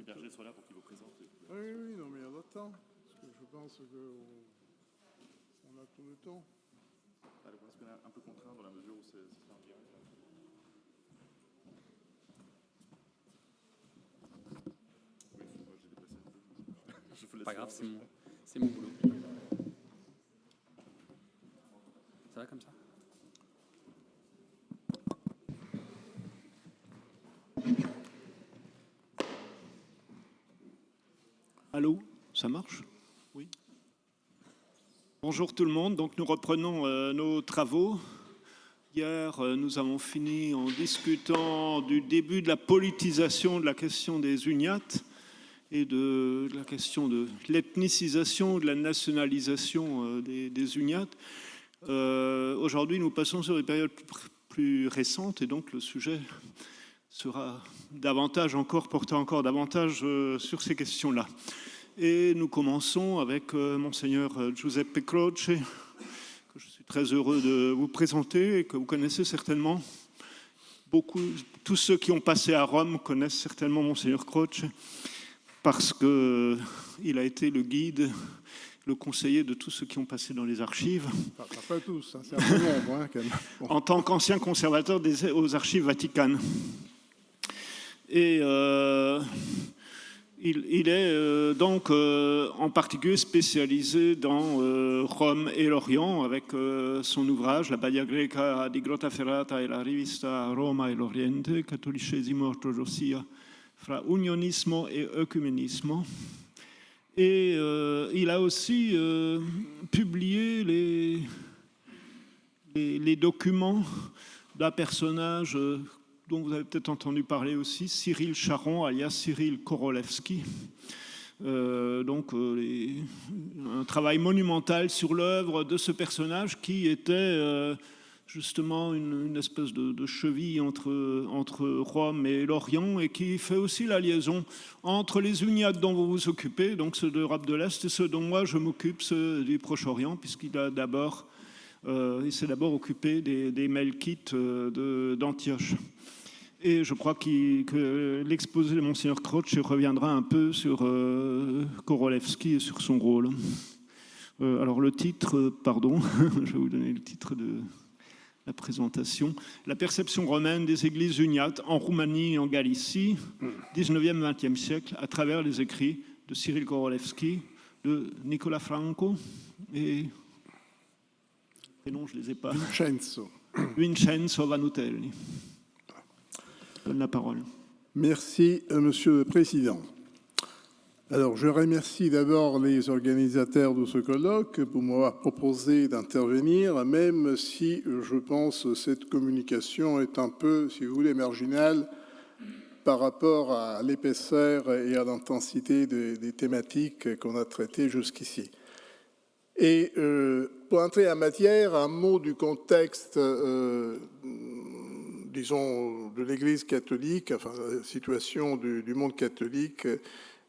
Heyberger soit là pour qu'il vous présente. Oui, non, mais on attend. Parce que je pense qu'on a tout le temps. Ah, le problème, c'est qu'on est un peu contraint dans la mesure où c'est en direct. Oui, moi j'ai déplacé un peu. Je vous laisse. Pas grave, c'est mon boulot. Ça va comme ça? Allô, ça marche? Oui. Bonjour tout le monde. Donc nous reprenons nos travaux. Hier, nous avons fini en discutant du début de la politisation de la question des uniates et de la question de l'ethnicisation, de la nationalisation des uniates. Aujourd'hui, nous passons sur des périodes plus récentes et donc le sujet sera porté encore davantage sur ces questions-là. Et nous commençons avec Monseigneur Giuseppe Croce, que je suis très heureux de vous présenter et que vous connaissez certainement. Tous ceux qui ont passé à Rome connaissent certainement Monseigneur Croce, parce qu'il a été le guide, le conseiller de tous ceux qui ont passé dans les archives. Pas tous, hein, c'est un peu nombre, hein, quand même. Bon. En tant qu'ancien conservateur aux archives vaticanes. Et il est donc en particulier spécialisé dans Rome et l'Orient avec son ouvrage La Badia Greca di Grottaferrata e la rivista Roma e l'Oriente, Catholicesimo Orthodoxia fra unionismo et œcuménismo. Et il a aussi publié les documents d'un personnage dont vous avez peut-être entendu parler aussi, Cyril Charon, alias Cyril Korolevskij. Donc un travail monumental sur l'œuvre de ce personnage qui était justement une espèce de cheville entre Rome et l'Orient et qui fait aussi la liaison entre les uniates dont vous vous occupez, donc ceux d'Europe de l'Est, et ceux dont moi je m'occupe, ceux du Proche-Orient, puisqu'il s'est d'abord occupé des Melkites d'Antioche. Et je crois que l'exposé de Monseigneur Croce reviendra un peu sur Korolevskij et sur son rôle. Alors le titre, pardon, je vais vous donner le titre de la présentation. La perception romaine des églises uniates en Roumanie et en Galicie, 19e, 20e siècle, à travers les écrits de Cyril Korolevskij, de Nicolas Franco et non, je ne les ai pas. Vincenzo Vannutelli. Je donne la parole. Merci, Monsieur le Président. Alors, je remercie d'abord les organisateurs de ce colloque pour m'avoir proposé d'intervenir, même si je pense que cette communication est un peu, si vous voulez, marginale par rapport à l'épaisseur et à l'intensité des thématiques qu'on a traitées jusqu'ici. Et pour entrer en matière, un mot du contexte, disons, de l'Église catholique, enfin la situation du monde catholique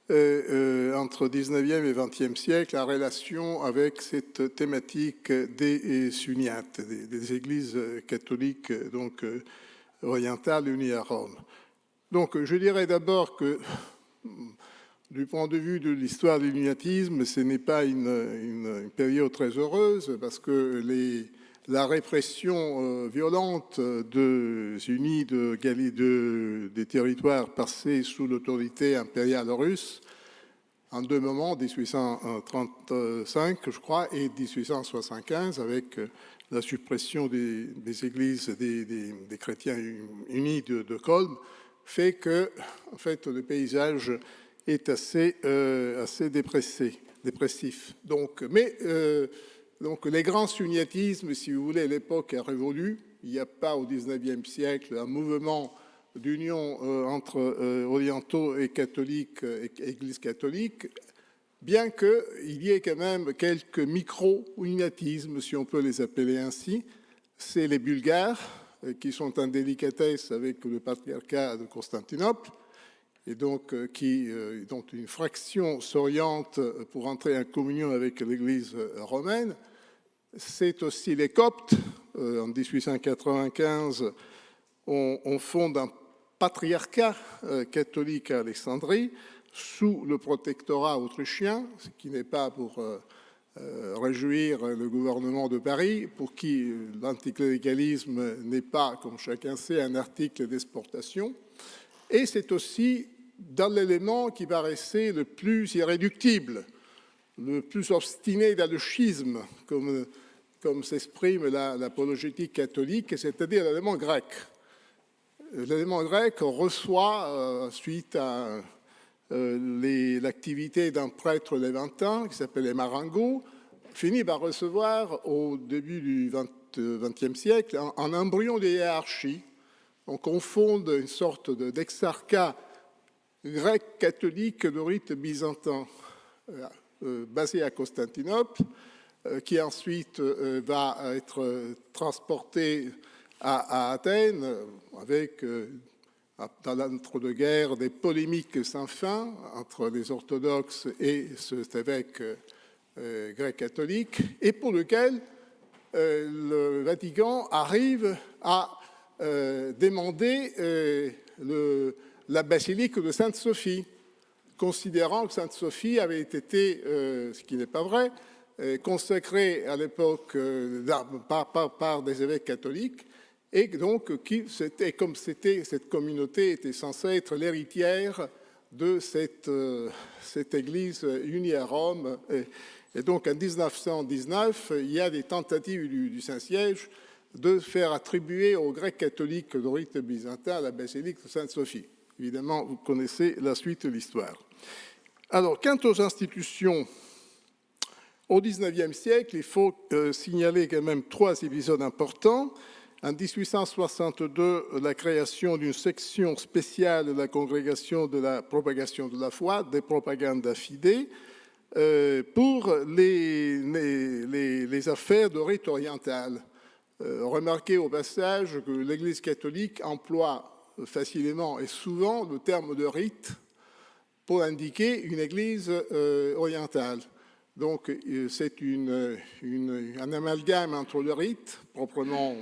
entre 19e et 20e siècle en relation avec cette thématique des uniates, des églises catholiques donc orientales unies à Rome. Donc je dirais d'abord que du point de vue de l'histoire de l'uniatisme, ce n'est pas une période très heureuse parce que la répression violente des unis des territoires passés sous l'autorité impériale russe, en deux moments, 1835, je crois, et 1875, avec la suppression des églises des chrétiens unis de Colm, fait que, en fait, le paysage est assez dépressif. Donc, donc les grands uniatismes, si vous voulez, l'époque est révolue. Il n'y a pas au XIXe siècle un mouvement d'union entre orientaux et catholiques, églises catholiques, bien qu'il y ait quand même quelques micro-uniatismes, si on peut les appeler ainsi. C'est les Bulgares, qui sont en délicatesse avec le patriarcat de Constantinople, et donc dont une fraction s'oriente pour entrer en communion avec l'Église romaine. C'est aussi les Coptes. En 1895, on fonde un patriarcat catholique à Alexandrie sous le protectorat autrichien, ce qui n'est pas pour réjouir le gouvernement de Paris, pour qui l'anticléricalisme n'est pas, comme chacun sait, un article d'exportation. Et c'est aussi dans l'élément qui paraissait le plus irréductible, le plus obstiné dans le schisme, comme s'exprime l'apologétique catholique, c'est-à-dire l'élément grec. L'élément grec reçoit, suite à l'activité d'un prêtre léventin qui s'appelait Marengo, finit par recevoir au début du XXe siècle un embryon de hiérarchie. On confonde une sorte d'exarcat grec catholique de rite byzantin basé à Constantinople, qui ensuite va être transporté à Athènes avec, dans l'entre-deux-guerres, des polémiques sans fin entre les orthodoxes et cet évêque grec catholique, et pour lequel le Vatican arrive à demander la basilique de Sainte-Sophie, considérant que Sainte-Sophie avait été, ce qui n'est pas vrai, consacrée à l'époque par des évêques catholiques, et donc comme cette communauté était censée être l'héritière de cette église unie à Rome. Et donc en 1919, il y a des tentatives du Saint-Siège de faire attribuer aux Grecs catholiques de rite byzantin la basilique de Sainte-Sophie. Évidemment, vous connaissez la suite de l'histoire. Alors, quant aux institutions, au XIXe siècle, il faut signaler quand même 3 épisodes importants. En 1862, la création d'une section spéciale de la Congrégation de la propagation de la foi, des Propaganda Fidei, pour les affaires de rite oriental. Remarquez au passage que l'Église catholique emploie facilement et souvent le terme de rite pour indiquer une Église orientale. Donc c'est un amalgame entre le rite proprement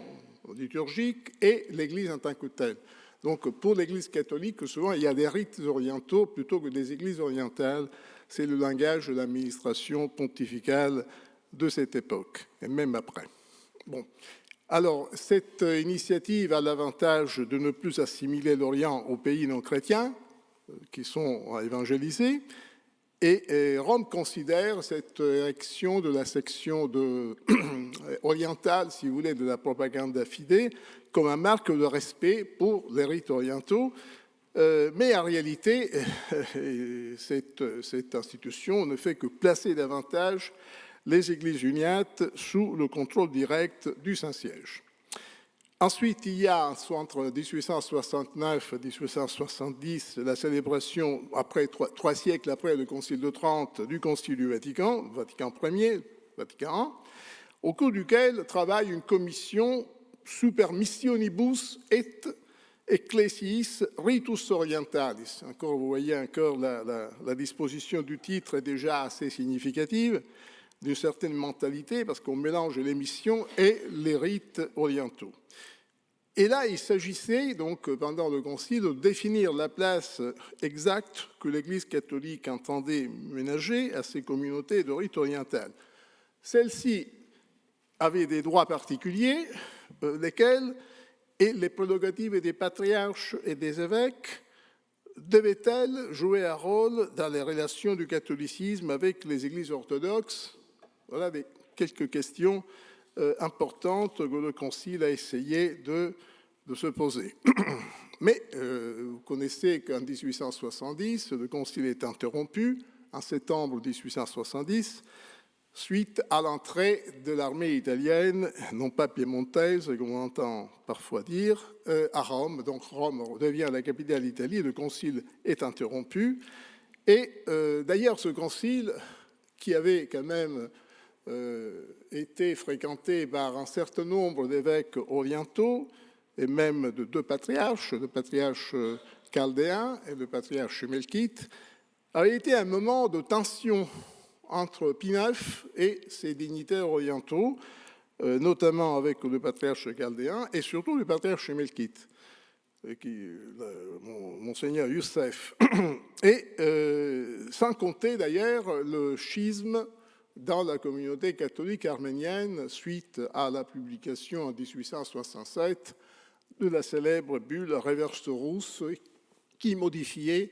liturgique et l'Église en tant que telle. Donc pour l'Église catholique, souvent il y a des rites orientaux plutôt que des Églises orientales. C'est le langage de l'administration pontificale de cette époque, et même après. Bon. Alors, cette initiative a l'avantage de ne plus assimiler l'Orient aux pays non chrétiens, qui sont évangélisés, et Rome considère cette érection de la section orientale, si vous voulez, de la Propaganda Fidei, comme un marque de respect pour les rites orientaux. Mais en réalité, cette institution ne fait que placer davantage les églises uniates sous le contrôle direct du Saint-Siège. Ensuite, il y a, entre 1869 et 1870, la célébration, après 3 siècles après le Concile de Trente, du Concile du Vatican, Vatican Ier, Vatican I, au cours duquel travaille une commission super missionibus et Ecclesiis ritus orientalis. Encore, vous voyez encore la disposition du titre est déjà assez significative d'une certaine mentalité parce qu'on mélange les missions et les rites orientaux. Et là, il s'agissait donc pendant le Concile de définir la place exacte que l'Église catholique entendait ménager à ces communautés de rites orientales. Celles-ci avaient des droits particuliers, lesquels et les prérogatives des patriarches et des évêques devaient-elles jouer un rôle dans les relations du catholicisme avec les églises orthodoxes? Voilà quelques questions importantes que le Concile a essayé de se poser. Mais vous connaissez qu'en 1870, le Concile est interrompu, en septembre 1870, suite à l'entrée de l'armée italienne, non pas piémontaise, comme on entend parfois dire, à Rome. Donc Rome devient la capitale d'Italie, le concile est interrompu. Et d'ailleurs, ce concile, qui avait quand même été fréquenté par un certain nombre d'évêques orientaux, et même de 2 patriarches, le patriarche chaldéen et le patriarche melkite, avait été un moment de tension entre Pie IX et ses dignitaires orientaux, notamment avec le patriarche chaldéen et surtout le patriarche melkite. Monseigneur Youssef, et sans compter d'ailleurs le schisme dans la communauté catholique arménienne suite à la publication en 1867 de la célèbre bulle Reverstorus qui modifiait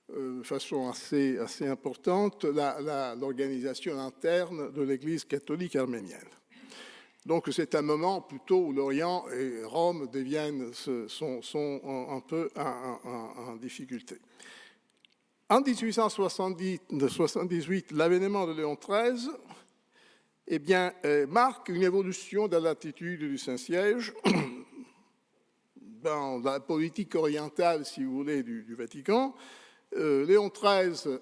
de façon assez importante l'organisation interne de l'Église catholique arménienne. Donc c'est un moment plutôt où l'Orient et Rome sont un peu en difficulté. En 1878, l'avènement de Léon XIII marque une évolution de l'attitude du Saint-Siège dans la politique orientale, si vous voulez, du Vatican. Léon XIII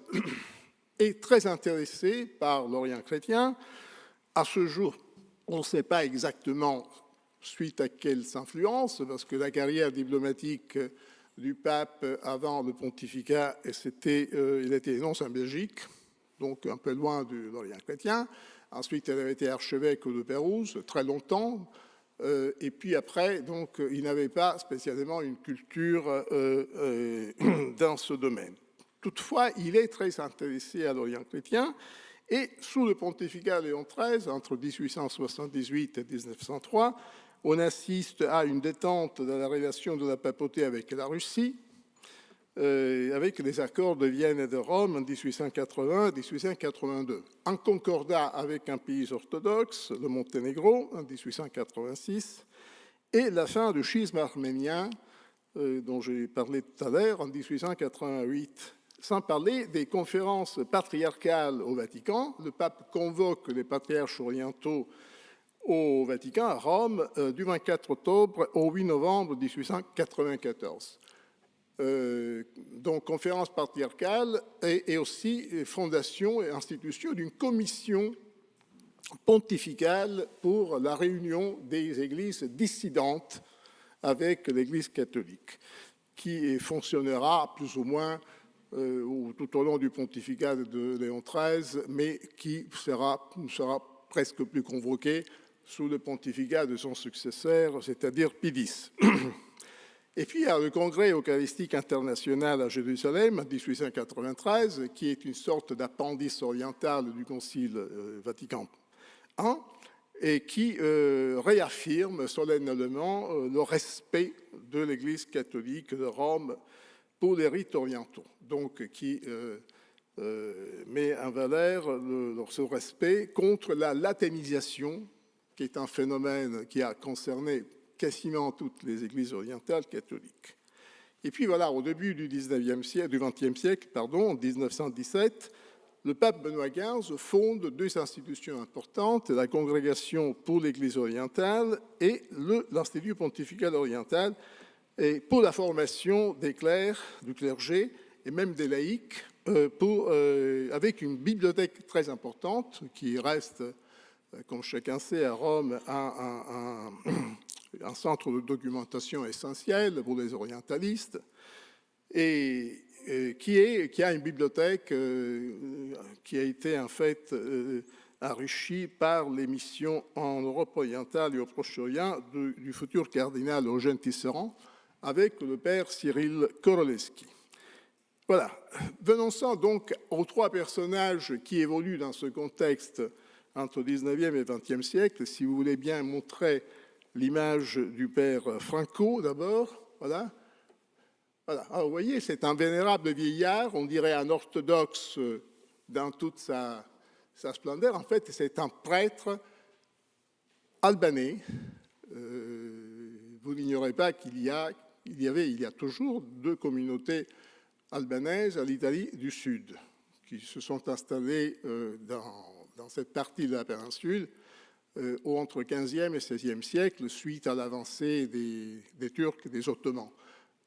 est très intéressé par l'Orient chrétien. À ce jour, on ne sait pas exactement suite à quelles influences, parce que la carrière diplomatique du pape avant le pontificat, il était énonce en Belgique, donc un peu loin de l'Orient chrétien. Ensuite, il avait été archevêque de Pérouse très longtemps. Et puis après, donc, il n'avait pas spécialement une culture dans ce domaine. Toutefois, il est très intéressé à l'Orient chrétien. Et sous le pontificat de Léon XIII, entre 1878 et 1903, on assiste à une détente de la relation de la papauté avec la Russie, avec les accords de Vienne et de Rome en 1880 et 1882. Un concordat avec un pays orthodoxe, le Monténégro, en 1886, et la fin du schisme arménien, dont j'ai parlé tout à l'heure, en 1888. Sans parler des conférences patriarcales au Vatican. Le pape convoque les patriarches orientaux au Vatican, à Rome, du 24 octobre au 8 novembre 1894. Donc, conférence patriarcale et aussi fondation et institution d'une commission pontificale pour la réunion des églises dissidentes avec l'Église catholique, qui fonctionnera plus ou moins tout au long du pontificat de Léon XIII, mais qui sera presque plus convoqué sous le pontificat de son successeur, c'est-à-dire Pie X. Et puis il y a le Congrès eucharistique international à Jérusalem en 1893, qui est une sorte d'appendice oriental du Concile Vatican I, et qui réaffirme solennellement le respect de l'Église catholique de Rome pour les rites orientaux, donc qui met en valeur ce respect contre la latinisation, qui est un phénomène qui a concerné quasiment toutes les églises orientales catholiques. Et puis voilà, au début du XXe siècle, en 1917, le pape Benoît XV fonde deux institutions importantes, la Congrégation pour l'Église orientale et l'Institut pontifical oriental, et pour la formation des clercs, du clergé et même des laïcs, avec une bibliothèque très importante qui reste, comme chacun sait, à Rome, un centre de documentation essentiel pour les orientalistes, et qui a une bibliothèque qui a été en fait enrichie par les missions en Europe orientale et au Proche-Orient du futur cardinal Eugène Tisserand, avec le père Cyril Korolevskij. Voilà. Venons-en donc aux trois personnages qui évoluent dans ce contexte entre le 19e et 20e siècle. Si vous voulez bien montrer l'image du père Franco d'abord. Voilà. Voilà. Alors, vous voyez, c'est un vénérable vieillard, on dirait un orthodoxe dans toute sa splendeur. En fait, c'est un prêtre albanais. Vous n'ignorez pas qu'il y a toujours deux communautés albanaises à l'Italie du Sud qui se sont installées dans cette partie de la péninsule entre XVe et XVIe siècle suite à l'avancée des Turcs et des Ottomans.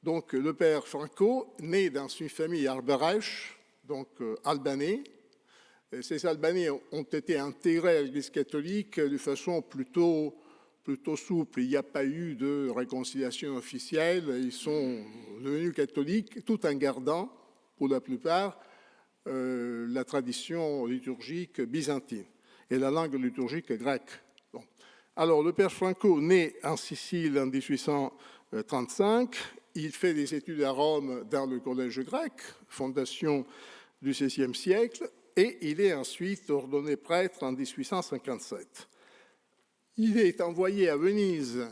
Donc le père Franco, né dans une famille arberèche, donc albanais. Ces Albanais ont été intégrés à l'Église catholique de façon plutôt souple. Il n'y a pas eu de réconciliation officielle. Ils sont devenus catholiques tout en gardant, pour la plupart, la tradition liturgique byzantine et la langue liturgique grecque. Bon. Alors, le père Franco, né en Sicile en 1835, il fait des études à Rome dans le collège grec, fondation du XVIe siècle, et il est ensuite ordonné prêtre en 1857. Il est envoyé à Venise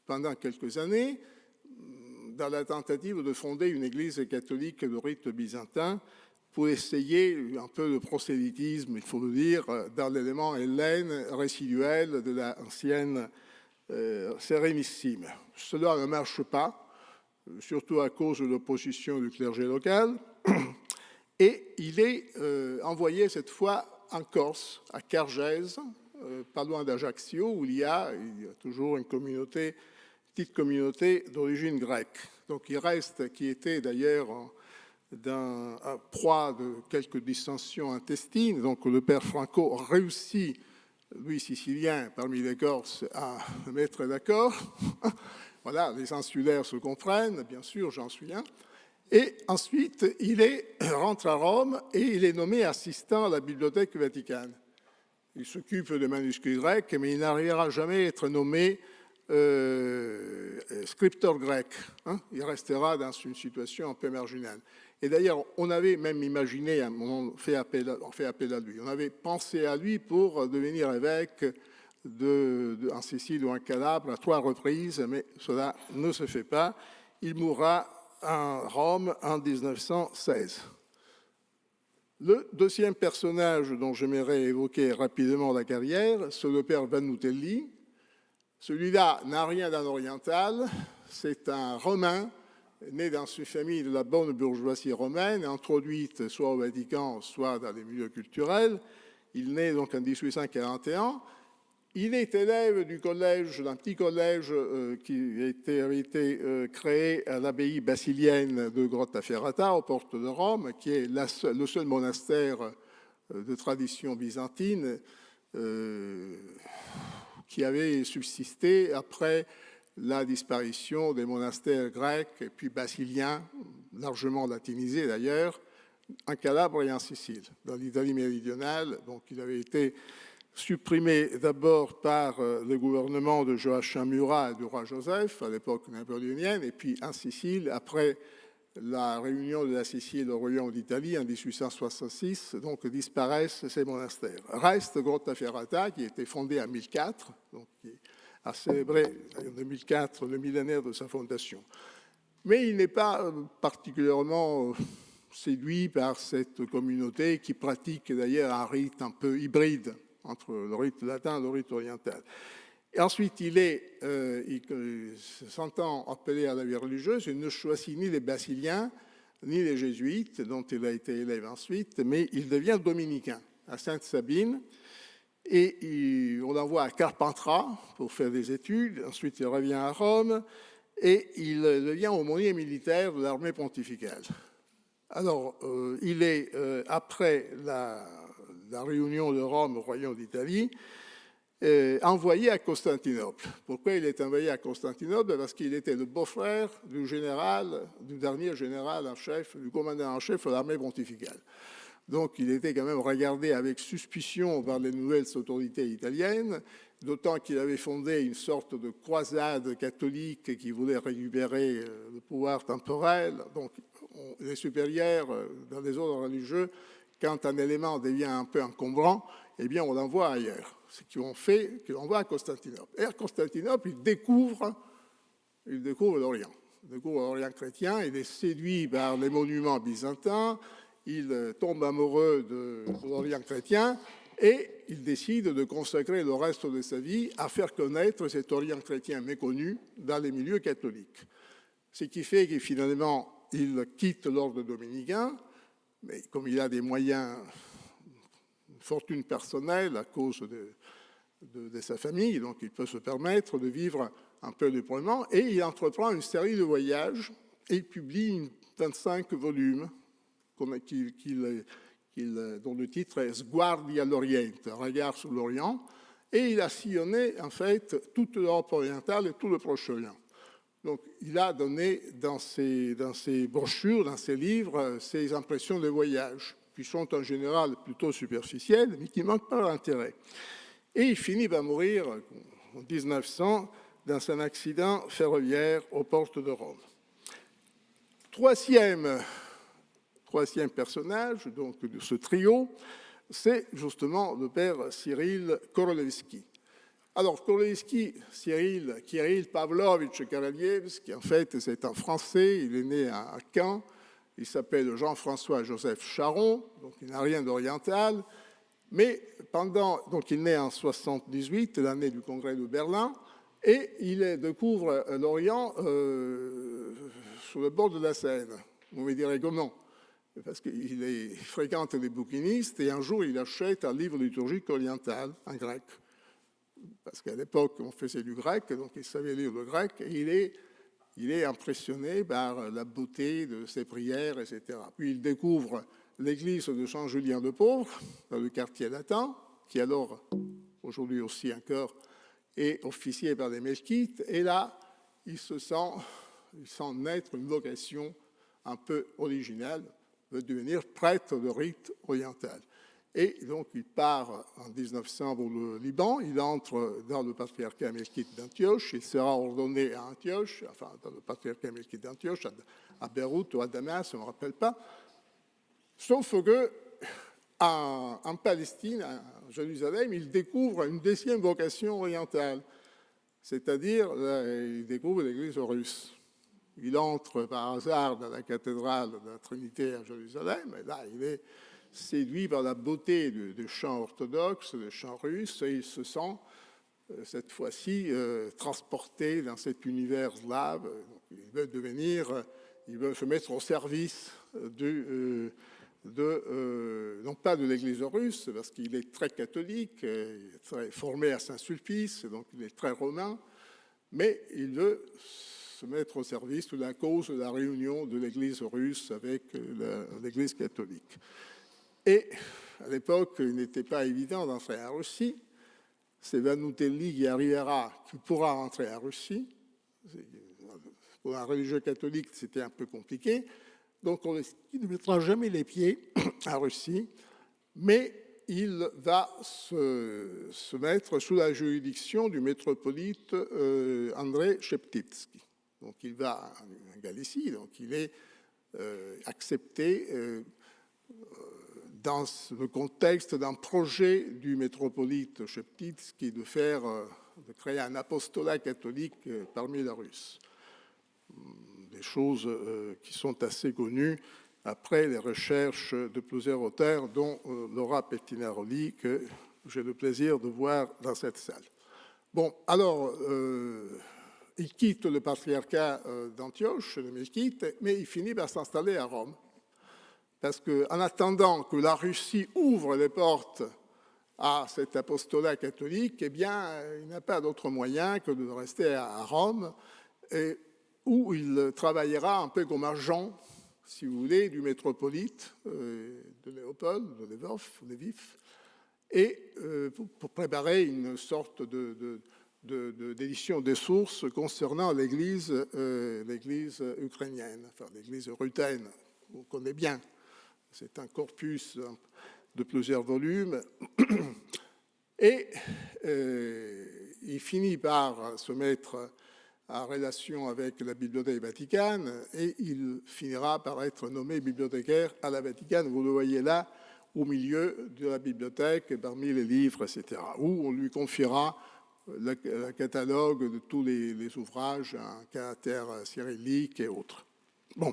pendant quelques années dans la tentative de fonder une église catholique de rite byzantin pour essayer un peu de prosélytisme, il faut le dire, dans l'élément hellène résiduel de l'ancienne Sérénissime. Cela ne marche pas, surtout à cause de l'opposition du clergé local, et il est envoyé cette fois en Corse, à Cargèse, pas loin d'Ajaccio, où il y a toujours une communauté, petite communauté d'origine grecque. Donc il reste, qui était d'ailleurs d'un proie de quelques dissensions intestines. Donc le père Franco réussit, lui sicilien parmi les Corses, à mettre d'accord. Voilà, les insulaires se comprennent, bien sûr, j'en suis un. Et ensuite, il rentre à Rome et il est nommé assistant à la Bibliothèque Vaticane. Il s'occupe des manuscrits grecs, mais il n'arrivera jamais à être nommé scripteur grec. Il restera dans une situation un peu marginale. Et d'ailleurs, on avait même imaginé, on fait appel à lui, on avait pensé à lui pour devenir évêque en Sicile ou en Calabre à 3 reprises, mais cela ne se fait pas. Il mourra à Rome en 1916. Le deuxième personnage dont j'aimerais évoquer rapidement la carrière, c'est le père Vannutelli. Celui-là n'a rien d'un oriental, c'est un Romain, né dans une famille de la bonne bourgeoisie romaine, introduite soit au Vatican, soit dans les milieux culturels. Il naît donc en 1841. Il est élève du collège, d'un petit collège qui avait été créé à l'abbaye basilienne de Grottaferrata, aux portes de Rome, qui est le seul monastère de tradition byzantine qui avait subsisté après la disparition des monastères grecs et puis basiliens, largement latinisés d'ailleurs, en Calabre et en Sicile, dans l'Italie méridionale. Donc il avait été supprimé d'abord par le gouvernement de Joachim Murat et du roi Joseph, à l'époque napoléonienne, et puis en Sicile, après la réunion de la Sicile au royaume d'Italie en 1866, donc disparaissent ces monastères. Reste Grottaferrata, qui a été fondé en 1004, donc qui a célébré en 2004 le millénaire de sa fondation. Mais il n'est pas particulièrement séduit par cette communauté qui pratique d'ailleurs un rite un peu hybride entre le rite latin et le rite oriental. Et ensuite, il s'entend appelé à la vie religieuse, il ne choisit ni les basiliens, ni les jésuites, dont il a été élève ensuite, mais il devient dominicain à Sainte-Sabine, et on l'envoie à Carpentras pour faire des études, ensuite il revient à Rome, et il devient aumônier militaire de l'armée pontificale. Alors, il est, après la réunion de Rome au royaume d'Italie, envoyé à Constantinople. Pourquoi il est envoyé à Constantinople? Parce qu'il était le beau-frère du dernier général en chef, du commandant en chef de l'armée pontificale. Donc il était quand même regardé avec suspicion par les nouvelles autorités italiennes, d'autant qu'il avait fondé une sorte de croisade catholique qui voulait récupérer le pouvoir temporel. Donc les supérieurs dans les ordres religieux, quand un élément devient un peu encombrant, eh bien on l'envoie ailleurs. Ce qu'ils ont fait, qu'ils l'envoient à Constantinople. Et à Constantinople, il découvre l'Orient. Il découvre l'Orient chrétien, il est séduit par les monuments byzantins, il tombe amoureux de l'Orient chrétien et il décide de consacrer le reste de sa vie à faire connaître cet Orient chrétien méconnu dans les milieux catholiques. Ce qui fait que finalement, il quitte l'ordre dominicain, mais comme il a des moyens, une fortune personnelle à cause de sa famille, donc il peut se permettre de vivre un peu librement, et il entreprend une série de voyages et il publie 25 volumes dont le titre est Sguardi all'Oriente, regard sur l'Orient, et il a sillonné en fait toute l'Europe orientale et tout le Proche-Orient. Donc il a donné dans ses brochures, dans ses livres, ses impressions de voyage, qui sont en général plutôt superficielles, mais qui ne manquent pas d'intérêt. Et il finit par mourir en 1900 dans un accident ferroviaire aux portes de Rome. troisième personnage donc, de ce trio, c'est justement le père Cyril Korolevskij. Alors, Korolevskij, Kirill Pavlovitch Korolevskij, en fait, c'est un Français, il est né à Caen, il s'appelle Jean-François Joseph Charon, donc il n'a rien d'oriental, mais donc il est né en 78, l'année du congrès de Berlin, et il découvre l'Orient sur le bord de la Seine. Vous me direz comment? Parce qu'il fréquente les bouquinistes, et un jour il achète un livre liturgique oriental, en grec. Parce qu'à l'époque, on faisait du grec, donc il savait lire le grec, et il est impressionné par la beauté de ses prières, etc. Puis il découvre l'église de Saint-Julien-de-Pauvre, dans le quartier latin, qui alors, aujourd'hui aussi encore, est officié par les mesquites, et là, il sent naître une vocation un peu originale, de devenir prêtre de rite oriental. Et donc, il part en 1900 pour le Liban, il entre dans le patriarcat mesquite d'Antioche, il sera ordonné à Antioche, enfin, dans le patriarcat mesquite d'Antioche, à Beyrouth ou à Damas, je ne me rappelle pas, sauf que en Palestine, à Jérusalem, il découvre une deuxième vocation orientale, c'est-à-dire, il découvre l'église russe. Il entre par hasard dans la cathédrale de la Trinité à Jérusalem, et là, il est séduit par la beauté des chants orthodoxes, des chants russes, et il se sent, cette fois-ci, transporté dans cet univers slave. Il veut se mettre au service non pas de l'Église russe, parce qu'il est très catholique, très formé à Saint-Sulpice, donc il est très romain, mais il veut se mettre au service de la cause de la réunion de l'Église russe avec l'Église catholique. Et à l'époque, il n'était pas évident d'entrer en Russie. C'est Vannutelli qui pourra entrer en Russie. Pour un religieux catholique, c'était un peu compliqué. Donc, il ne mettra jamais les pieds en Russie, mais il va se mettre sous la juridiction du métropolite André Szeptycki. Donc, il va en Galicie, donc il est accepté dans le contexte d'un projet du métropolite Szeptycki de créer un apostolat catholique parmi les Russes. Des choses qui sont assez connues après les recherches de plusieurs auteurs, dont Laura Pettinaroli, que j'ai le plaisir de voir dans cette salle. Bon, alors, il quitte le patriarcat d'Antioche, le mesquite, mais il finit par s'installer à Rome. Parce qu'en attendant que la Russie ouvre les portes à cet apostolat catholique, eh bien, il n'a pas d'autre moyen que de rester à Rome, où il travaillera un peu comme agent, si vous voulez, du métropolite de Léopold, de Lvov, et pour préparer une sorte d'édition des sources concernant l'Église ukrainienne, enfin l'Église ruthène, on connaît bien. C'est un corpus de plusieurs volumes. Et il finit par se mettre en relation avec la Bibliothèque Vaticane et il finira par être nommé bibliothécaire à la Vaticane. Vous le voyez là, au milieu de la bibliothèque, parmi les livres, etc., où on lui confiera le catalogue de tous les ouvrages en caractère cyrillique et autres. Bon.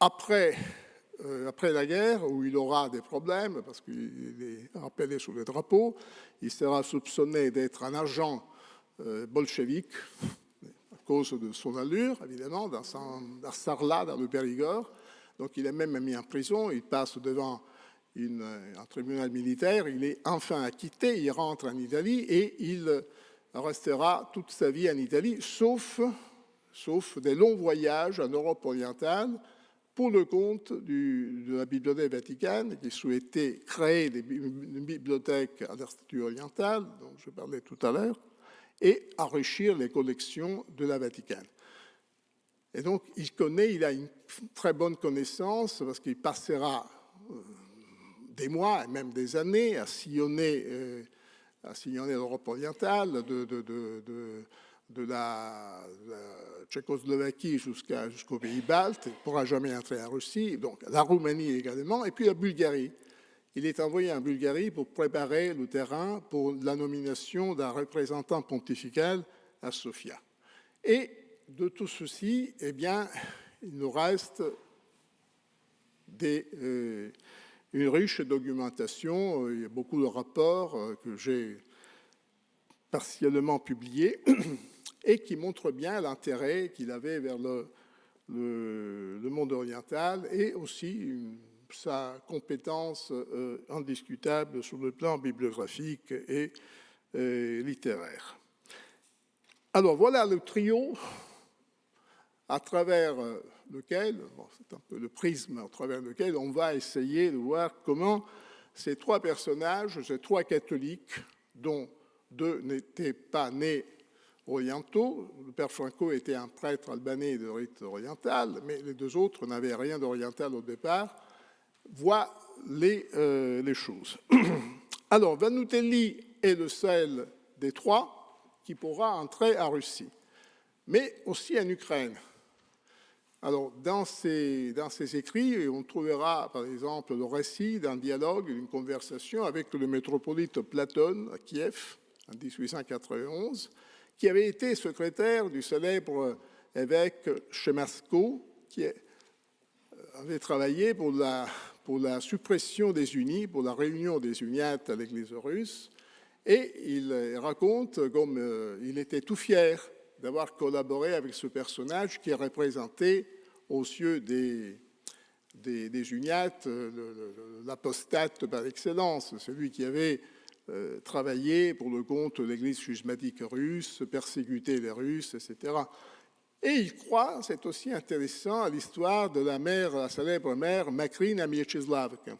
Après la guerre, où il aura des problèmes, parce qu'il est rappelé sous le drapeau, il sera soupçonné d'être un agent bolchevique, à cause de son allure, évidemment, dans Sarlat, dans le Périgord. Donc il est même mis en prison, il passe devant un tribunal militaire, il est enfin acquitté, il rentre en Italie et il restera toute sa vie en Italie, sauf des longs voyages en Europe orientale, pour le compte de la Bibliothèque Vaticane, qui souhaitait créer une bibliothèque à l'Institut oriental, dont je parlais tout à l'heure, et enrichir les collections de la Vaticane. Et donc, il a une très bonne connaissance, parce qu'il passera des mois et même des années à sillonner l'Europe orientale, de la Tchécoslovaquie jusqu'aux pays baltes, il ne pourra jamais entrer en Russie, donc la Roumanie également, et puis la Bulgarie. Il est envoyé en Bulgarie pour préparer le terrain pour la nomination d'un représentant pontifical à Sofia. Et de tout ceci, eh bien, il nous reste une riche documentation. Il y a beaucoup de rapports que j'ai partiellement publiés et qui montrent bien l'intérêt qu'il avait vers le monde oriental et aussi sa compétence indiscutable sur le plan bibliographique et littéraire. Alors voilà le trio à travers lequel, c'est un peu le prisme à travers lequel on va essayer de voir comment ces trois personnages, ces trois catholiques, dont deux n'étaient pas nés orientaux, le père Franco était un prêtre albanais de rite oriental, mais les deux autres n'avaient rien d'oriental au départ, voient les choses. Alors, Vannutelli est le seul des trois qui pourra entrer en Russie, mais aussi en Ukraine. Alors, dans ces écrits, on trouvera, par exemple, le récit d'un dialogue, d'une conversation avec le métropolite Platon à Kiev, en 1891, qui avait été secrétaire du célèbre évêque chez, qui avait travaillé pour la suppression des unis, pour la réunion des uniates à l'Église russe, et il raconte comme il était tout fier d'avoir collaboré avec ce personnage qui représentait aux yeux des uniates l'apostate par excellence, celui qui avait travaillé pour le compte de l'Église schismatique russe, persécuté les Russes, etc. Et il croit, c'est aussi intéressant, à l'histoire de la célèbre mère Macrina Mieczysławka,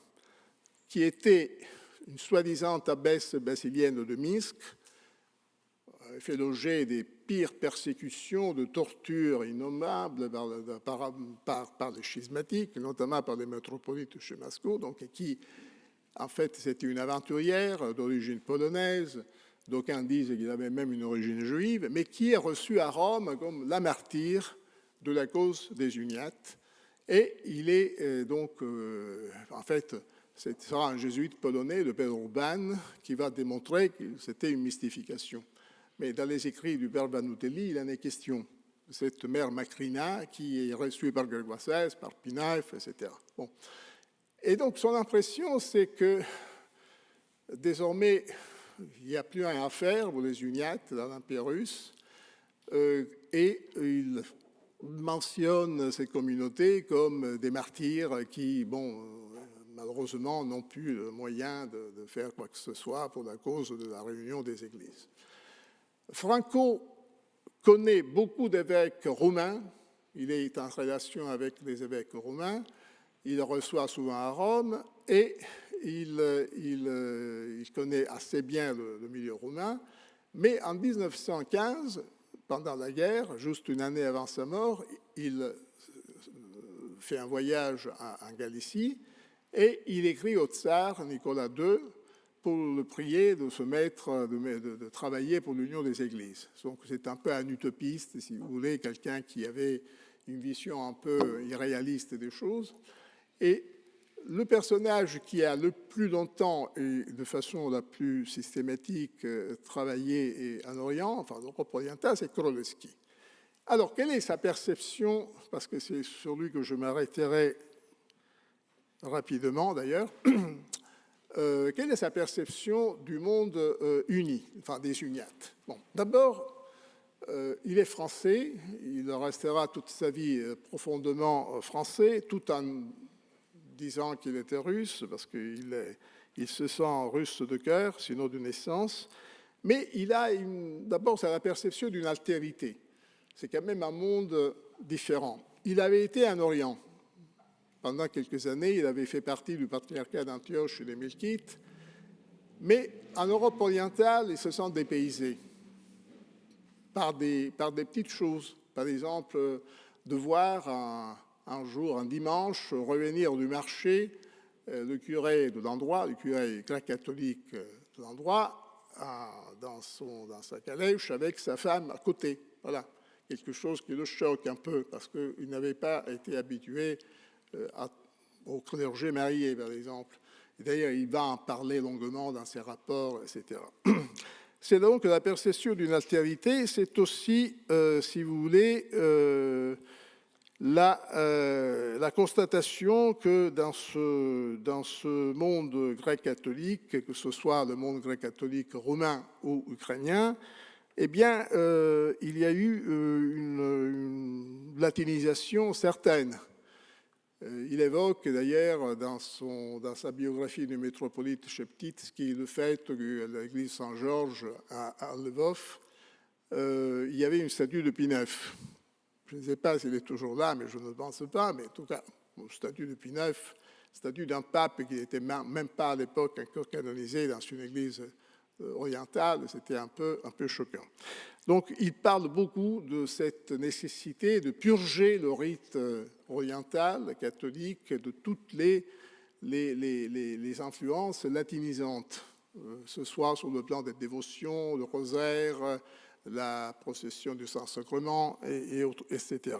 qui était une soi-disant abbesse basilienne de Minsk, fait l'objet des pires persécutions, de tortures innommables par les schismatiques, notamment par les métropolites chez Moscou, donc qui, en fait, c'était une aventurière d'origine polonaise, d'aucuns disent qu'il avait même une origine juive, mais qui est reçue à Rome comme la martyre de la cause des uniates. Et il est donc, en fait, ce sera un jésuite polonais, le père Urban, qui va démontrer que c'était une mystification. Mais dans les écrits du père Vannutelli, il en est question. Cette mère Macrina qui est reçue par Grégoire XVI, par Pinaeff, etc. Bon. Et donc son impression, c'est que désormais, il n'y a plus rien à faire pour les uniates dans l'Empire russe, et il mentionne ces communautés comme des martyrs qui, bon, malheureusement, n'ont plus le moyen de faire quoi que ce soit pour la cause de la réunion des églises. Franco connaît beaucoup d'évêques roumains, il est en relation avec les évêques roumains, il reçoit souvent à Rome et il connaît assez bien le milieu roumain, mais en 1915, pendant la guerre, juste une année avant sa mort, il fait un voyage en Galicie et il écrit au tsar Nicolas II pour le prier de se mettre, de travailler pour l'union des églises. Donc c'est un peu un utopiste, si vous voulez, quelqu'un qui avait une vision un peu irréaliste des choses. Et le personnage qui a le plus longtemps et de façon la plus systématique travaillé en Orient, enfin en Europe orientale, c'est Korolevskij. Alors, quelle est sa perception, parce que c'est sur lui que je m'arrêterai rapidement d'ailleurs, quelle est sa perception du monde uni, enfin des uniates? Bon, d'abord, il est français, il restera toute sa vie profondément français, tout en disant qu'il était russe, parce qu'il se sent russe de cœur, sinon de naissance, mais il a d'abord c'est la perception d'une altérité. C'est quand même un monde différent. Il avait été en Orient. Pendant quelques années, il avait fait partie du patriarcat d'Antioche et des Melkites, mais en Europe orientale, il se sent dépaysé par des petites choses. Par exemple, de voir un jour, un dimanche, revenir du marché, le curé de l'endroit, le curé grec catholique de l'endroit, dans sa calèche avec sa femme à côté. Voilà, quelque chose qui le choque un peu, parce qu'il n'avait pas été habitué au clergé marié, par exemple. D'ailleurs, il va en parler longuement dans ses rapports, etc. C'est donc la perception d'une altérité, c'est aussi, si vous voulez, la constatation que dans ce monde grec-catholique, que ce soit le monde grec-catholique roumain ou ukrainien, eh bien, il y a eu une latinisation certaine. Il évoque d'ailleurs dans sa biographie du métropolite Sheptitski le fait qu'à l'église Saint-Georges à Lvov, il y avait une statue de Pie IX. Je ne sais pas s'il est toujours là, mais je ne pense pas. Mais en tout cas, une statue de Pie IX, statue d'un pape qui n'était même pas à l'époque encore canonisé dans une église orientale, c'était un peu choquant. Donc, il parle beaucoup de cette nécessité de purger le rite oriental, catholique, de toutes les influences latinisantes, ce soit sur le plan des dévotions, le rosaire, la procession du Saint-Sacrement, etc.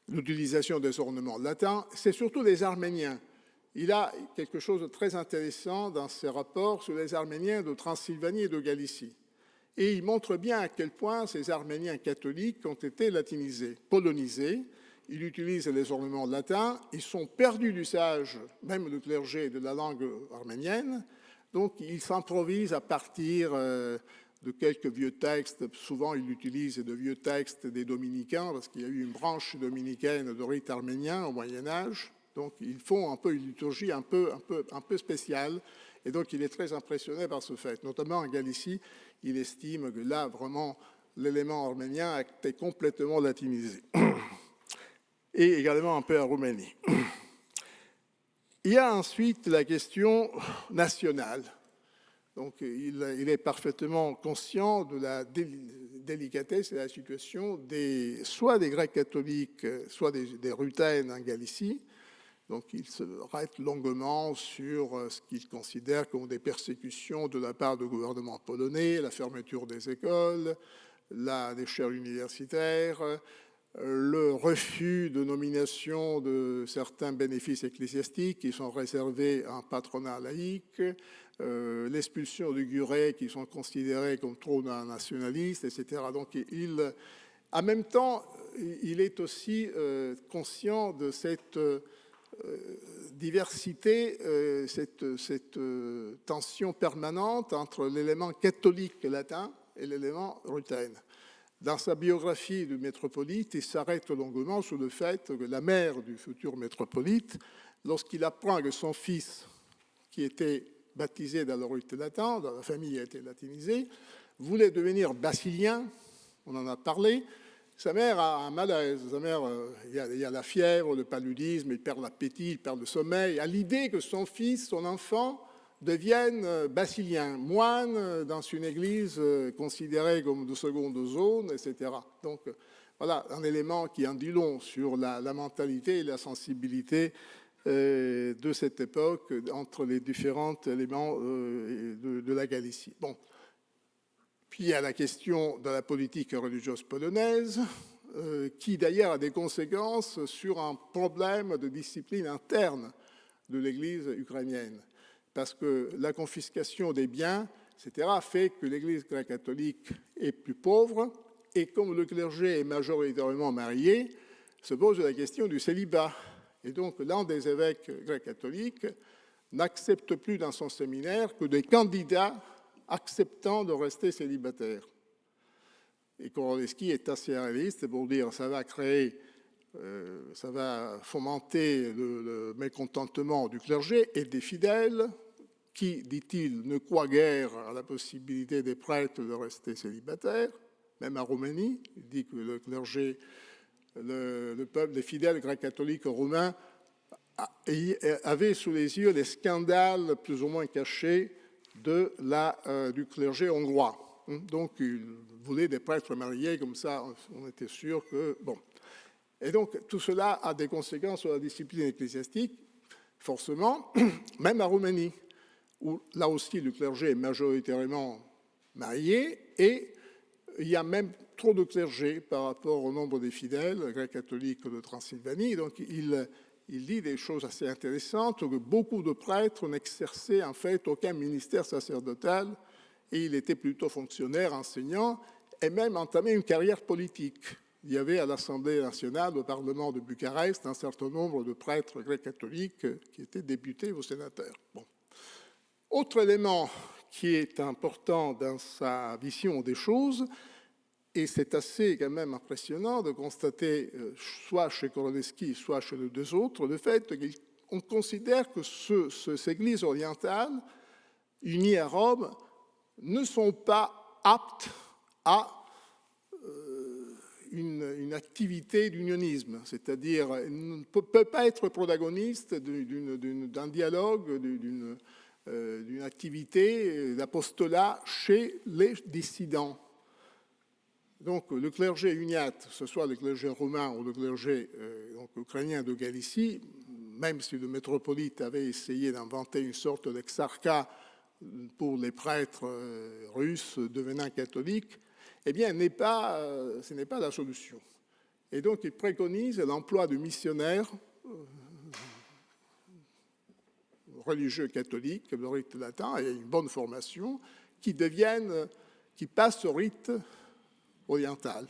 L'utilisation des ornements latins, c'est surtout les Arméniens. Il a quelque chose de très intéressant dans ses rapports sur les Arméniens de Transylvanie et de Galicie. Et il montre bien à quel point ces Arméniens catholiques ont été latinisés, polonisés. Ils utilisent les ornements latins, ils sont perdus d'usage, même le clergé, de la langue arménienne. Donc, ils s'improvisent à partir de quelques vieux textes. Souvent, ils utilisent de vieux textes des dominicains, parce qu'il y a eu une branche dominicaine de rite arménien au Moyen-Âge. Donc, ils font un peu une liturgie un peu spéciale. Et donc, il est très impressionné par ce fait. Notamment en Galicie, il estime que là, vraiment, l'élément arménien a été complètement latinisé. Et également un peu en Roumanie. Il y a ensuite la question nationale. Donc, il est parfaitement conscient de la délicatesse de la situation soit des Grecs catholiques, soit des Ruthènes en Galicie. Donc, il se arrête longuement sur ce qu'il considère comme des persécutions de la part du gouvernement polonais, la fermeture des écoles, des chaires universitaires, le refus de nomination de certains bénéfices ecclésiastiques qui sont réservés à un patronat laïque, l'expulsion du curé qui sont considérés comme trop nationalistes, etc. Donc, en même temps, il est aussi conscient de cette diversité, cette tension permanente entre l'élément catholique latin et l'élément ruthène. Dans sa biographie du métropolite, il s'arrête longuement sur le fait que la mère du futur métropolite, lorsqu'il apprend que son fils, qui était baptisé dans le rite latin, dans la famille a été latinisée, voulait devenir basilien, on en a parlé. Sa mère a un malaise. Sa mère, il y a la fièvre, le paludisme, il perd l'appétit, il perd le sommeil. À l'idée que son fils, son enfant, devienne basilien, moine dans une église considérée comme de seconde zone, etc. Donc, voilà un élément qui en dit long sur la mentalité et la sensibilité de cette époque entre les différents éléments de la Galicie. Bon. Puis il y a la question de la politique religieuse polonaise, qui d'ailleurs a des conséquences sur un problème de discipline interne de l'Église ukrainienne. Parce que la confiscation des biens, etc., fait que l'Église grecque-catholique est plus pauvre, et comme le clergé est majoritairement marié, se pose la question du célibat. Et donc l'un des évêques grecs-catholiques n'accepte plus dans son séminaire que des candidats acceptant de rester célibataire. Et Korolevskij est assez réaliste pour dire que ça va fomenter le mécontentement du clergé et des fidèles qui, dit-il, ne croient guère à la possibilité des prêtres de rester célibataires, même en Roumanie. Il dit que le clergé, le peuple, les fidèles grecs catholiques roumains avaient sous les yeux les scandales plus ou moins cachés du clergé hongrois. Donc, il voulait des prêtres mariés, comme ça, on était sûr que... Bon. Et donc, tout cela a des conséquences sur la discipline ecclésiastique, forcément, même en Roumanie, où là aussi le clergé est majoritairement mariés, et il y a même trop de clergé par rapport au nombre des fidèles grecs-catholiques de Transylvanie. Donc il dit des choses assez intéressantes, que beaucoup de prêtres n'exerçaient en fait aucun ministère sacerdotal, et il était plutôt fonctionnaire, enseignant, et même entamé une carrière politique. Il y avait à l'Assemblée nationale, au Parlement de Bucarest, un certain nombre de prêtres grecs-catholiques qui étaient députés ou sénateurs. Bon. Autre élément qui est important dans sa vision des choses, et c'est assez quand même impressionnant de constater, soit chez Korolevskij, soit chez les deux autres, le fait qu'on considère que ces églises orientales, unies à Rome, ne sont pas aptes à une activité d'unionisme, c'est-à-dire ne peut pas être protagoniste d'un dialogue, d'une activité d'apostolat chez les dissidents. Donc le clergé uniate, que ce soit le clergé roumain ou le clergé ukrainien de Galicie, même si le métropolite avait essayé d'inventer une sorte d'exarcat pour les prêtres russes devenant catholiques, eh bien, ce n'est pas la solution. Et donc, il préconise l'emploi de missionnaires religieux catholiques, le rite latin, et une bonne formation, qui passent au rite oriental,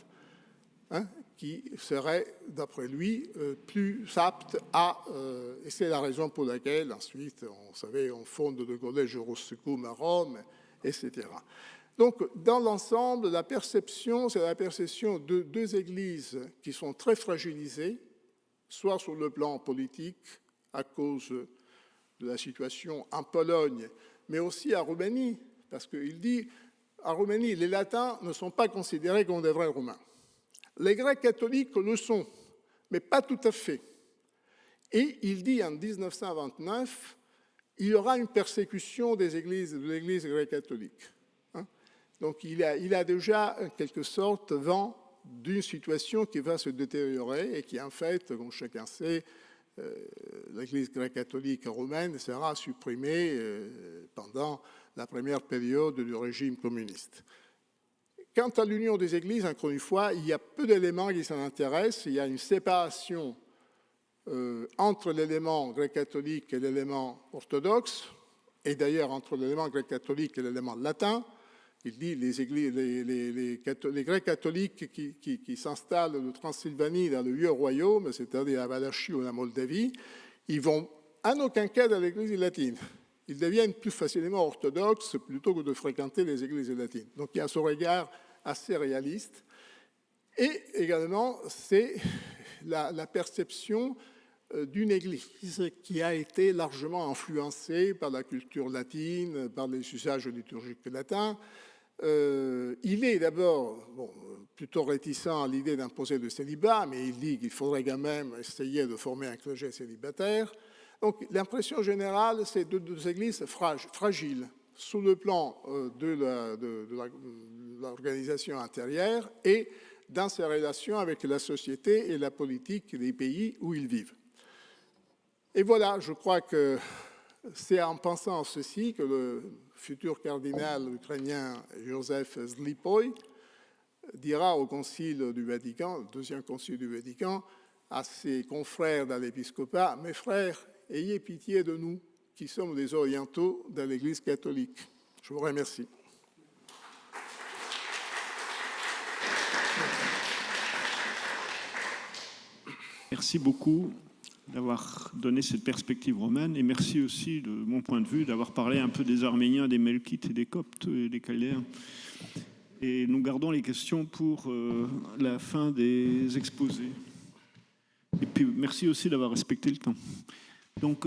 qui serait, d'après lui, plus apte à... et c'est la raison pour laquelle, ensuite, on fonde le collège Rossicum à Rome, etc. Donc, dans l'ensemble, la perception, c'est la perception de deux églises qui sont très fragilisées, soit sur le plan politique, à cause de la situation en Pologne, mais aussi en Roumanie, parce qu'il dit, en Roumanie, les latins ne sont pas considérés comme des vrais Roumains. Les Grecs catholiques le sont, mais pas tout à fait. Et il dit en 1929, il y aura une persécution de l'Église grecque catholique. Donc il a déjà, en quelque sorte, vent d'une situation qui va se détériorer et qui, en fait, comme chacun sait, l'Église grecque catholique romaine sera supprimée pendant la première période du régime communiste. Quant à l'union des Églises, encore une fois, il y a peu d'éléments qui s'en intéressent. Il y a une séparation entre l'élément grec-catholique et l'élément orthodoxe, et d'ailleurs entre l'élément grec-catholique et l'élément latin. Il dit les Grecs catholiques qui s'installent de Transylvanie dans le vieux royaume, c'est-à-dire la Valachie ou la Moldavie, ils vont en aucun cas dans l'église latine. Ils deviennent plus facilement orthodoxes plutôt que de fréquenter les églises latines. Donc il y a ce regard assez réaliste. Et également, c'est la perception d'une église qui a été largement influencée par la culture latine, par les usages liturgiques latins. Il est d'abord plutôt réticent à l'idée d'imposer le célibat, mais il dit qu'il faudrait quand même essayer de former un clergé célibataire. Donc l'impression générale, c'est deux églises fragiles sous le plan de l'organisation intérieure et dans ses relations avec la société et la politique des pays où ils vivent. Et voilà, je crois que c'est en pensant à ceci que le futur cardinal ukrainien Joseph Zlipoj dira au Concile du Vatican, le deuxième Concile du Vatican, à ses confrères dans l'épiscopat, « Mes frères, ayez pitié de nous qui sommes des orientaux dans l'Église catholique. » Je vous remercie. Merci beaucoup d'avoir donné cette perspective romaine, et merci aussi, de mon point de vue, d'avoir parlé un peu des Arméniens, des Melkites et des Coptes et des Chaldéens. Et nous gardons les questions pour la fin des exposés. Et puis merci aussi d'avoir respecté le temps. Donc,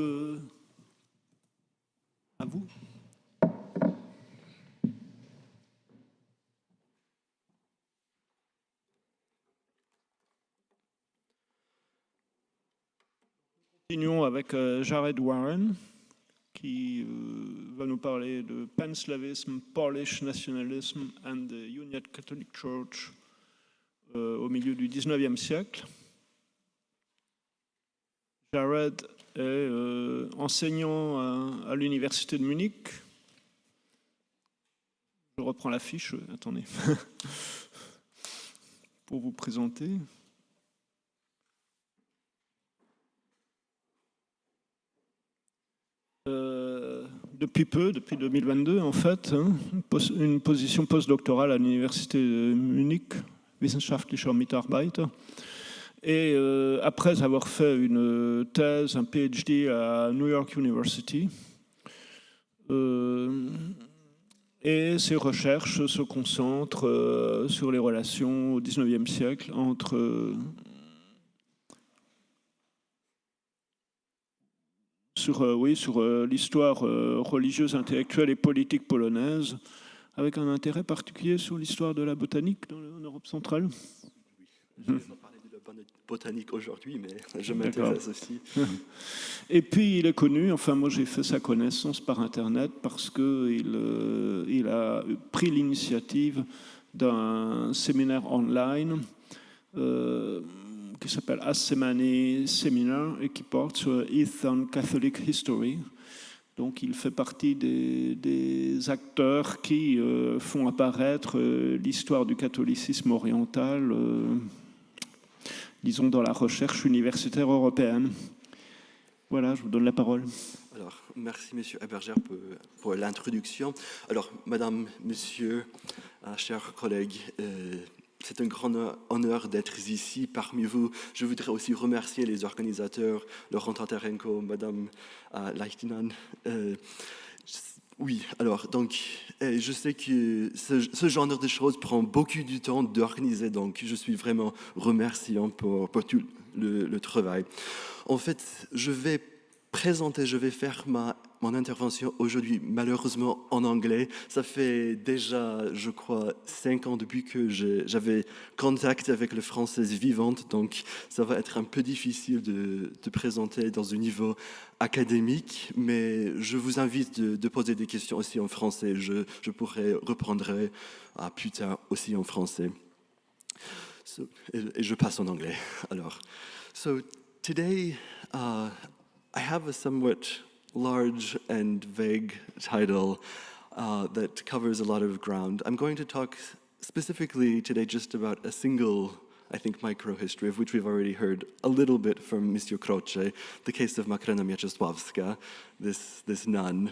à vous. Continuons avec Jared Warren, qui va nous parler de Panslavism, Polish Nationalism and the Uniate Catholic Church au milieu du XIXe siècle. Jared est enseignant à l'université de Munich. Je reprends la fiche, attendez, pour vous présenter. Depuis 2022 en fait, une position postdoctorale à l'université de Munich, wissenschaftlicher Mitarbeiter. Et après avoir fait une thèse, un PhD à New York University, et ses recherches se concentrent sur les relations au XIXe siècle entre sur l'histoire religieuse, intellectuelle et politique polonaise, avec un intérêt particulier sur l'histoire de la botanique en Europe centrale. Oui, je vais pas parler de la botanique aujourd'hui, mais je m'intéresse aussi. Et puis il est connu, enfin moi j'ai fait sa connaissance par Internet parce qu'il a pris l'initiative d'un séminaire online qui s'appelle Assemani Seminar et qui porte sur Eastern Catholic History. Donc il fait partie des acteurs qui font apparaître l'histoire du catholicisme oriental, disons, dans la recherche universitaire européenne. Voilà, je vous donne la parole. Alors, merci Monsieur Heyberger pour l'introduction. Alors, Madame, Monsieur, chers collègues, c'est un grand honneur d'être ici parmi vous. Je voudrais aussi remercier les organisateurs, Laurent Tatarenko, Madame Leichtinen. Oui, alors, donc, je sais que ce genre de choses prend beaucoup de temps d'organiser, donc je suis vraiment remerciant pour tout le travail. En fait, je vais faire mon intervention aujourd'hui, malheureusement en anglais. Ça fait déjà, je crois, 5 ans depuis que j'avais contact avec le français vivante, donc ça va être un peu difficile de présenter dans un niveau académique, mais je vous invite de poser des questions aussi en français. Je pourrai reprendre plus tard aussi en français. Et je passe en anglais. Alors, today, I have a somewhat large and vague title that covers a lot of ground. I'm going to talk specifically today just about a single, I think, micro-history, of which we've already heard a little bit from Monsieur Croce, the case of Makrena Mieczysławska, this nun.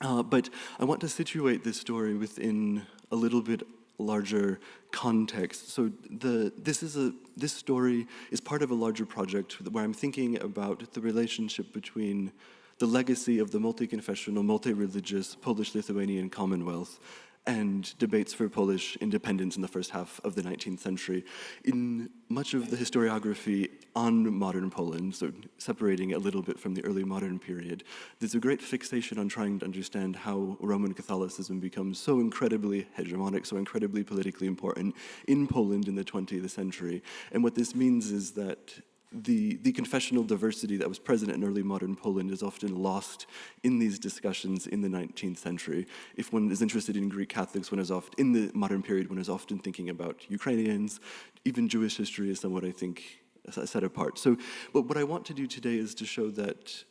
But I want to situate this story within a little bit larger context. So this story is part of a larger project where I'm thinking about the relationship between the legacy of the multi-confessional, multi-religious Polish-Lithuanian Commonwealth and debates for Polish independence in the first half of the 19th century. In much of the historiography on modern Poland, so separating it a little bit from the early modern period, there's a great fixation on trying to understand how Roman Catholicism becomes so incredibly hegemonic, so incredibly politically important in Poland in the 20th century. And what this means is that the confessional diversity that was present in early modern Poland is often lost in these discussions in the 19th century. If one is interested in Greek Catholics, one is often, in the modern period, one is often thinking about Ukrainians. Even Jewish history is somewhat, I think, set apart. So, but what I want to do today is to show that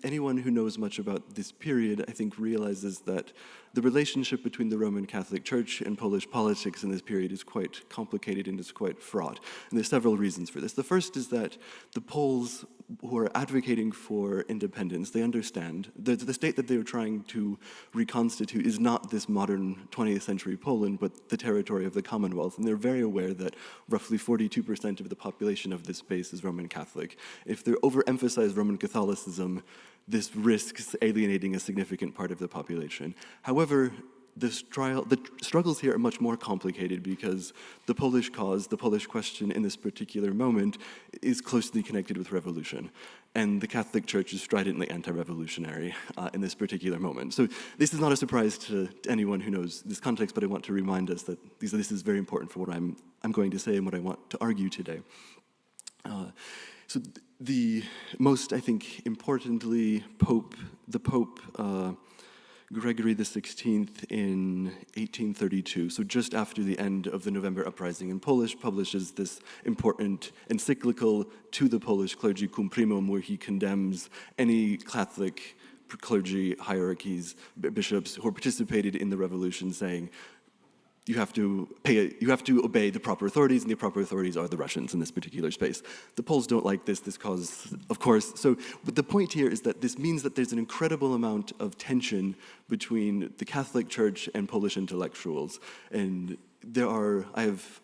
anyone who knows much about this period, I think, realizes that the relationship between the Roman Catholic Church and Polish politics in this period is quite complicated and is quite fraught. And there's several reasons for this. The first is that the Poles who are advocating for independence, they understand that the state that they are trying to reconstitute is not this modern 20th century Poland, but the territory of the Commonwealth. And they're very aware that roughly 42% of the population of this space is Roman Catholic. If they overemphasize Roman Catholicism, this risks alienating a significant part of the population. However, the struggles here are much more complicated because the Polish cause, the Polish question in this particular moment is closely connected with revolution. And the Catholic Church is stridently anti-revolutionary in this particular moment. So this is not a surprise to anyone who knows this context, but I want to remind us that this is very important for what I'm going to say and what I want to argue today. So the most, I think, importantly, the Pope Gregory XVI in 1832, so just after the end of the November Uprising in Polish, publishes this important encyclical to the Polish clergy, Cum Primum, where he condemns any Catholic clergy hierarchies, bishops who participated in the revolution, saying, you have to obey the proper authorities, and the proper authorities are the Russians in this particular space. The Poles don't like this. This causes, of course, but the point here is that this means that there's an incredible amount of tension between the Catholic Church and Polish intellectuals. And I have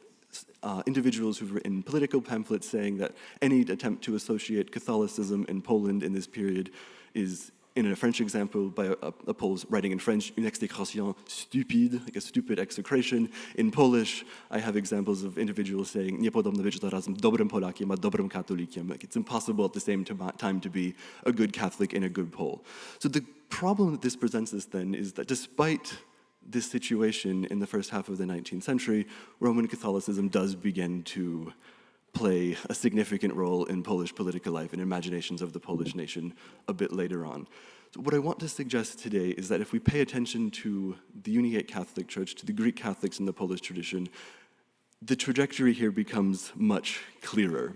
individuals who've written political pamphlets saying that any attempt to associate Catholicism in Poland in this period is, in a French example, by a Pole's writing in French, une exécration stupide, like a stupid execration. In Polish, I have examples of individuals saying, nie podobno być zarazem dobrym Polakiem a dobrym katolikiem. Like it's impossible at the same time to be a good Catholic and a good Pole. So the problem that this presents us then is that despite this situation in the first half of the 19th century, Roman Catholicism does begin to play a significant role in Polish political life and imaginations of the Polish nation a bit later on. So what I want to suggest today is that if we pay attention to the Uniate Catholic Church, to the Greek Catholics in the Polish tradition, the trajectory here becomes much clearer.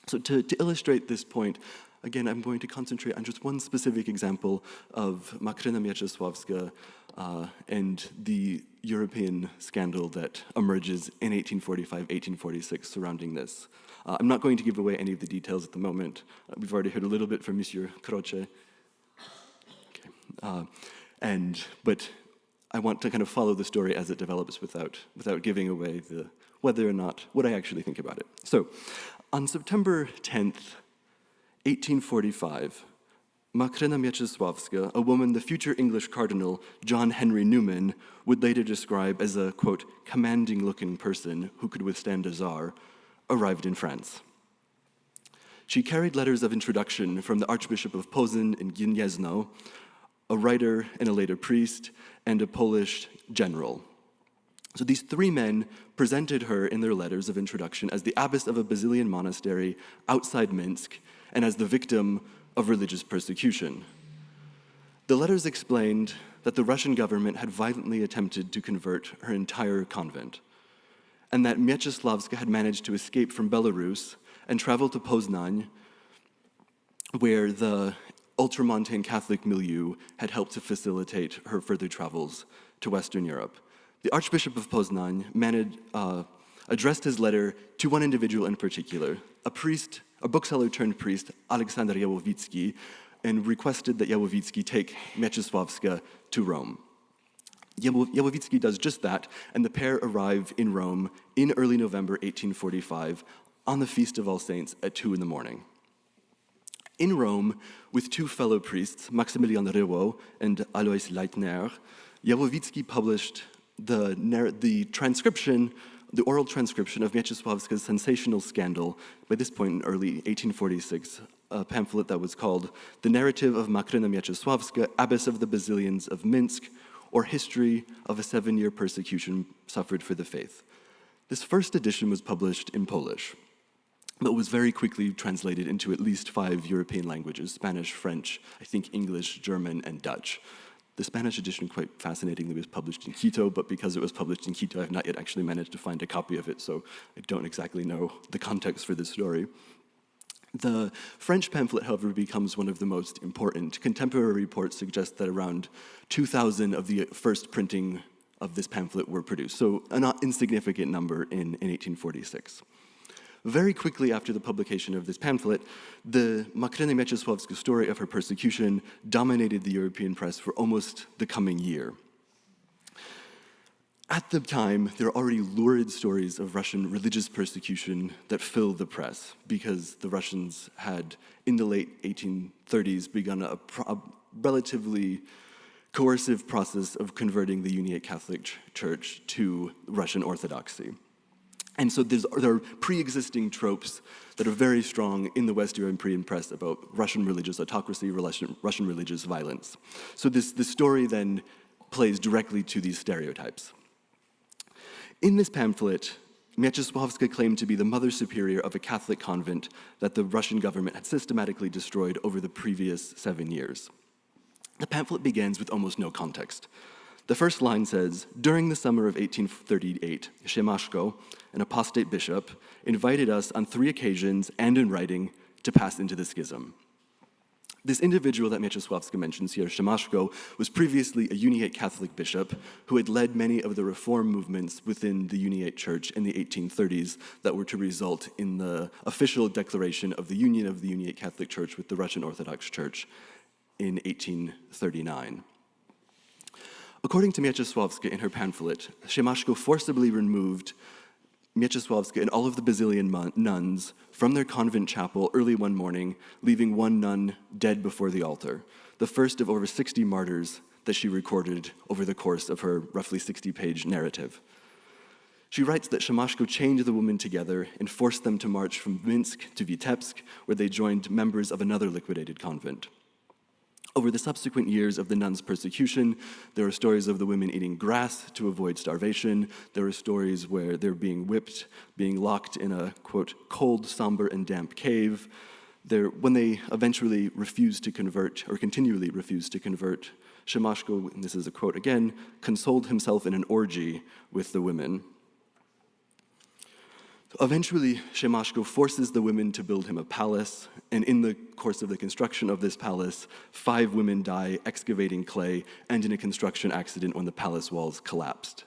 So to illustrate this point, again, I'm going to concentrate on just one specific example of Makryna Mieczysławska and the European scandal that emerges in 1845-1846 surrounding this. I'm not going to give away any of the details at the moment. We've already heard a little bit from Monsieur Croce. Okay. But I want to kind of follow the story as it develops without giving away whether or not what I actually think about it. So, on September 10th, 1845, Makryna Mieczysławska, a woman the future English Cardinal John Henry Newman would later describe as a, quote, commanding-looking person who could withstand a czar, arrived in France. She carried letters of introduction from the Archbishop of Posen and Gniezno, a writer and a later priest, and a Polish general. So these three men presented her in their letters of introduction as the abbess of a Basilian monastery outside Minsk and as the victim of religious persecution. The letters explained that the Russian government had violently attempted to convert her entire convent, and that Mieczysławska had managed to escape from Belarus and travel to Poznań, where the ultramontane Catholic milieu had helped to facilitate her further travels to Western Europe. The Archbishop of Poznań addressed his letter to one individual in particular, a bookseller turned priest, Aleksander Jałowicki, and requested that Jałowicki take Mieczysławska to Rome. Jałowicki does just that, and the pair arrive in Rome in early November 1845 on the Feast of All Saints at 2 in the morning. In Rome, with two fellow priests, Maximilian and Alois Leitner, Jałowicki published the oral transcription of Mieczysławska's sensational scandal, by this point in early 1846, a pamphlet that was called The Narrative of Makryna Mieczysławska, Abbess of the Basilians of Minsk, or History of a 7-Year Persecution Suffered for the Faith. This first edition was published in Polish, but was very quickly translated into at least 5 European languages: Spanish, French, I think English, German, and Dutch. The Spanish edition, quite fascinatingly, was published in Quito, but because it was published in Quito, I've not yet actually managed to find a copy of it, so I don't exactly know the context for this story. The French pamphlet, however, becomes one of the most important. Contemporary reports suggest that around 2,000 of the first printing of this pamphlet were produced, so a not insignificant number in 1846. Very quickly after the publication of this pamphlet, the Makryna Mieczysławska story of her persecution dominated the European press for almost the coming year. At the time, there are already lurid stories of Russian religious persecution that fill the press, because the Russians had, in the late 1830s, begun a relatively coercive process of converting the Uniate Catholic Church to Russian Orthodoxy. And so there are pre-existing tropes that are very strong in the West European press about Russian religious autocracy, Russian religious violence. So this story then plays directly to these stereotypes. In this pamphlet, Mieczysławska claimed to be the Mother Superior of a Catholic convent that the Russian government had systematically destroyed over the previous 7 years. The pamphlet begins with almost no context. The first line says, during the summer of 1838, Szymaszko, an apostate bishop, invited us on 3 occasions and in writing to pass into the schism. This individual that Mieczysławska mentions here, Szymaszko, was previously a uniate Catholic bishop who had led many of the reform movements within the uniate church in the 1830s that were to result in the official declaration of the union of the uniate Catholic Church with the Russian Orthodox Church in 1839. According to Mieczysławska in her pamphlet, Szymaszko forcibly removed Mieczysławska and all of the Basilian nuns from their convent chapel early one morning, leaving one nun dead before the altar, the first of over 60 martyrs that she recorded over the course of her roughly 60-page narrative. She writes that Szymaszko chained the women together and forced them to march from Minsk to Vitebsk, where they joined members of another liquidated convent. Over the subsequent years of the nuns' persecution, there are stories of the women eating grass to avoid starvation. There are stories where they're being whipped, being locked in a, quote, cold, somber, and damp cave. When they eventually refused to convert, or continually refused to convert, Szymaszko, and this is a quote again, consoled himself in an orgy with the women. Eventually, Szymaszko forces the women to build him a palace, and in the course of the construction of this palace, 5 women die excavating clay and in a construction accident when the palace walls collapsed.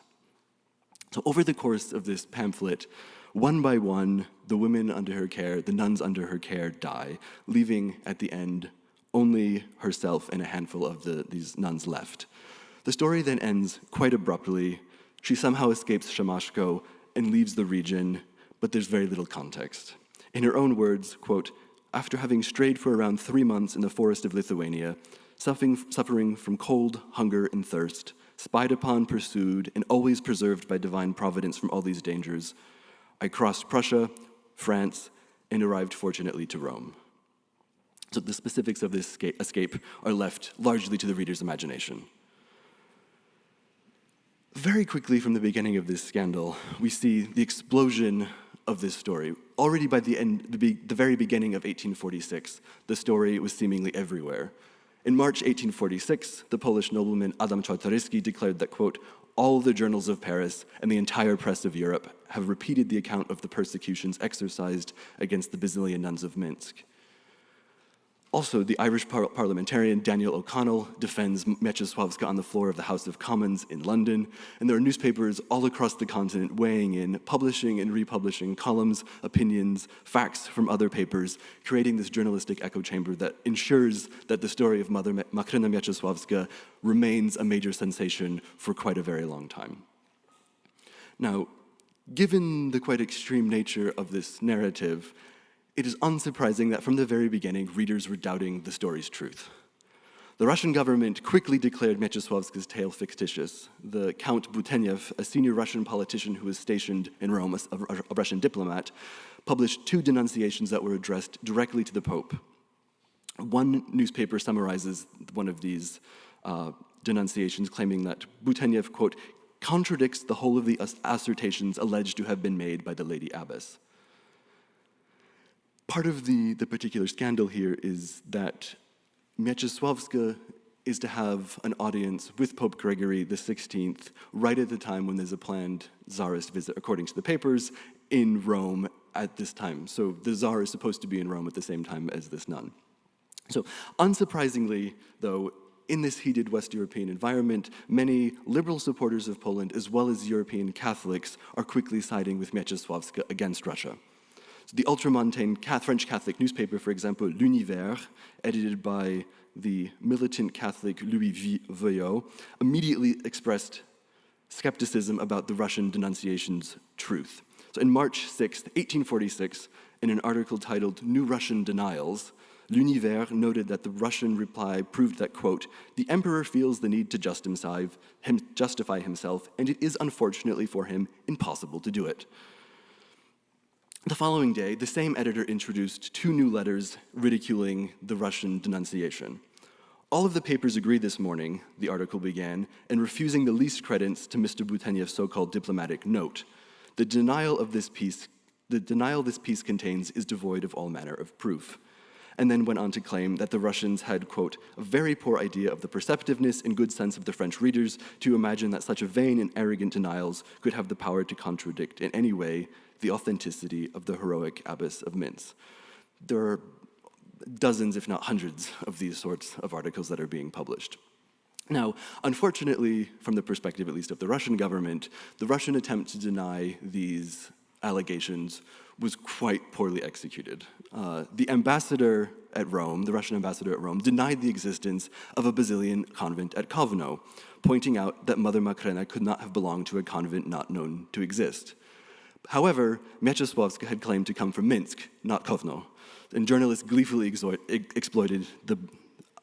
So over the course of this pamphlet, one by one, the women under her care, the nuns under her care die, leaving at the end only herself and a handful of these nuns left. The story then ends quite abruptly. She somehow escapes Szymaszko and leaves the region, but there's very little context. In her own words, quote, "After having strayed for around 3 months in the forest of Lithuania, suffering from cold, hunger, and thirst, spied upon, pursued, and always preserved by divine providence from all these dangers, I crossed Prussia, France, and arrived fortunately to Rome." So the specifics of this escape are left largely to the reader's imagination. Very quickly from the beginning of this scandal, we see the explosion of this story. Already by the very beginning of 1846, the story was seemingly everywhere. In March 1846, the Polish nobleman Adam Czartoryski declared that, quote, "All the journals of Paris and the entire press of Europe have repeated the account of the persecutions exercised against the Basilian nuns of Minsk." Also, the Irish parliamentarian Daniel O'Connell defends Mieczysławska on the floor of the House of Commons in London, and there are newspapers all across the continent weighing in, publishing and republishing columns, opinions, facts from other papers, creating this journalistic echo chamber that ensures that the story of Mother Makryna Mieczysławska remains a major sensation for quite a very long time. Now, given the quite extreme nature of this narrative, it is unsurprising that from the very beginning, readers were doubting the story's truth. The Russian government quickly declared Mieczysławska's tale fictitious. The Count Buteniev, a senior Russian politician who was stationed in Rome, a Russian diplomat, published 2 denunciations that were addressed directly to the Pope. One newspaper summarizes one of these denunciations, claiming that Buteniev, quote, "contradicts the whole of the assertions alleged to have been made by the Lady Abbess." Part of the particular scandal here is that Mieczysławska is to have an audience with Pope Gregory XVI right at the time when there's a planned czarist visit, according to the papers, in Rome at this time. So the czar is supposed to be in Rome at the same time as this nun. So unsurprisingly, though, in this heated West European environment, many liberal supporters of Poland, as well as European Catholics, are quickly siding with Mieczysławska against Russia. So the ultramontane French Catholic newspaper, for example, L'Univers, edited by the militant Catholic Louis Veuillot, immediately expressed skepticism about the Russian denunciation's truth. So in March 6, 1846, in an article titled "New Russian Denials," L'Univers noted that the Russian reply proved that, quote, "the emperor feels the need to justify himself, and it is unfortunately for him impossible to do it." The following day, the same editor introduced 2 new letters ridiculing the Russian denunciation. "All of the papers agree this morning," the article began, "in refusing the least credence to Mr. Buteniev's so-called diplomatic note. The denial this piece contains is devoid of all manner of proof." And then went on to claim that the Russians had, quote, "a very poor idea of the perceptiveness and good sense of the French readers to imagine that such a vain and arrogant denials could have the power to contradict in any way the authenticity of the heroic Abbess of Minsk." There are dozens, if not hundreds, of these sorts of articles that are being published. Now, unfortunately, from the perspective at least of the Russian government, the Russian attempt to deny these allegations was quite poorly executed. The ambassador at Rome, the Russian ambassador at Rome, denied the existence of a Basilian convent at Kovno, pointing out that Mother Makrena could not have belonged to a convent not known to exist. However, Mieczysławska had claimed to come from Minsk, not Kovno, and journalists gleefully exploited the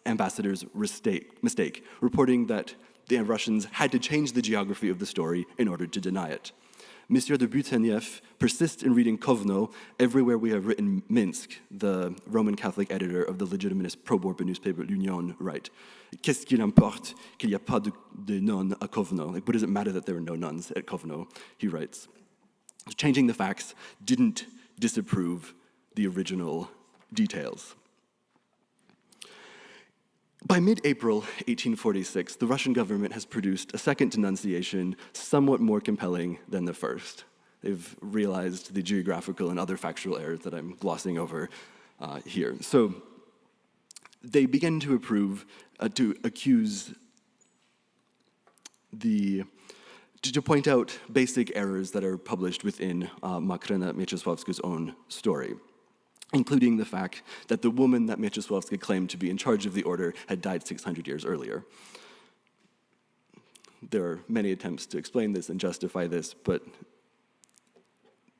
ambassador's mistake, reporting that the Russians had to change the geography of the story in order to deny it. Monsieur de Butenieff persists in reading Kovno everywhere we have written Minsk, the Roman Catholic editor of the legitimist pro-Bourbon newspaper L'Union, write, Qu'est-ce qu'il importe qu'il n'y a pas de nonnes à Kovno? Like, what does it matter that there were no nuns at Kovno? He writes. Changing the facts didn't disapprove the original details. By mid-April 1846, the Russian government has produced a second denunciation somewhat more compelling than the first. They've realized the geographical and other factual errors that I'm glossing over here. So they begin to to point out basic errors that are published within Makrena Mieczysławska's own story, including the fact that the woman that Mieczysławska claimed to be in charge of the order had died 600 years earlier. There are many attempts to explain this and justify this, but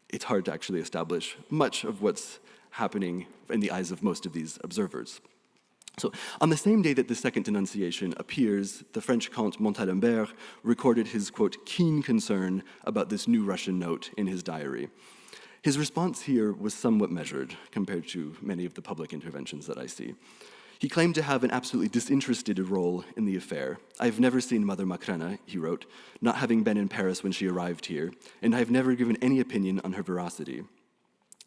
it's hard to actually establish much of what's happening in the eyes of most of these observers. So, on the same day that the second denunciation appears, the French Count Montalembert recorded his, quote, keen concern about this new Russian note in his diary. His response here was somewhat measured compared to many of the public interventions that I see. He claimed to have an absolutely disinterested role in the affair. "I've never seen Mother Makrena," he wrote, "not having been in Paris when she arrived here, and I've never given any opinion on her veracity."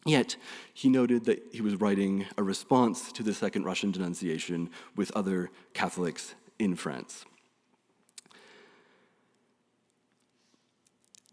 Yet, he noted that he was writing a response to the second Russian denunciation with other Catholics in France.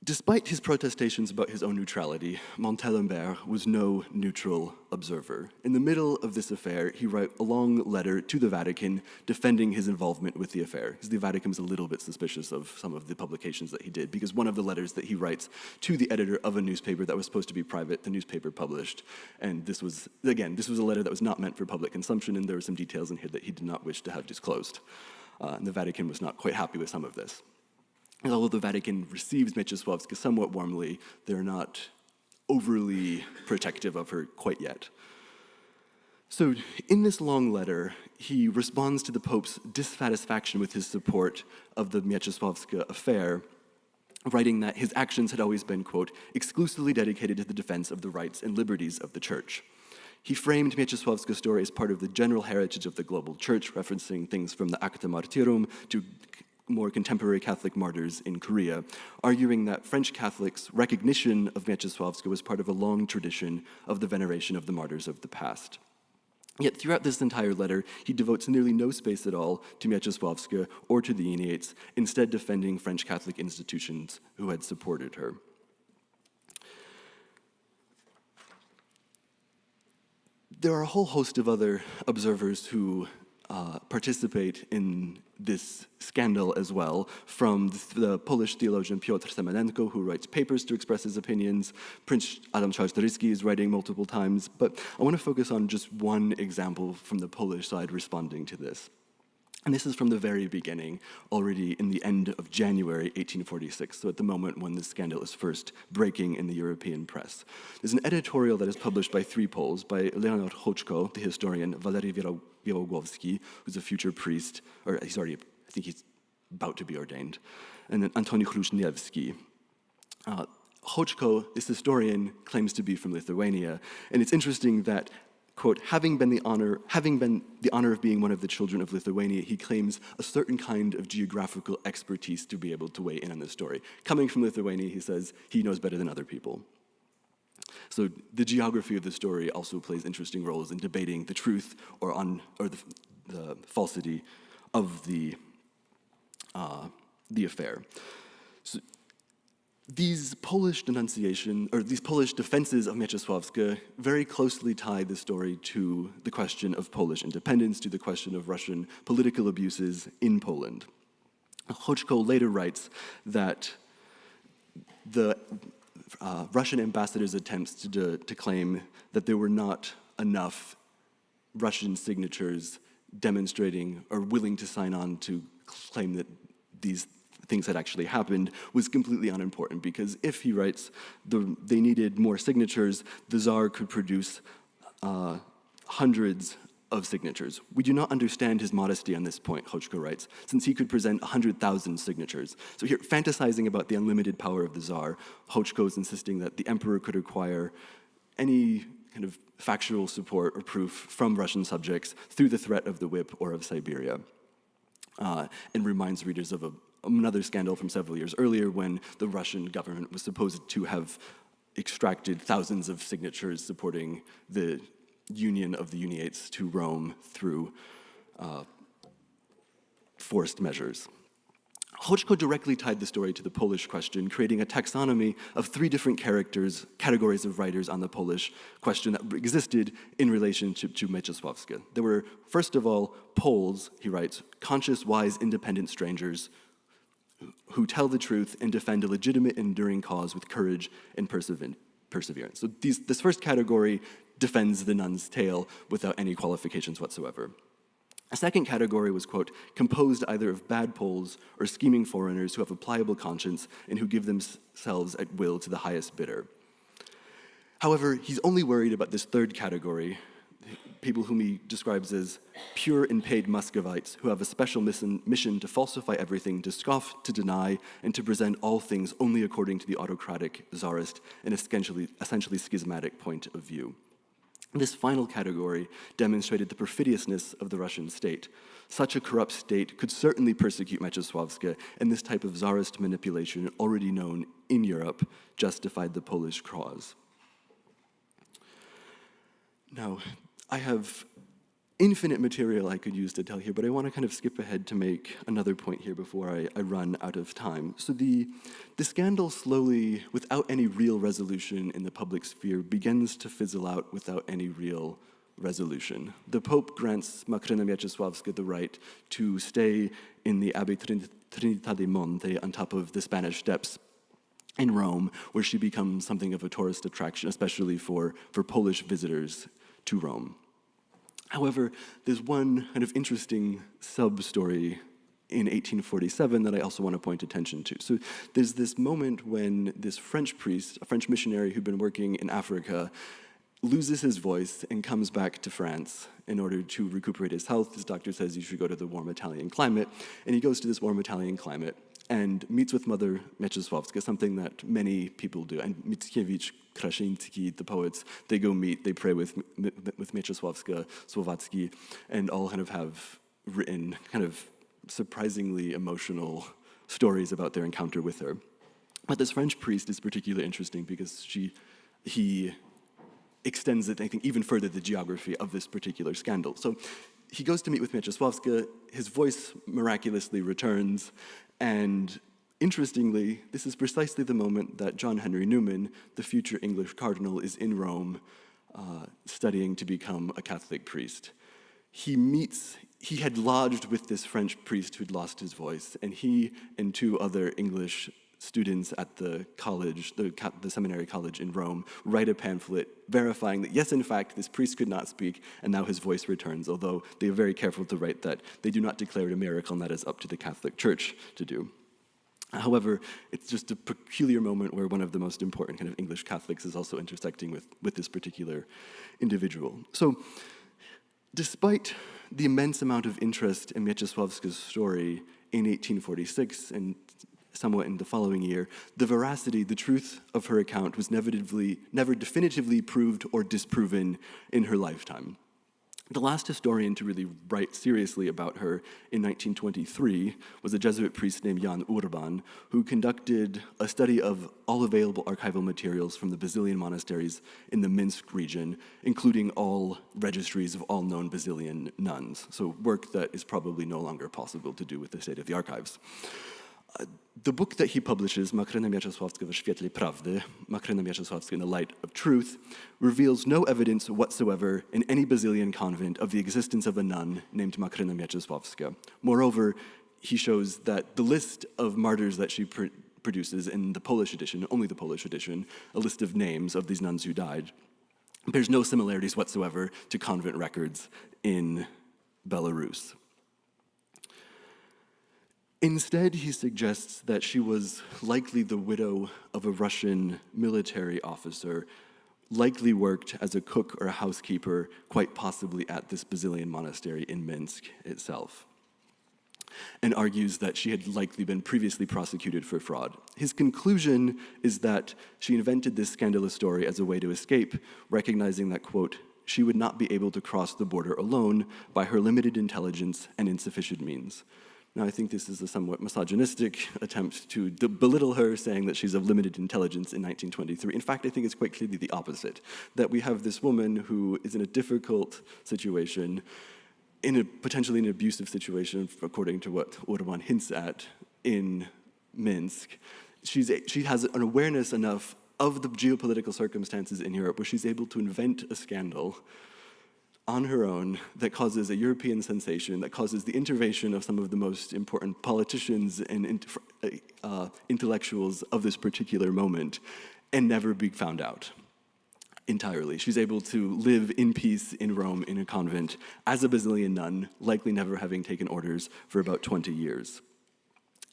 Despite his protestations about his own neutrality, Montalembert was no neutral observer. In the middle of this affair, he wrote a long letter to the Vatican defending his involvement with the affair, because the Vatican was a little bit suspicious of some of the publications that he did, because one of the letters that he writes to the editor of a newspaper that was supposed to be private, the newspaper published, and this was a letter that was not meant for public consumption, and there were some details in here that he did not wish to have disclosed. And the Vatican was not quite happy with some of this. And although the Vatican receives Mieczysławska somewhat warmly, they're not overly protective of her quite yet. So in this long letter, he responds to the Pope's dissatisfaction with his support of the Mieczysławska affair, writing that his actions had always been, quote, exclusively dedicated to the defense of the rights and liberties of the Church. He framed Mieczysławska's story as part of the general heritage of the global Church, referencing things from the Acta Martyrum to more contemporary Catholic martyrs in Korea, arguing that French Catholics' recognition of Mieczysławska was part of a long tradition of the veneration of the martyrs of the past. Yet throughout this entire letter, he devotes nearly no space at all to Mieczysławska or to the uniates, instead defending French Catholic institutions who had supported her. There are a whole host of other observers who participate in this scandal as well, from the Polish theologian Piotr Semenenko, who writes papers to express his opinions. Prince Adam Czartoryski is writing multiple times, but I want to focus on just one example from the Polish side responding to this. And this is from the very beginning, already in the end of January 1846, so at the moment when this scandal is first breaking in the European press. There's an editorial that is published by three Poles, by Leonard Hoczko, the historian, Walery Wielogłowski, who's a future priest, or I think he's about to be ordained, and then Antoni Chruszniewski. Hoczko, this historian, claims to be from Lithuania, and it's interesting that, quote, having been the honor of being one of the children of Lithuania, he claims a certain kind of geographical expertise to be able to weigh in on this story. Coming from Lithuania, he says he knows better than other people. So the geography of the story also plays interesting roles in debating the truth or the falsity of the affair. So these Polish denunciation, or these Polish defenses of Mieczysławska very closely tie the story to the question of Polish independence, to the question of Russian political abuses in Poland. Choćko later writes that the Russian ambassador's attempts to claim that there were not enough Russian signatures demonstrating or willing to sign on to claim that these things had actually happened was completely unimportant, because if, he writes, they needed more signatures, the Tsar could produce hundreds of signatures. We do not understand his modesty on this point, Choćko writes, since he could present 100,000 signatures. So here, fantasizing about the unlimited power of the Tsar, Choćko is insisting that the emperor could acquire any kind of factual support or proof from Russian subjects through the threat of the whip or of Siberia. And reminds readers of another scandal from several years earlier when the Russian government was supposed to have extracted thousands of signatures supporting the union of the uniates to Rome through forced measures. Choćko directly tied the story to the Polish question, creating a taxonomy of 3 different categories of writers on the Polish question that existed in relationship to Mieczysławska. There were, first of all, Poles, he writes, conscious, wise, independent strangers who tell the truth and defend a legitimate, enduring cause with courage and perseverance. So this first category defends the nun's tale without any qualifications whatsoever. A second category was, quote, composed either of bad Poles or scheming foreigners who have a pliable conscience and who give themselves at will to the highest bidder. However, he's only worried about this third category, people whom he describes as pure and paid Muscovites who have a special mission to falsify everything, to scoff, to deny, and to present all things only according to the autocratic, czarist, and essentially schismatic point of view. This final category demonstrated the perfidiousness of the Russian state. Such a corrupt state could certainly persecute Mieczysławska, and this type of czarist manipulation, already known in Europe, justified the Polish cause. Now, I have infinite material I could use to tell here, but I want to kind of skip ahead to make another point here before I run out of time. So the scandal slowly, without any real resolution in the public sphere, begins to fizzle out without any real resolution. The Pope grants Macrina Mieczysławska the right to stay in the Abbey Trinità dei Monti on top of the Spanish Steps in Rome, where she becomes something of a tourist attraction, especially for Polish visitors to Rome. However, there's one kind of interesting sub-story in 1847 that I also want to point attention to. So there's this moment when this French priest, a French missionary who'd been working in Africa, loses his voice and comes back to France in order to recuperate his health. His doctor says you should go to the warm Italian climate, and he goes to this warm Italian climate and meets with Mother Mieczysławska, something that many people do. And Mickiewicz, Kraszyński, the poets, they go meet, they pray with Mieczysławska, Słowacki, and all kind of have written kind of surprisingly emotional stories about their encounter with her. But this French priest is particularly interesting because he extends it, I think, even further, the geography of this particular scandal. So he goes to meet with Mieczysławska, his voice miraculously returns, and interestingly, this is precisely the moment that John Henry Newman, the future English cardinal, is in Rome studying to become a Catholic priest. He had lodged with this French priest who'd lost his voice, and he and 2 other English students at the college, the seminary college in Rome, write a pamphlet verifying that, yes, in fact, this priest could not speak, and now his voice returns, although they are very careful to write that they do not declare it a miracle, and that is up to the Catholic Church to do. However, it's just a peculiar moment where one of the most important kind of English Catholics is also intersecting with this particular individual. So, despite the immense amount of interest in Mieczysławska's story in 1846 and somewhat in the following year, the veracity, the truth of her account was never definitively proved or disproven in her lifetime. The last historian to really write seriously about her in 1923 was a Jesuit priest named Jan Urban, who conducted a study of all available archival materials from the Basilian monasteries in the Minsk region, including all registries of all known Basilian nuns, so work that is probably no longer possible to do with the state of the archives. The book that he publishes, Makryna Mieczysławska w świetle prawdy, Makryna Mieczysławska in the light of truth, reveals no evidence whatsoever in any Basilian convent of the existence of a nun named Makryna Mieczysławska. Moreover, he shows that the list of martyrs that she produces in the Polish edition, only the Polish edition, a list of names of these nuns who died, bears no similarities whatsoever to convent records in Belarus. Instead, he suggests that she was likely the widow of a Russian military officer, likely worked as a cook or a housekeeper, quite possibly at this Basilian monastery in Minsk itself, and argues that she had likely been previously prosecuted for fraud. His conclusion is that she invented this scandalous story as a way to escape, recognizing that, quote, she would not be able to cross the border alone by her limited intelligence and insufficient means. Now, I think this is a somewhat misogynistic attempt to belittle her, saying that she's of limited intelligence in 1923. In fact, I think it's quite clearly the opposite, that we have this woman who is in a difficult situation, in a potentially an abusive situation, according to what Orban hints at in Minsk. She has an awareness enough of the geopolitical circumstances in Europe where she's able to invent a scandal on her own that causes a European sensation, that causes the intervention of some of the most important politicians and intellectuals of this particular moment, and never be found out entirely. She's able to live in peace in Rome in a convent as a Basilian nun, likely never having taken orders for about 20 years.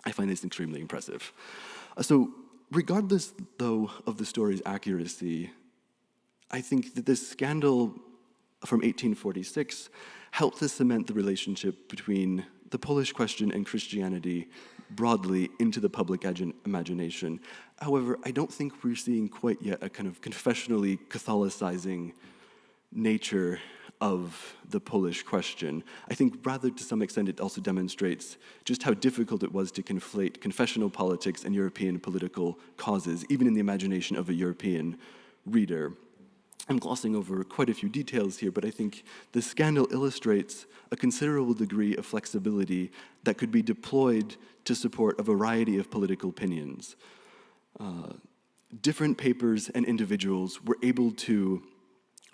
I find this extremely impressive. So regardless, though, of the story's accuracy, I think that this scandal from 1846 helped to cement the relationship between the Polish question and Christianity broadly into the public imagination. However, I don't think we're seeing quite yet a kind of confessionally Catholicizing nature of the Polish question. I think rather to some extent it also demonstrates just how difficult it was to conflate confessional politics and European political causes, even in the imagination of a European reader. I'm glossing over quite a few details here, but I think the scandal illustrates a considerable degree of flexibility that could be deployed to support a variety of political opinions. Different papers and individuals were able to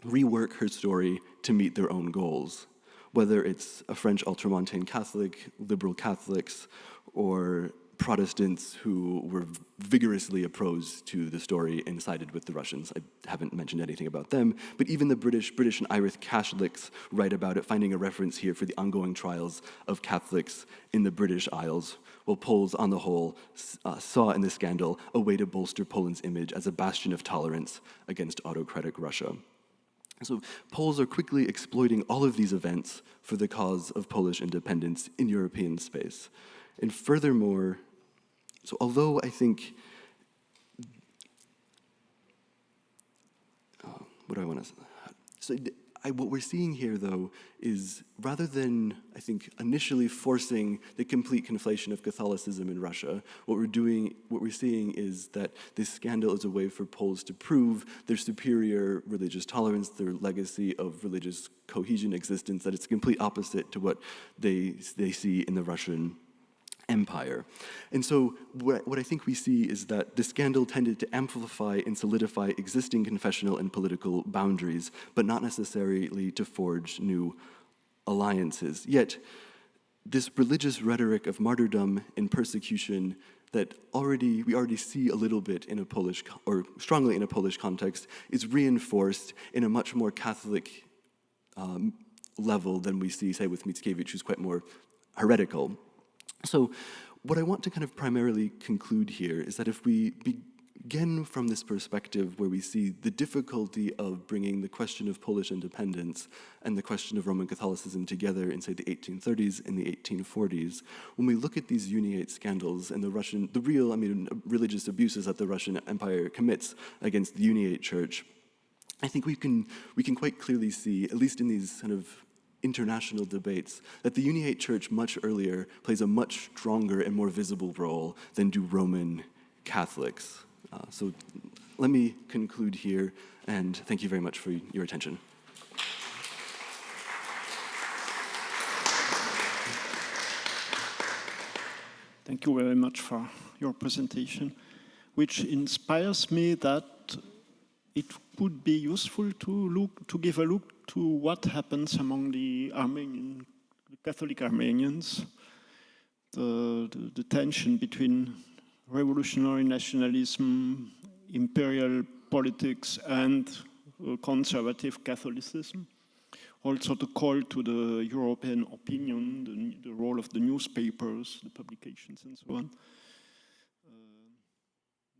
rework her story to meet their own goals, whether it's a French ultramontane Catholic, liberal Catholics, or Protestants who were vigorously opposed to the story and sided with the Russians. I haven't mentioned anything about them, but even the British and Irish Catholics write about it, finding a reference here for the ongoing trials of Catholics in the British Isles, while Poles, on the whole, saw in the scandal a way to bolster Poland's image as a bastion of tolerance against autocratic Russia. So Poles are quickly exploiting all of these events for the cause of Polish independence in European space. And furthermore, so although I think, what we're seeing here, though, is rather than, I think, initially forcing the complete conflation of Catholicism in Russia, what we're seeing is that this scandal is a way for Poles to prove their superior religious tolerance, their legacy of religious cohesion existence, that it's the complete opposite to what they see in the Russian Empire. And so what I think we see is that the scandal tended to amplify and solidify existing confessional and political boundaries, but not necessarily to forge new alliances. Yet, this religious rhetoric of martyrdom and persecution that we already see a little bit in a Polish, or strongly in a Polish context, is reinforced in a much more Catholic level than we see, say, with Mickiewicz, who's quite more heretical. So what I want to kind of primarily conclude here is that if we begin from this perspective where we see the difficulty of bringing the question of Polish independence and the question of Roman Catholicism together in, say, the 1830s and the 1840s, when we look at these uniate scandals and the real religious abuses that the Russian Empire commits against the uniate church, I think we can quite clearly see, at least in these kind of international debates, that the uniate church much earlier plays a much stronger and more visible role than do Roman Catholics. So let me conclude here, and thank you very much for your attention. Thank you very much for your presentation, which inspires me that it would be useful to give a look to what happens among the Catholic Armenians, the tension between revolutionary nationalism, imperial politics, and conservative Catholicism. Also the call to the European opinion, the role of the newspapers, the publications, and so on.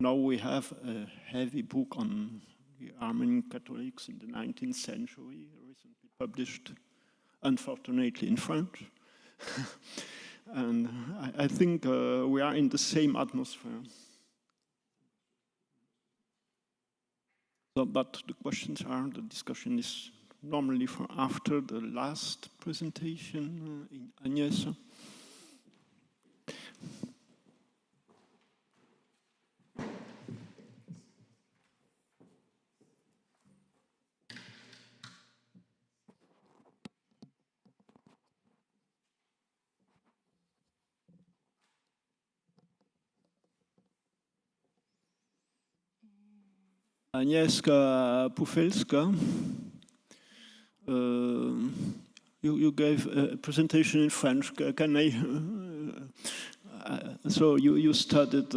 Now we have a heavy book on the Armenian Catholics in the 19th century, recently published, unfortunately, in French. And I think we are in the same atmosphere. So, but the questions are, the discussion is normally for after the last presentation in Agnieszka. Agnieszka Pufelska, you gave a presentation in French. Can I? So you studied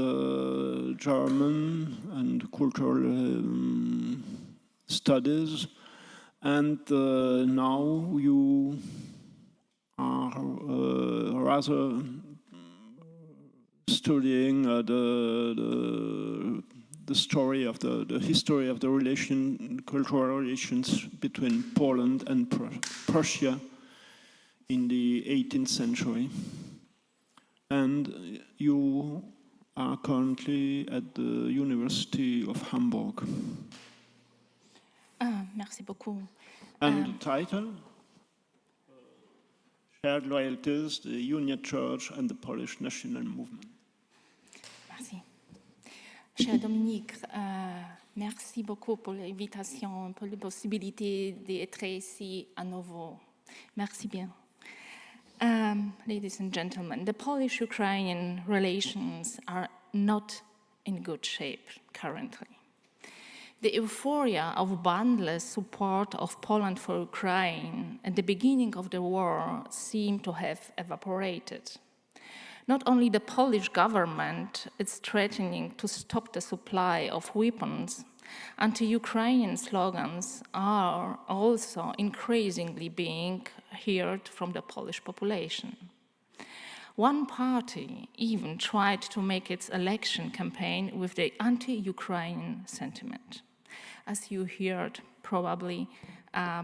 German and cultural studies, and now you are rather studying the story of the history of the cultural relations between Poland and Prussia in the 18th century. And you are currently at the University of Hamburg. Merci beaucoup. And the title? Shared Loyalties, the Uniate Church and the Polish National Movement. Merci. Cher Dominique, merci beaucoup pour l'invitation, pour la possibilité d'être ici à nouveau. Merci bien. Ladies and gentlemen, the Polish-Ukrainian relations are not in good shape currently. The euphoria of boundless support of Poland for Ukraine at the beginning of the war seemed to have evaporated. Not only the Polish government is threatening to stop the supply of weapons, anti-Ukrainian slogans are also increasingly being heard from the Polish population. One party even tried to make its election campaign with the anti-Ukrainian sentiment. As you heard, probably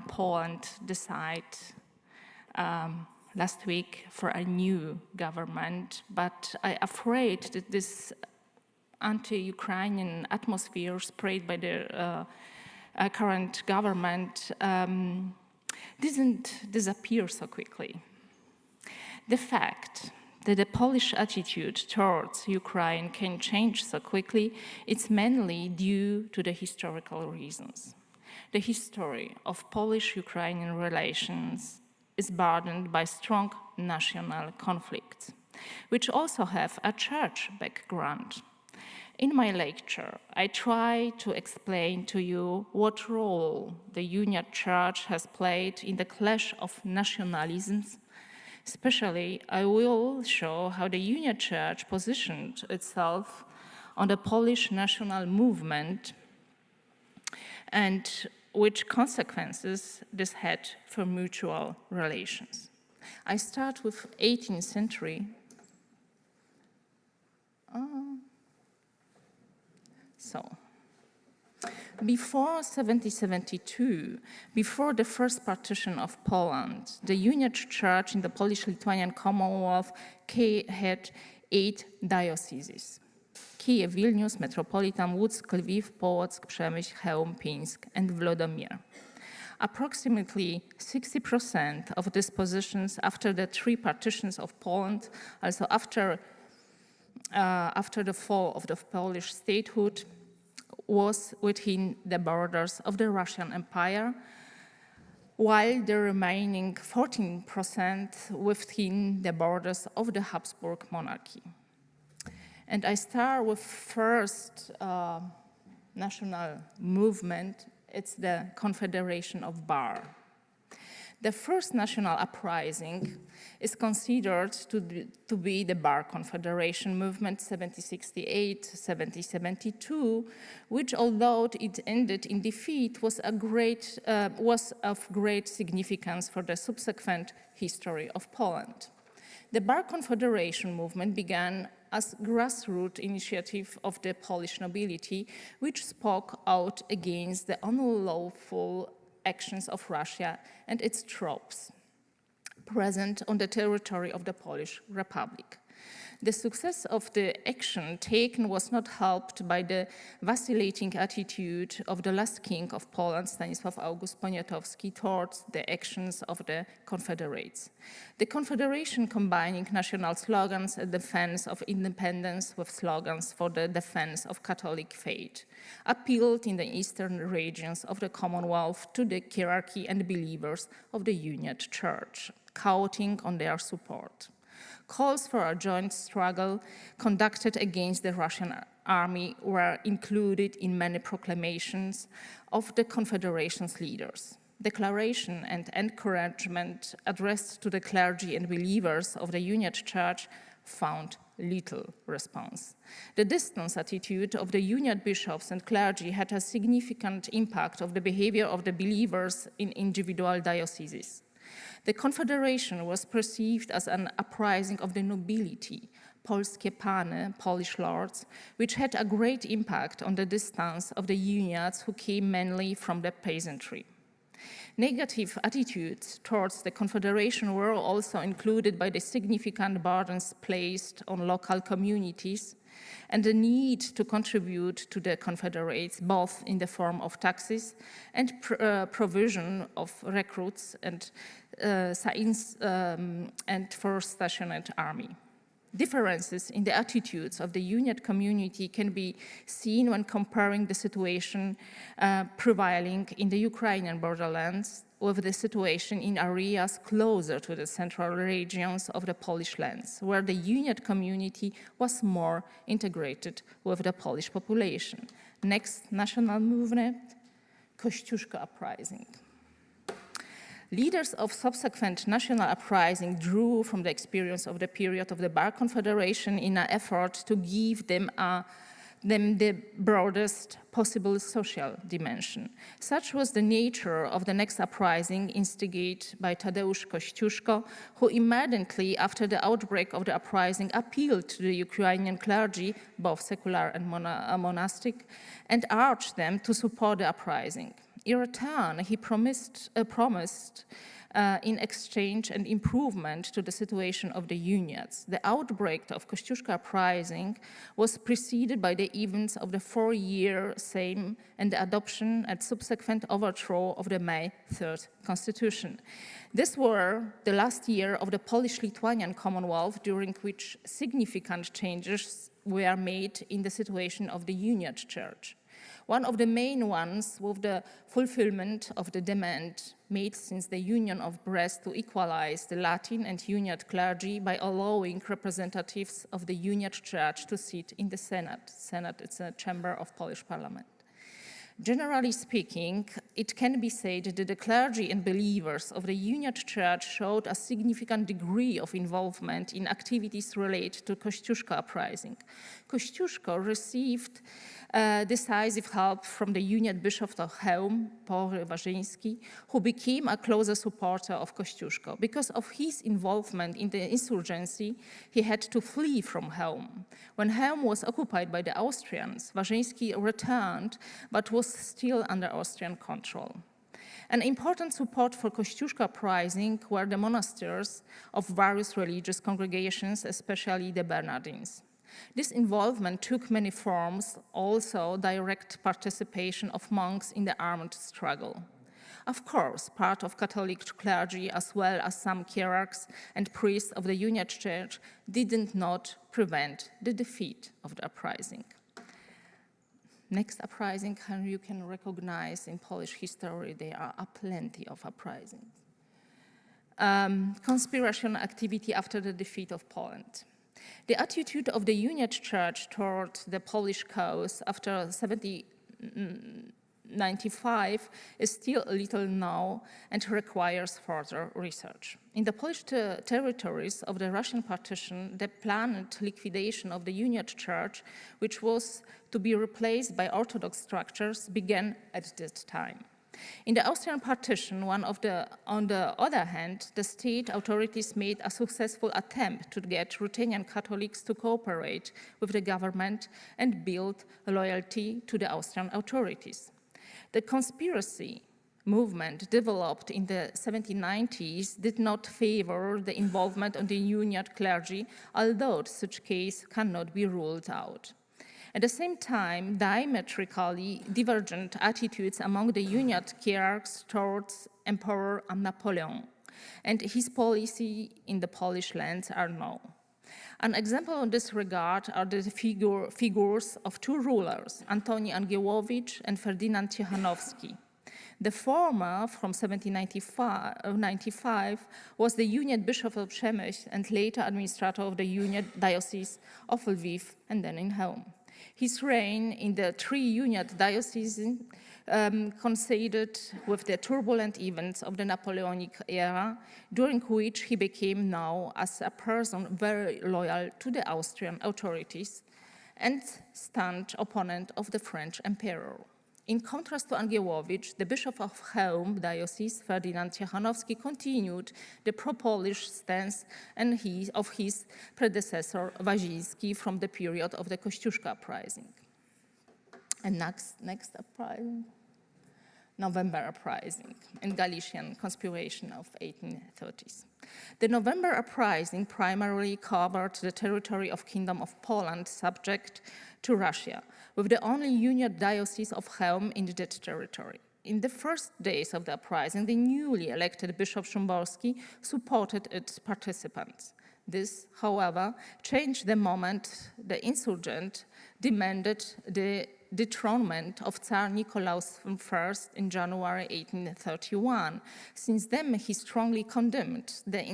Poland decided last week for a new government, but I'm afraid that this anti-Ukrainian atmosphere spread by the current government didn't disappear so quickly. The fact that the Polish attitude towards Ukraine can change so quickly is mainly due to the historical reasons. The history of Polish-Ukrainian relations is burdened by strong national conflicts, which also have a church background. In my lecture, I try to explain to you what role the Uniate Church has played in the clash of nationalisms. Especially, I will show how the Uniate Church positioned itself on the Polish national movement and which consequences this had for mutual relations. I start with 18th century. Before 1772, before the first partition of Poland, the Uniate Church in the Polish-Lithuanian Commonwealth had 8 dioceses: Kiev, Vilnius, Metropolitan, Łódź, Lviv, Płock, Przemyśl, Chełm, Pinsk, and Włodomir. Approximately 60% of these positions after the 3 partitions of Poland, also after the fall of the Polish statehood, was within the borders of the Russian Empire, while the remaining 14% within the borders of the Habsburg monarchy. And I start with first national movement. It's the Confederation of Bar. The first national uprising is considered to be the Bar Confederation movement 1768-1772, which, although it ended in defeat, was of great significance for the subsequent history of Poland. The Bar Confederation movement began as grassroots initiative of the Polish nobility, which spoke out against the unlawful actions of Russia and its troops present on the territory of the Polish Republic. The success of the action taken was not helped by the vacillating attitude of the last king of Poland, Stanisław August Poniatowski, towards the actions of the Confederates. The Confederation, combining national slogans and defense of independence with slogans for the defense of Catholic faith, appealed in the eastern regions of the Commonwealth to the hierarchy and believers of the Uniate Church, counting on their support. Calls for a joint struggle conducted against the Russian army were included in many proclamations of the Confederation's leaders. Declaration and encouragement addressed to the clergy and believers of the Uniate Church found little response. The distance attitude of the Uniate bishops and clergy had a significant impact on the behavior of the believers in individual dioceses. The Confederation was perceived as an uprising of the nobility, polskie pany, Polish lords, which had a great impact on the distance of the uniates who came mainly from the peasantry. Negative attitudes towards the Confederation were also included by the significant burdens placed on local communities and the need to contribute to the Confederates, both in the form of taxes and provision of recruits and for stationed army. Differences in the attitudes of the Uniate community can be seen when comparing the situation prevailing in the Ukrainian borderlands with the situation in areas closer to the central regions of the Polish lands, where the Uniate community was more integrated with the Polish population. Next national movement, Kościuszko uprising. Leaders of subsequent national uprising drew from the experience of the period of the Bar Confederation in an effort to give them the broadest possible social dimension. Such was the nature of the next uprising instigated by Tadeusz Kościuszko, who immediately after the outbreak of the uprising appealed to the Ukrainian clergy, both secular and monastic, and urged them to support the uprising. In return, he promised in exchange an improvement to the situation of the uniates. The outbreak of Kościuszko uprising was preceded by the events of the 4-year Sejm and the adoption and subsequent overthrow of the May 3rd Constitution. These were the last year of the Polish-Lithuanian Commonwealth, during which significant changes were made in the situation of the Uniate Church. One of the main ones was the fulfillment of the demand made since the Union of Brest to equalize the Latin and Uniate clergy by allowing representatives of the Uniate Church to sit in the Senate. Senate is a chamber of Polish parliament. Generally speaking, it can be said that the clergy and believers of the Uniate Church showed a significant degree of involvement in activities related to Kościuszko uprising. Kościuszko received decisive help from the Uniate Bishop of Chełm, Pory Warzyński, who became a closer supporter of Kościuszko. Because of his involvement in the insurgency, he had to flee from Chełm. When Chełm was occupied by the Austrians, Warzyński returned, but was still under Austrian control. An important support for Kościuszko uprising were the monasteries of various religious congregations, especially the Bernardines. This involvement took many forms, also direct participation of monks in the armed struggle. Of course, part of Catholic clergy, as well as some hierarchs and priests of the Uniate Church, did not prevent the defeat of the uprising. Next uprising, you can recognize in Polish history, there are plenty of uprisings. Conspiracy activity after the defeat of Poland. The attitude of the Uniate Church toward the Polish cause after 1795 is still little known and requires further research. In the Polish territories of the Russian partition, the planned liquidation of the Uniate Church, which was to be replaced by Orthodox structures, began at that time. In the Austrian partition, on the other hand, the state authorities made a successful attempt to get Ruthenian Catholics to cooperate with the government and build loyalty to the Austrian authorities. The conspiracy movement developed in the 1790s did not favor the involvement of the Uniate clergy, although such case cannot be ruled out. At the same time, diametrically divergent attitudes among the Uniate clerics towards Emperor Napoleon and his policy in the Polish lands are known. An example in this regard are the figures of two rulers, Antoni Angielowicz and Ferdynand Cichanowski. The former, from 1795, was the Uniate Bishop of Przemyśl and later administrator of the Uniate Diocese of Lviv and then in Home. His reign in the three Uniate dioceses coincided with the turbulent events of the Napoleonic era, during which he became known as a person very loyal to the Austrian authorities and staunch opponent of the French emperor. In contrast to Angielowicz, the Bishop of Home diocese, Ferdynand Cichanowski, continued the pro-Polish stance of his predecessor, Waziński, from the period of the Kościuszka uprising. And next uprising, November uprising and Galician conspiration of 1830s. The November uprising primarily covered the territory of Kingdom of Poland subject to Russia, with the only Uniate diocese of Chełm in that territory. In the first days of the uprising, the newly elected Bishop Szymborski supported its participants. This, however, changed the moment the insurgent demanded the dethronement of Tsar Nikolaus I in January 1831. Since then, he strongly condemned the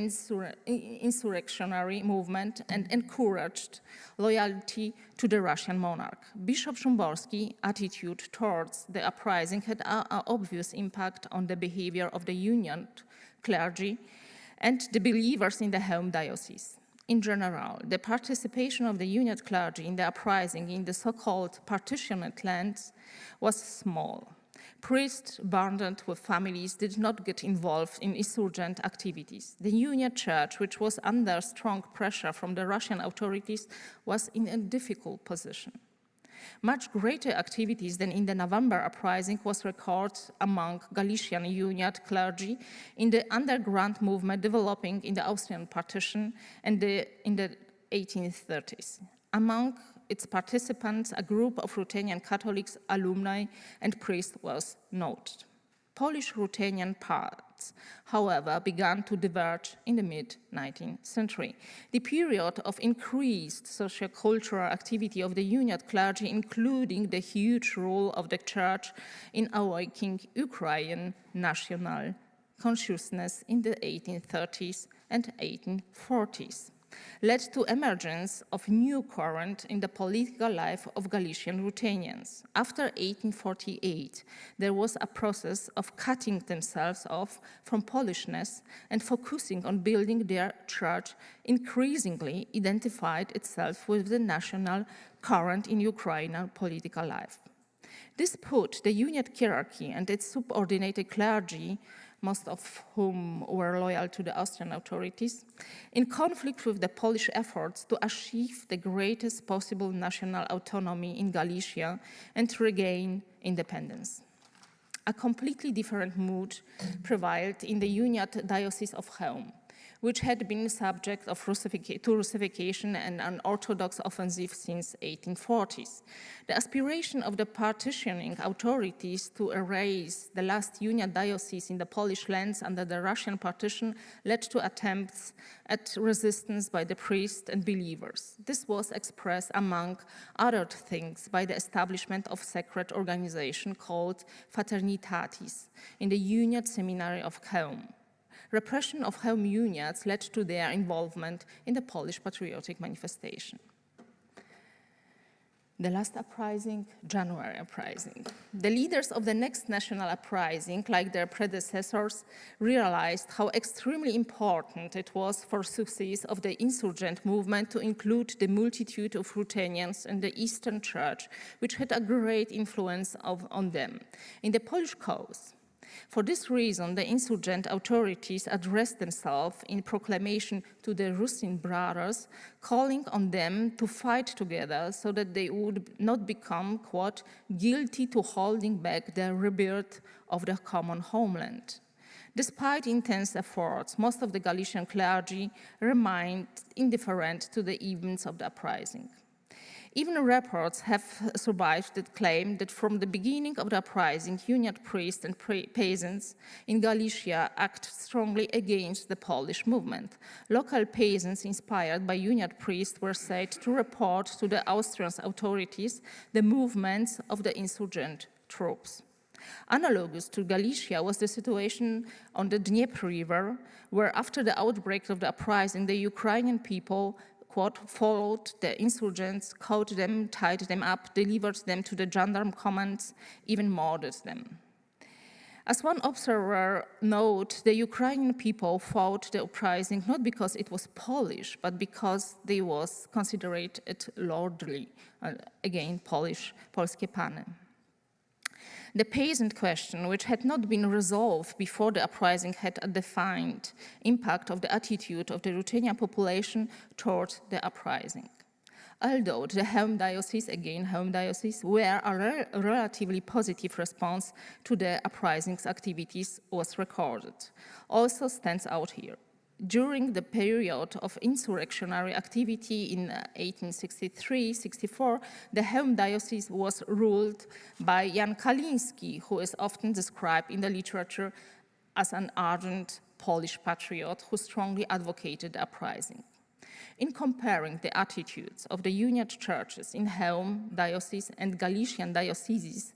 insurrectionary movement and encouraged loyalty to the Russian monarch. Bishop Szymborski's attitude towards the uprising had an obvious impact on the behavior of the Uniate clergy and the believers in the home diocese. In general, the participation of the Uniate clergy in the uprising in the so-called partitioned lands was small. Priests burdened with families did not get involved in insurgent activities. The Uniate Church, which was under strong pressure from the Russian authorities, was in a difficult position. Much greater activities than in the November uprising was recorded among Galician Uniate clergy in the underground movement developing in the Austrian partition and in the 1830s. Among its participants, a group of Ruthenian Catholics, alumni, and priests was noted. Polish Ruthenian paths, however, began to diverge in the mid-19th century. The period of increased socio-cultural activity of the Uniate clergy, including the huge role of the Church in awakening Ukrainian national consciousness in the 1830s and 1840s, led to emergence of new current in the political life of Galician Ruthenians. After 1848, there was a process of cutting themselves off from Polishness and focusing on building their church, increasingly identified itself with the national current in Ukrainian political life. This put the Uniate hierarchy and its subordinated clergy, most of whom were loyal to the Austrian authorities, in conflict with the Polish efforts to achieve the greatest possible national autonomy in Galicia and to regain independence. A completely different mood prevailed in the Uniate Diocese of Chełm, which had been subject of Russification and an Orthodox offensive since 1840s. The aspiration of the partitioning authorities to erase the last Uniate diocese in the Polish lands under the Russian partition led to attempts at resistance by the priests and believers. This was expressed, among other things, by the establishment of a secret organization called Fraternitatis in the Uniate Seminary of Chełm. Repression of home uniates led to their involvement in the Polish patriotic manifestation. The last uprising, January uprising. The leaders of the next national uprising, like their predecessors, realized how extremely important it was for success of the insurgent movement to include the multitude of Ruthenians in the Eastern Church, which had a great influence on them, in the Polish cause. For this reason, the insurgent authorities addressed themselves in proclamation to the Rusin brothers, calling on them to fight together so that they would not become, quote, guilty to holding back the rebirth of the common homeland. Despite intense efforts, most of the Galician clergy remained indifferent to the events of the uprising. Even reports have survived that claim that from the beginning of the uprising, uniate priests and peasants in Galicia acted strongly against the Polish movement. Local peasants inspired by uniate priests were said to report to the Austrian authorities the movements of the insurgent troops. Analogous to Galicia was the situation on the Dnieper River, where after the outbreak of the uprising, the Ukrainian people, quote, followed the insurgents, caught them, tied them up, delivered them to the gendarme commands, even murdered them. As one observer noted, the Ukrainian people fought the uprising not because it was Polish, but because they was considered it lordly, again, polskie pany. The peasant question, which had not been resolved before the uprising, had a defined impact of the attitude of the Ruthenian population toward the uprising. Although the home diocese, again home diocese, where a relatively positive response to the uprising's activities was recorded, also stands out here. During the period of insurrectionary activity in 1863-64, the home diocese was ruled by Jan Kaliński, who is often described in the literature as an ardent Polish patriot who strongly advocated the uprising. In comparing the attitudes of the uniate churches in home diocese and Galician dioceses,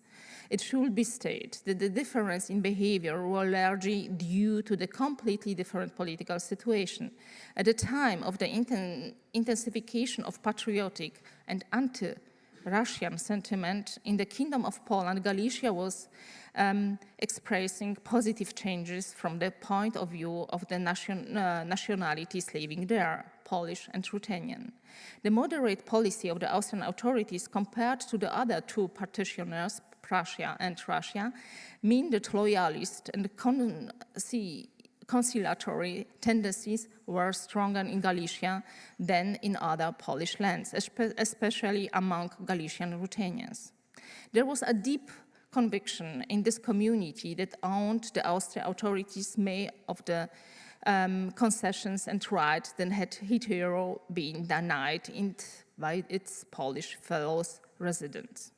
it should be stated that the difference in behavior was largely due to the completely different political situation. At the time of the intensification of patriotic and anti-Russian sentiment in the Kingdom of Poland, Galicia was expressing positive changes from the point of view of the nationalities living there, Polish and Ruthenian. The moderate policy of the Austrian authorities compared to the other two partitioners, Prussia and Russia, mean that loyalist and conciliatory tendencies were stronger in Galicia than in other Polish lands, especially among Galician Ruthenians. There was a deep conviction in this community that owned the Austrian authorities made of the concessions and rights that had hitherto been denied by its Polish fellow residents.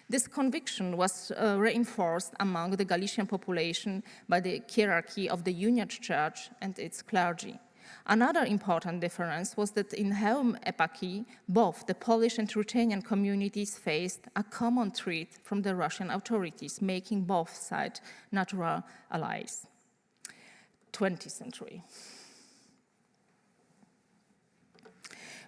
This conviction was reinforced among the Galician population by the hierarchy of the uniate church and its clergy. Another important difference was that in home eparchy, both the Polish and Ruthenian communities faced a common threat from the Russian authorities, making both sides natural allies. 20th century.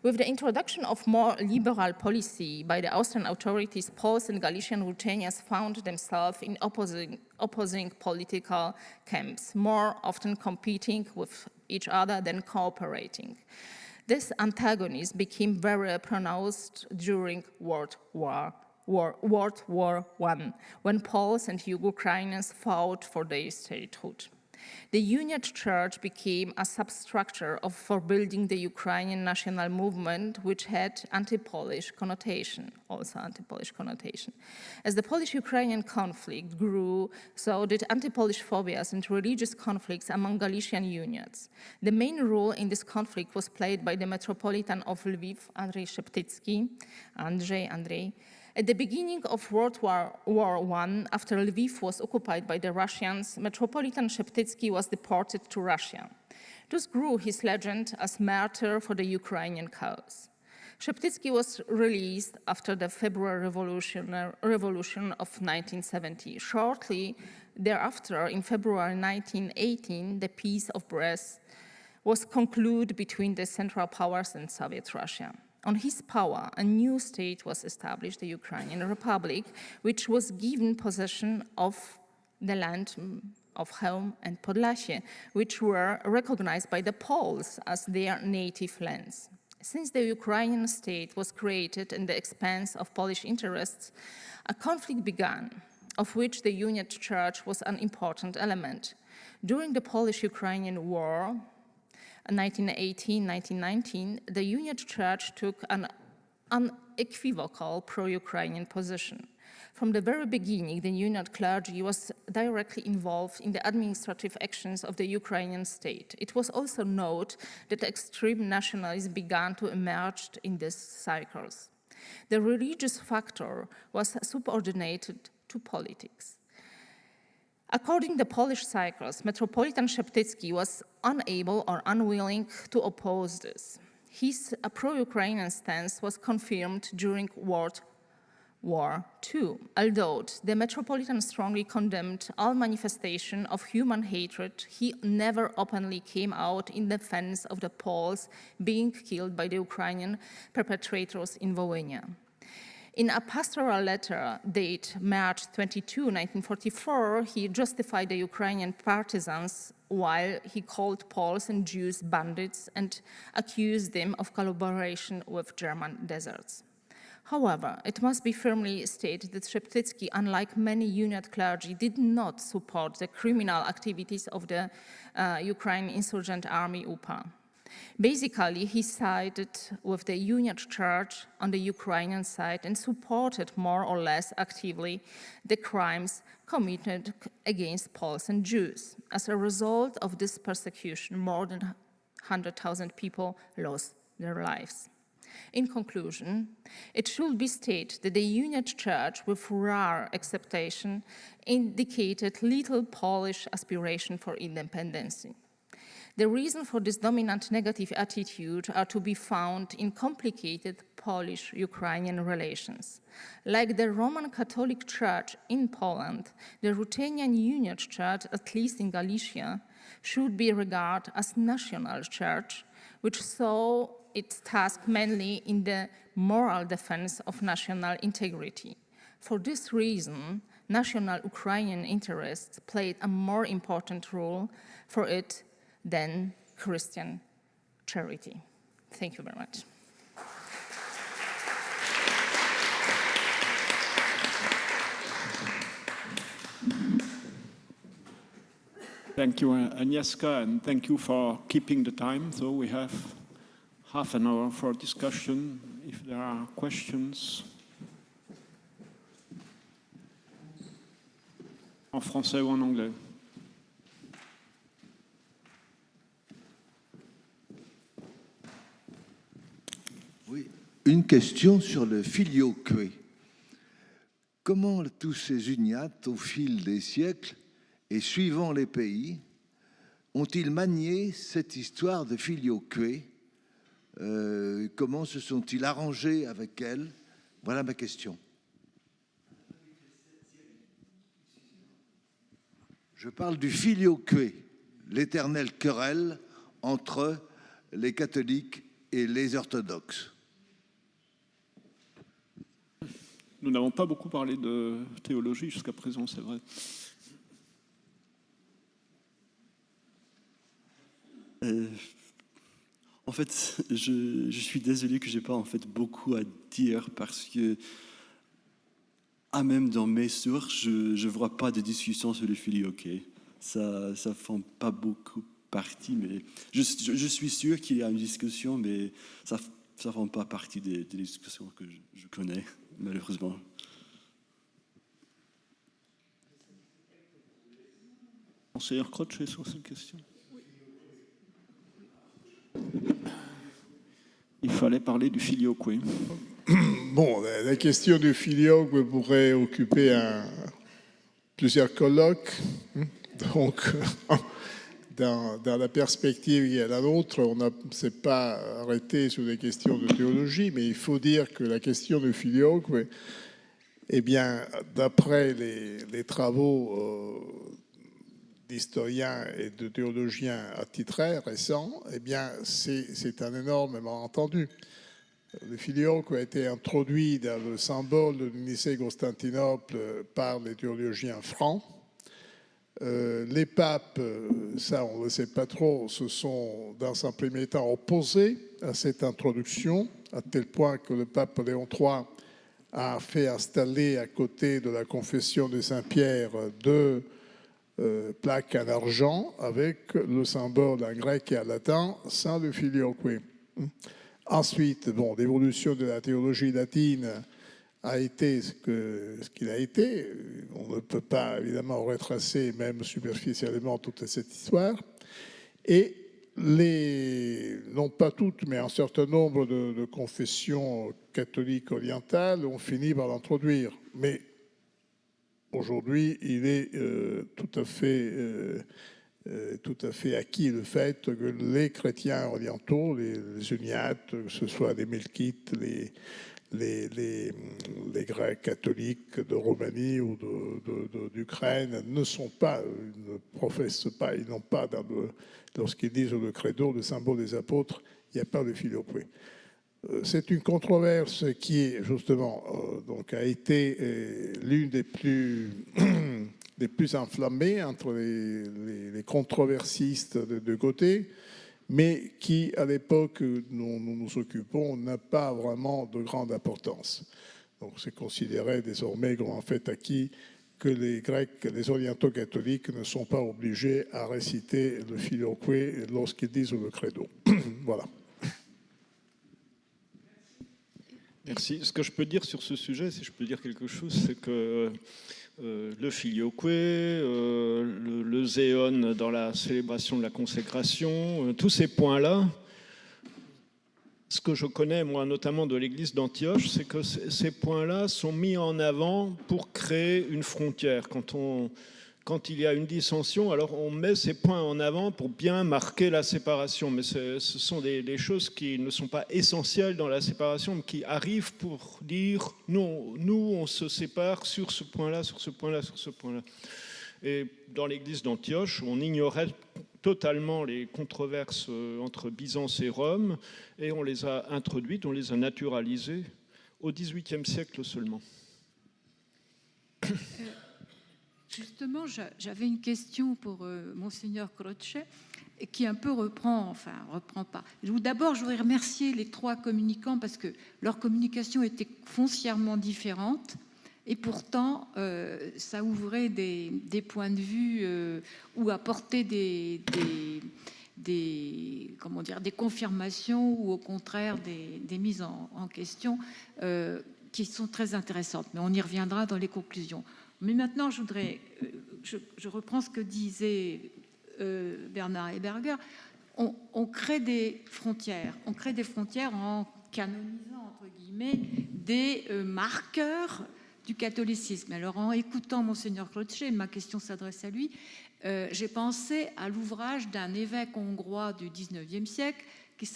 With the introduction of more liberal policy by the Austrian authorities, Poles and Galician Ruthenians found themselves in opposing political camps, more often competing with each other than cooperating. This antagonism became very pronounced during World War I, when Poles and Ukrainians fought for their statehood. The uniate church became a substructure for building the Ukrainian national movement, which had anti-Polish connotation, also anti-Polish connotation. As the Polish-Ukrainian conflict grew, so did anti-Polish phobias and religious conflicts among Galician uniates. The main role in this conflict was played by the Metropolitan of Lviv, Andrzej. At the beginning of World War I, after Lviv was occupied by the Russians, Metropolitan Szeptycki was deported to Russia. Thus grew his legend as martyr for the Ukrainian cause. Szeptycki was released after the February Revolution of 1970. Shortly Thereafter, in February 1918, the Peace of Brest was concluded between the Central Powers and Soviet Russia. On his power, a new state was established, the Ukrainian Republic, which was given possession of the land of Chełm and Podlasie, which were recognized by the Poles as their native lands. Since the Ukrainian state was created at the expense of Polish interests, a conflict began, of which the Uniate Church was an important element. During the Polish-Ukrainian War, 1918-1919, the Uniate Church took an unequivocal pro-Ukrainian position. From the very beginning, the Uniate clergy was directly involved in the administrative actions of the Ukrainian state. It was also noted that extreme nationalism began to emerge in these cycles. The religious factor was subordinated to politics. According to Polish cycles, Metropolitan Szeptycki was unable or unwilling to oppose this. His pro-Ukrainian stance was confirmed during World War II, although the Metropolitan strongly condemned all manifestation of human hatred, he never openly came out in defense of the Poles being killed by the Ukrainian perpetrators in Volhynia. In a pastoral letter dated March 22, 1944, he justified the Ukrainian partisans while he called Poles and Jews bandits and accused them of collaboration with German deserts. However, it must be firmly stated that Szeptycki, unlike many Uniate clergy, did not support the criminal activities of the Ukrainian insurgent army UPA. Basically, he sided with the Uniate Church on the Ukrainian side and supported more or less actively the crimes committed against Poles and Jews. As a result of this persecution, more than 100,000 people lost their lives. In conclusion, it should be stated that the Uniate Church, with rare exception, indicated little Polish aspiration for independence. The reason for this dominant negative attitude are to be found in complicated Polish-Ukrainian relations. Like the Roman Catholic Church in Poland, the Ruthenian Uniate Church, at least in Galicia, should be regarded as national church, which saw its task mainly in the moral defense of national integrity. For this reason, national Ukrainian interests played a more important role for it than Christian charity. Thank you very much. Thank you, Agnieszka, and thank you for keeping the time. So we have half an hour for discussion, if there are questions. En français ou en anglais? Oui, une question sur le filioque. Comment tous ces uniates, au fil des siècles et suivant les pays, ont-ils manié cette histoire de filioque? Comment se sont-ils arrangés avec elle? Voilà ma question. Je parle du filioque, l'éternelle querelle entre les catholiques et les orthodoxes. Nous n'avons pas beaucoup parlé de théologie jusqu'à présent, c'est vrai. En fait, je suis désolé que je n'ai pas en fait beaucoup à dire parce que, même dans mes sources, je ne vois pas de discussion sur le filioque. Ça ne fait pas beaucoup partie, mais je suis sûr qu'il y a une discussion, mais ça ne fait pas partie des discussions que je connais, malheureusement. Conseiller Croce sur cette question. Il fallait parler du filioque. Bon, la question du filioque pourrait occuper plusieurs colloques. Donc, dans la perspective qui est la nôtre, on ne s'est pas arrêté sur des questions de théologie, mais il faut dire que la question du filioque Eh bien, d'après les travaux d'historiens et de théologiens attitrés récents, eh bien, c'est un énorme malentendu. Le filioque a été introduit dans le symbole de Nicée-Constantinople par les théologiens francs. Les papes, ça on ne le sait pas trop, se sont dans un premier temps opposés à cette introduction, à tel point que le pape Léon III a fait installer à côté de la confession de Saint-Pierre deux plaques en argent avec le symbole en grec et en latin sans le filioque. Ensuite, bon, l'évolution de la théologie latine a été ce qu'il a été. On ne peut pas évidemment retracer, même superficiellement, toute cette histoire. Et non pas toutes, mais un certain nombre de confessions catholiques orientales ont fini par l'introduire. Mais aujourd'hui, il est tout à fait acquis le fait que les chrétiens orientaux, les uniates, que ce soit les melkites, les Grecs catholiques de Roumanie ou d'Ukraine, ne professent pas, ils n'ont pas, lorsqu'ils disent le credo, le symbole des apôtres, il n'y a pas de filioque. C'est une controverse qui est justement, donc a été l'une des plus enflammées entre les controversistes de deux côtés, mais qui, à l'époque où nous nous occupons, n'a pas vraiment de grande importance. Donc c'est considéré désormais comme en fait acquis que les Grecs, les orientaux catholiques ne sont pas obligés à réciter le filioque lorsqu'ils disent le credo. Voilà. Merci. Ce que je peux dire sur ce sujet, si je peux dire quelque chose, c'est que le filioque, le zéon dans la célébration de la consécration, tous ces points-là, ce que je connais, moi, notamment de l'église d'Antioche, c'est que ces points-là sont mis en avant pour créer une frontière. Quand il y a une dissension, alors on met ces points en avant pour bien marquer la séparation. Mais ce sont des choses qui ne sont pas essentielles dans la séparation, mais qui arrivent pour dire non, nous, on se sépare sur ce point-là, sur ce point-là, sur ce point-là. Et dans l'église d'Antioche, on ignorait totalement les controverses entre Byzance et Rome, et on les a introduites, on les a naturalisées au XVIIIe siècle seulement. Justement, j'avais une question pour Monseigneur Croce, qui un peu reprend pas. D'abord, je voudrais remercier les trois communicants parce que leur communication était foncièrement différente et pourtant, ça ouvrait des points de vue ou apportait des confirmations ou au contraire des mises en question qui sont très intéressantes. Mais on y reviendra dans les conclusions. Mais maintenant, je reprends ce que disait Bernard Heyberger. On crée des frontières. On crée des frontières en canonisant, entre guillemets, des marqueurs du catholicisme. Alors, en écoutant Monseigneur Croce, ma question s'adresse à lui, j'ai pensé à l'ouvrage d'un évêque hongrois du XIXe siècle qui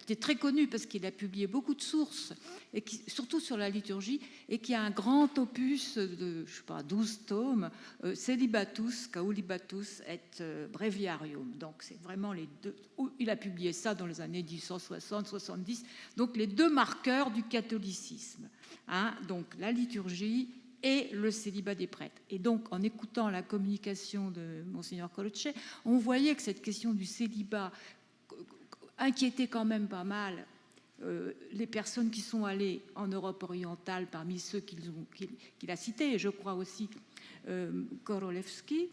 est très connu parce qu'il a publié beaucoup de sources, et surtout sur la liturgie, et qui a un grand opus de, 12 tomes, Celibatus, Caulibatus et Breviarium. Donc c'est vraiment les deux. Il a publié ça dans les années 1860-70. Donc les deux marqueurs du catholicisme. Donc la liturgie et le célibat des prêtres. Et donc, en écoutant la communication de Monseigneur Croce, on voyait que cette question du célibat inquiétait quand même pas mal les personnes qui sont allées en Europe orientale, parmi ceux qu'il a cités, et je crois aussi Korolevskij,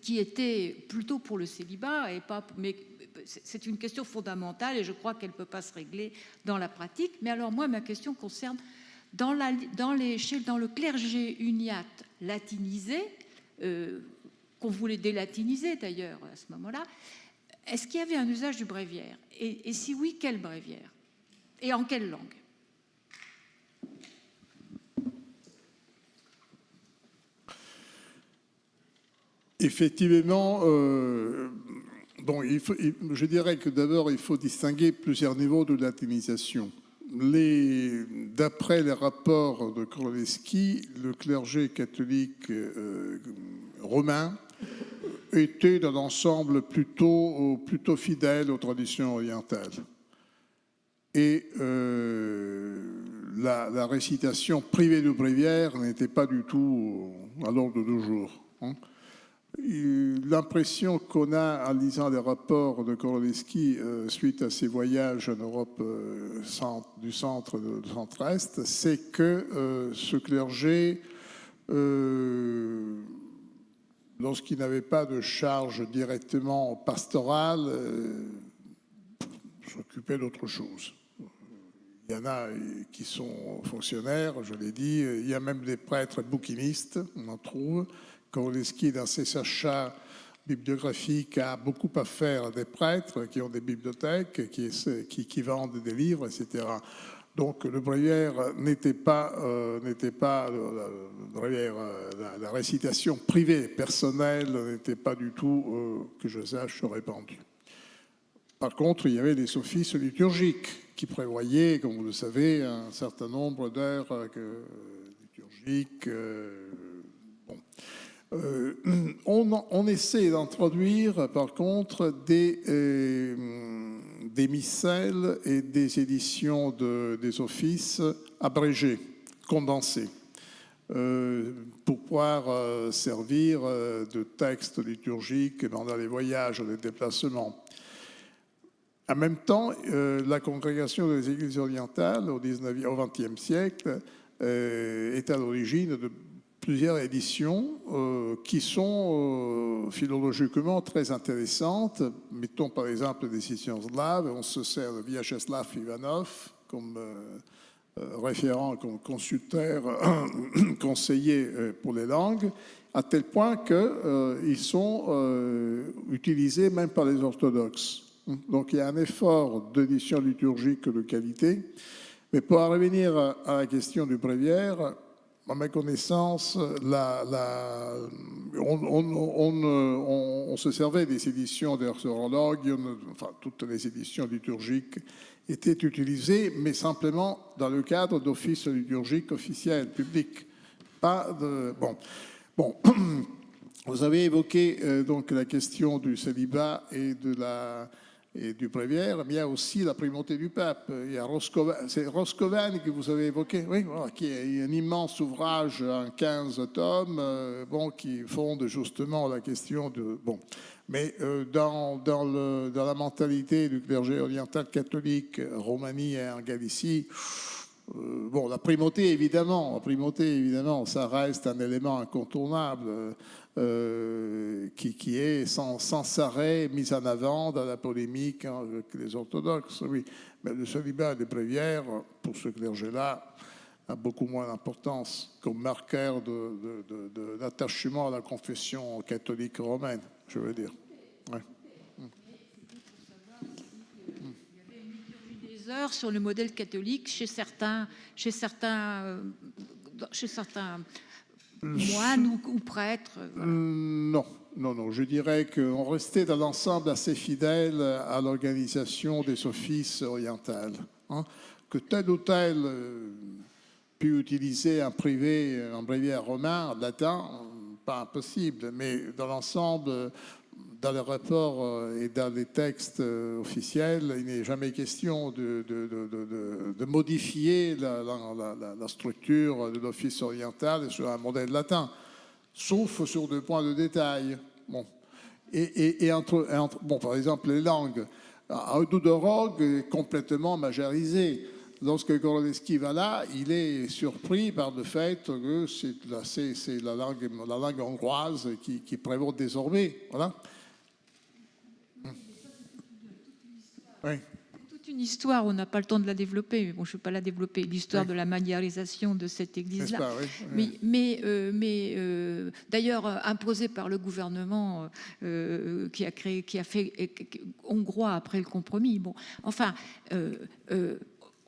qui était plutôt pour le célibat, mais c'est une question fondamentale et je crois qu'elle ne peut pas se régler dans la pratique. Mais alors moi, ma question concerne dans le clergé uniate latinisé, qu'on voulait délatiniser d'ailleurs à ce moment-là, est-ce qu'il y avait un usage du bréviaire ? Et si oui, quel bréviaire ? Et en quelle langue ? Effectivement, je dirais que d'abord, il faut distinguer plusieurs niveaux de latinisation. d'après les rapports de Korolevskij, le clergé catholique romain était dans l'ensemble plutôt fidèle aux traditions orientales. Et la récitation privée du bréviaire n'était pas du tout à l'ordre du jour. L'impression qu'on a en lisant les rapports de Korolevskij suite à ses voyages en Europe du centre de centre-est, c'est que ce clergé, lorsqu'il n'avait pas de charge directement pastorale, s'occupait d'autre chose. Il y en a qui sont fonctionnaires, je l'ai dit, il y a même des prêtres bouquinistes, on en trouve. Korolevskij, dans ses achats bibliographiques, a beaucoup à faire des prêtres qui ont des bibliothèques, qui vendent des livres, etc. Donc le bréviaire n'était pas la récitation privée, personnelle, n'était pas du tout, que je sache, répandue. Par contre, il y avait des offices liturgiques qui prévoyaient, comme vous le savez, un certain nombre d'heures liturgiques. On essaie d'introduire, par contre, des missels et des éditions des offices abrégées, condensées, pour pouvoir servir de texte liturgique pendant les voyages, les déplacements. En même temps, la congrégation des Églises orientales au XXe siècle est à l'origine de plusieurs éditions qui sont philologiquement très intéressantes. Mettons par exemple des éditions slaves. On se sert de Vyacheslav Ivanov comme référent, comme consulteur, conseiller pour les langues, à tel point qu'ils sont utilisés même par les orthodoxes. Donc il y a un effort d'édition liturgique de qualité. Mais pour en revenir à la question du bréviaire, à ma connaissance, on se servait des éditions des horologues, enfin toutes les éditions liturgiques étaient utilisées, mais simplement dans le cadre d'offices liturgiques officiels, publics. Pas de... Bon. Vous avez évoqué donc la question du célibat et du bréviaire, mais il y a aussi la primauté du pape. Il y a c'est Roscoven que vous avez évoqué, oui, voilà, qui est un immense ouvrage en 15 tomes, qui fonde justement la question de... Mais dans la mentalité du clergé oriental catholique, Roumanie et en Galicie, la primauté, évidemment, ça reste un élément incontournable qui est sans arrêt mis en avant dans la polémique avec les orthodoxes. Oui, mais le célibat des bréviaires, pour ce clergé-là, a beaucoup moins d'importance comme marqueur d'attachement à la confession catholique romaine, je veux dire. Ouais. Heures sur le modèle catholique chez certains moines ou prêtres. Voilà. Non, je dirais qu'on restait dans l'ensemble assez fidèle à l'organisation des offices orientales. Que tel ou tel pu utiliser un bréviaire romain, latin, pas impossible, mais dans l'ensemble, dans les rapports et dans les textes officiels, il n'est jamais question de modifier la structure de l'office oriental sur un modèle latin, sauf sur deux points de détail. Par exemple, les langues. Aududorog est complètement majorisé. Lorsque Korolevskij va là, il est surpris par le fait que c'est la langue hongroise qui prévaut désormais. Voilà. Oui. Toute une histoire, on n'a pas le temps de la développer, mais bon, je ne vais pas la développer, l'histoire de la maniérisation de cette église-là. Oui. Mais d'ailleurs, imposée par le gouvernement qui a fait hongrois après le compromis. Bon, enfin,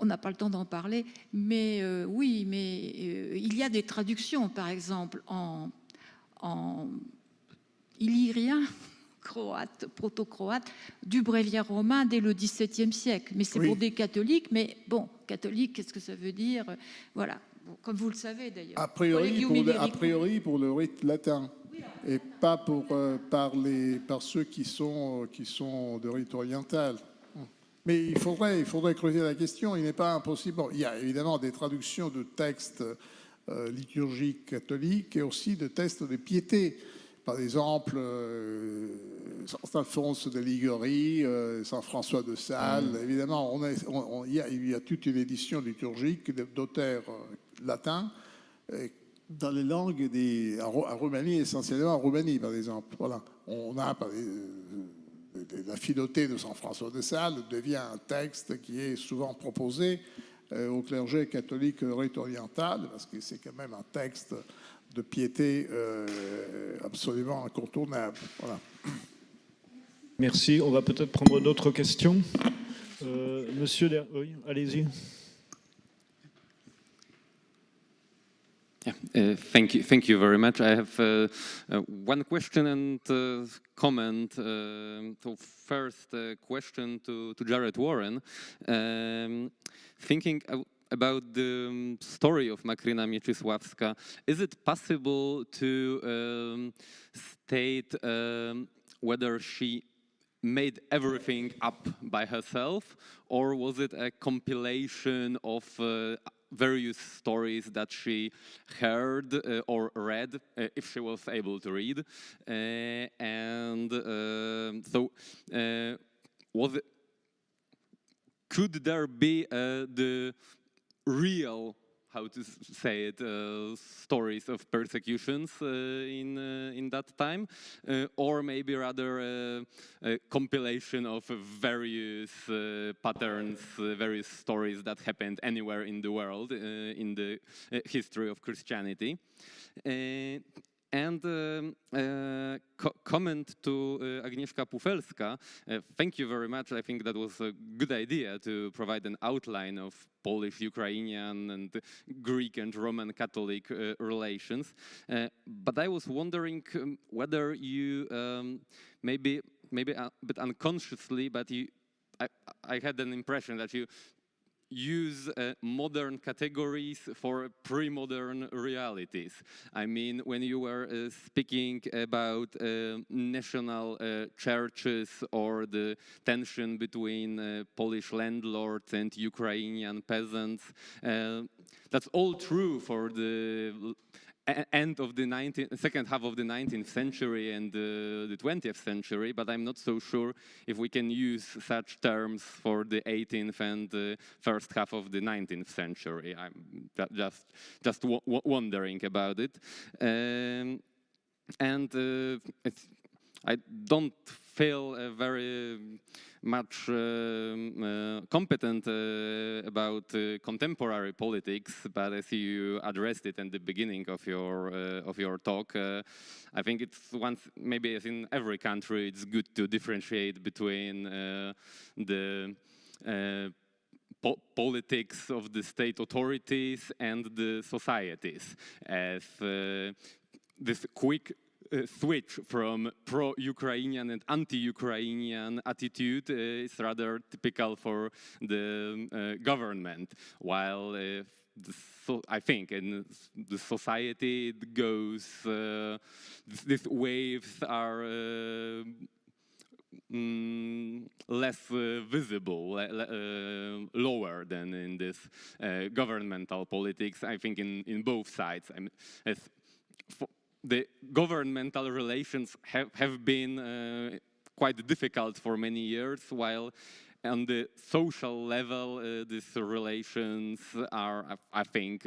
on n'a pas le temps d'en parler, mais oui, mais il y a des traductions, par exemple, en illyrien, croate, proto-croate, du bréviaire romain dès le XVIIe siècle. Mais c'est pour des catholiques, mais bon, catholique, qu'est-ce que ça veut dire? Voilà, bon, comme vous le savez d'ailleurs. A priori pour le rite latin, et pas pour, par ceux qui sont de rite oriental. Mais il faudrait creuser la question, il n'est pas impossible. Bon, il y a évidemment des traductions de textes liturgiques catholiques et aussi de textes de piété. Par exemple, Saint Alphonse de Liguori, Saint François de Sales. Évidemment, il y a toute une édition liturgique d'auteurs latins dans les langues en Roumanie, essentiellement en Roumanie, par exemple. Voilà. On a la Philothée de Saint François de Sales devient un texte qui est souvent proposé au clergé catholique rite oriental, parce que c'est quand même un texte de piété absolument incontournable. Voilà. Merci. On va peut-être prendre d'autres questions. Monsieur, oui, allez-y. Yeah, thank you very much. I have one question and comment. So first question to Jared Warren. Thinking about the story of Makrina Mieczysławska, is it possible to state whether she made everything up by herself, or was it a compilation of various stories that she heard or read, if she was able to read, could there be the real, how to say it, stories of persecutions in that time, or maybe rather a compilation of various patterns, various stories that happened anywhere in the world in the history of Christianity. And comment to Agnieszka Pufelska, thank you very much. I think that was a good idea to provide an outline of Polish, Ukrainian, and Greek and Roman Catholic relations. But I was wondering whether you, maybe a bit unconsciously, but I had an impression that you use modern categories for pre-modern realities. I mean, when you were speaking about national churches or the tension between Polish landlords and Ukrainian peasants, that's all true for the end of the second half of the 19th century and the 20th century, but I'm not so sure if we can use such terms for the 18th and the first half of the 19th century. I'm just wondering about it. I don't feel very much competent about contemporary politics, but as you addressed it in the beginning of your talk, I think it's maybe as in every country, it's good to differentiate between the politics of the state authorities and the societies, as this quick switch from pro-Ukrainian and anti-Ukrainian attitude is rather typical for the government, while I think in the society it goes, these waves are less visible, lower than in this governmental politics. I think in both sides. I mean, the governmental relations have been quite difficult for many years, while on the social level, these relations are, I think,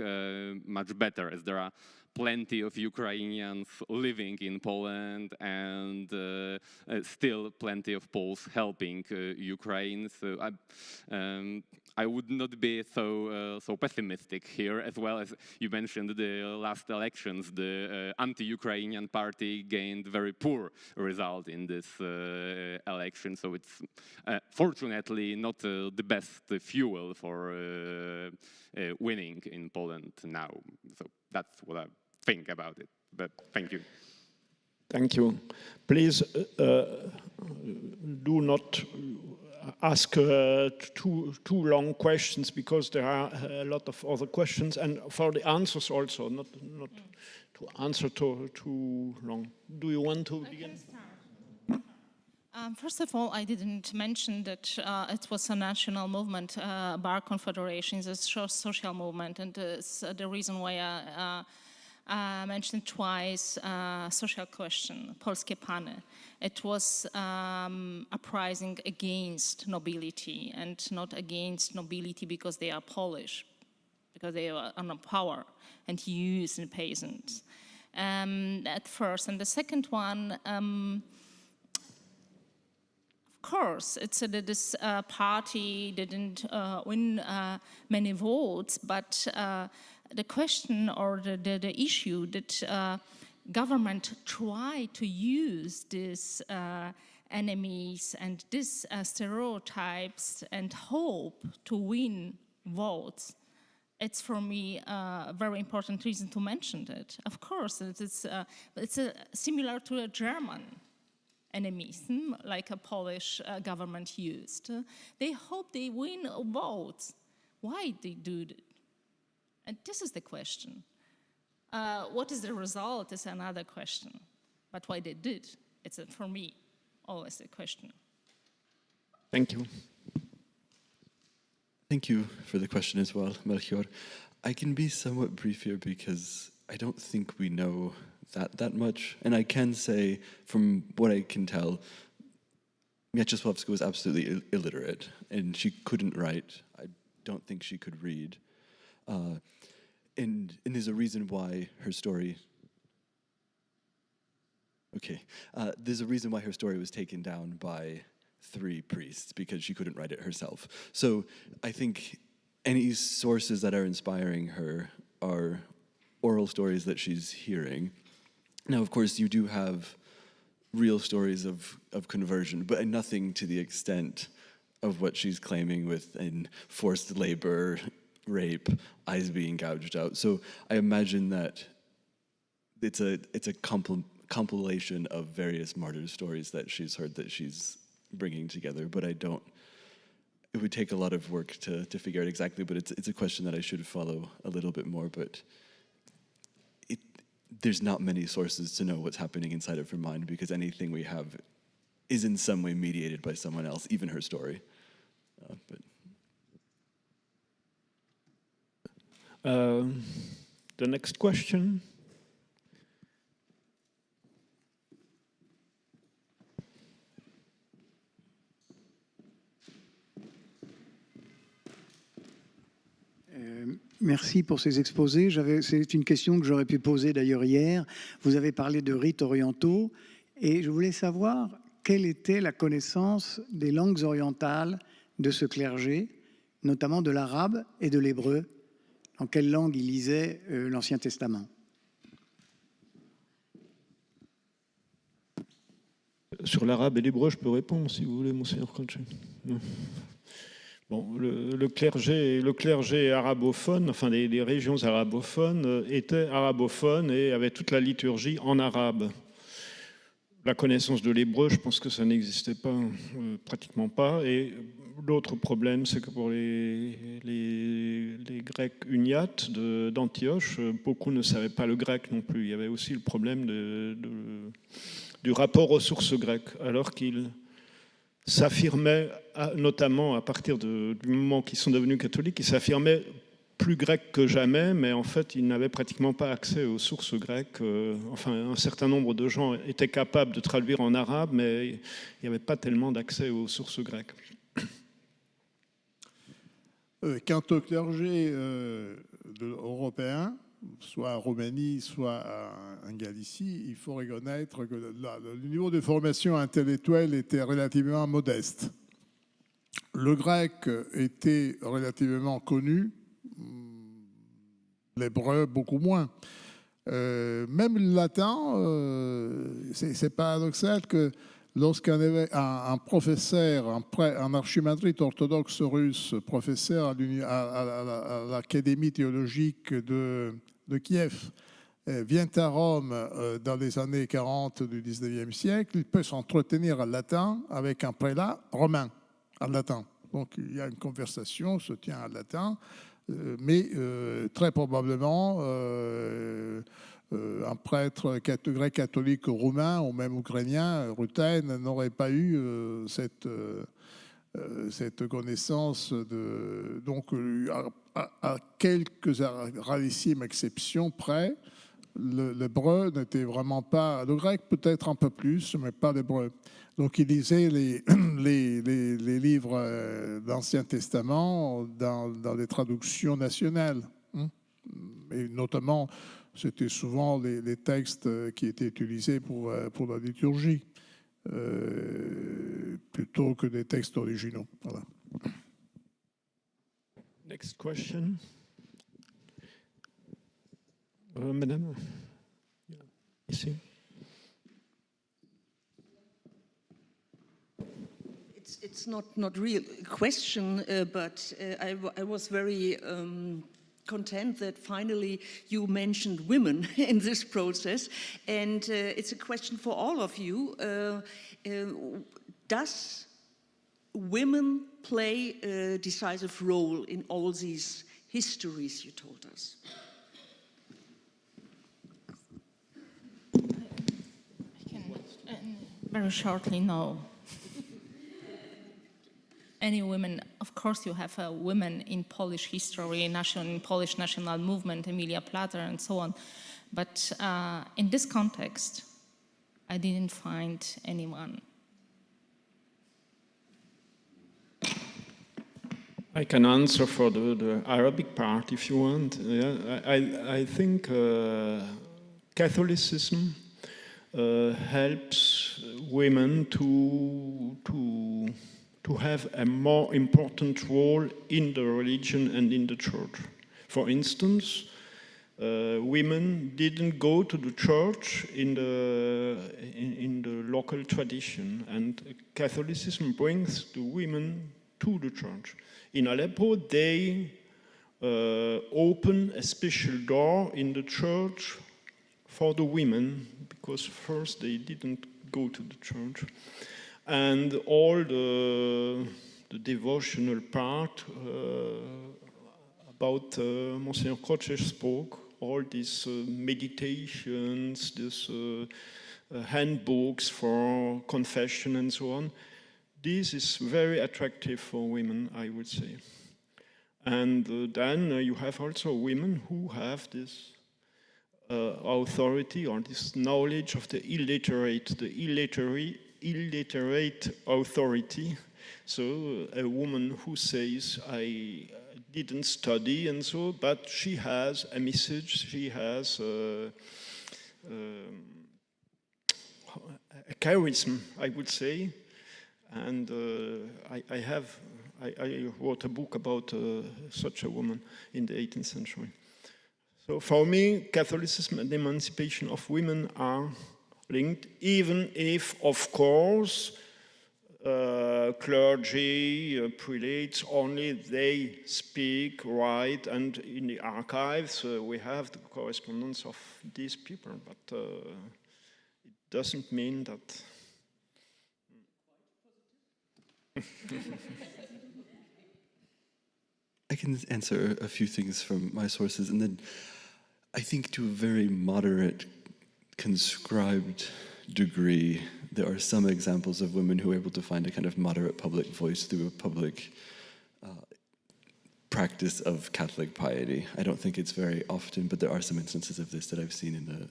much better, as there are plenty of Ukrainians living in Poland and still plenty of Poles helping Ukraine. So I would not be so pessimistic here, as well as you mentioned the last elections. The anti-Ukrainian party gained very poor result in this election, so it's fortunately not the best fuel for winning in Poland now. So that's what I think about it, but thank you. Thank you. Please do not ask too long questions, because there are a lot of other questions, and for the answers also, not to answer too long. Do you want to begin? First of all, I didn't mention that it was a national movement, Bar Confederation is a social movement, and it's the reason why I mentioned twice social question, polskie pany. It was uprising against nobility, and not against nobility because they are Polish, because they are under power and use the peasants. At first, and the second one, of course, it's this party didn't win many votes, but the question or the issue that government try to use these enemies and these stereotypes and hope to win votes, it's for me a very important reason to mention it. Of course, it's similar to a German enemism, like a Polish government used. They hope they win votes. Why they do it? And this is the question. What is the result is another question. But why they did, it's for me always a question. Thank you. Thank you for the question as well, Melchior. I can be somewhat brief here because I don't think we know that much. And I can say, from what I can tell, Mieczysławska was absolutely illiterate, and she couldn't write. I don't think she could read. And there's a reason why her story... Okay, there's a reason why her story was taken down by 3 priests, because she couldn't write it herself. So I think any sources that are inspiring her are oral stories that she's hearing. Now, of course, you do have real stories of conversion, but nothing to the extent of what she's claiming with forced labor, rape, eyes being gouged out. So I imagine that it's a compilation of various martyr stories that she's heard that she's bringing together, but it would take a lot of work to figure out exactly, but it's a question that I should follow a little bit more, but there's not many sources to know what's happening inside of her mind, because anything we have is in some way mediated by someone else, even her story. The next question. Merci pour ces exposés. C'est une question que j'aurais pu poser d'ailleurs hier. Vous avez parlé de rites orientaux et je voulais savoir quelle était la connaissance des langues orientales de ce clergé, notamment de l'arabe et de l'hébreu. En quelle langue il lisait l'Ancien Testament? Sur l'arabe et l'hébreu, je peux répondre si vous voulez, monseigneur Croce. Bon, le clergé arabophone, enfin les régions arabophones, étaient arabophones et avaient toute la liturgie en arabe. La connaissance de l'hébreu, je pense que ça n'existait pas, pratiquement pas. Et l'autre problème, c'est que pour les Grecs uniates d'Antioche, beaucoup ne savaient pas le grec non plus. Il y avait aussi le problème du rapport aux sources grecques, alors qu'ils s'affirmaient, notamment à partir du moment qu'ils sont devenus catholiques, ils s'affirmaient plus grecs que jamais, mais en fait, ils n'avaient pratiquement pas accès aux sources grecques. Enfin, un certain nombre de gens étaient capables de traduire en arabe, mais il n'y avait pas tellement d'accès aux sources grecques. Quant au clergé européen, soit en Roumanie, soit en Galicie, il faut reconnaître que le niveau de formation intellectuelle était relativement modeste. Le grec était relativement connu, l'hébreu beaucoup moins. Même le latin, c'est paradoxal que lorsqu'un professeur, un archimatrite orthodoxe russe, professeur à l'Académie théologique de Kiev, vient à Rome dans les années 40 du 19e siècle, il peut s'entretenir en latin avec un prélat romain, en latin. Donc il y a une conversation, se tient en latin, mais très probablement un prêtre grec catholique roumain ou même ukrainien, ruthène, n'aurait pas eu cette connaissance de... Donc à quelques rarissimes exceptions près, l'hébreu n'était vraiment pas... Le grec peut-être un peu plus, mais pas l'hébreu. Donc il lisait les livres d'Ancien Testament dans les traductions nationales. Et notamment, c'était souvent les textes qui étaient utilisés pour la liturgie, plutôt que des textes originaux. Voilà. Next question. Madame, ici. It's not real question, but I was very content that finally you mentioned women in this process, and it's a question for all of you. Does women play a decisive role in all these histories you told us? Very shortly, no. Any women, of course you have women in Polish history, in Polish national movement, Emilia Plater and so on. But in this context, I didn't find anyone. I can answer for the Arabic part if you want. Yeah, I think Catholicism helps women to have a more important role in the religion and in the church. For instance, women didn't go to the church in the local tradition, and Catholicism brings the women to the church. In Aleppo, they open a special door in the church for the women, because first they didn't go to the church. And all the devotional part about Monsignor Croce spoke, all these meditations, these handbooks for confession and so on, this is very attractive for women, I would say. And then you have also women who have this authority or this knowledge of the illiterate authority. So a woman who says, I didn't study and so, but she has a message, she has a charisma, I would say. And I wrote a book about such a woman in the 18th century. So for me, Catholicism and the emancipation of women are linked, even if, of course, clergy, prelates, only they speak, write, and in the archives we have the correspondence of these people, but it doesn't mean that... I can answer a few things from my sources, and then I think to a very moderate, conscribed degree, there are some examples of women who are able to find a kind of moderate public voice through a public practice of Catholic piety. I don't think it's very often, but there are some instances of this that I've seen in the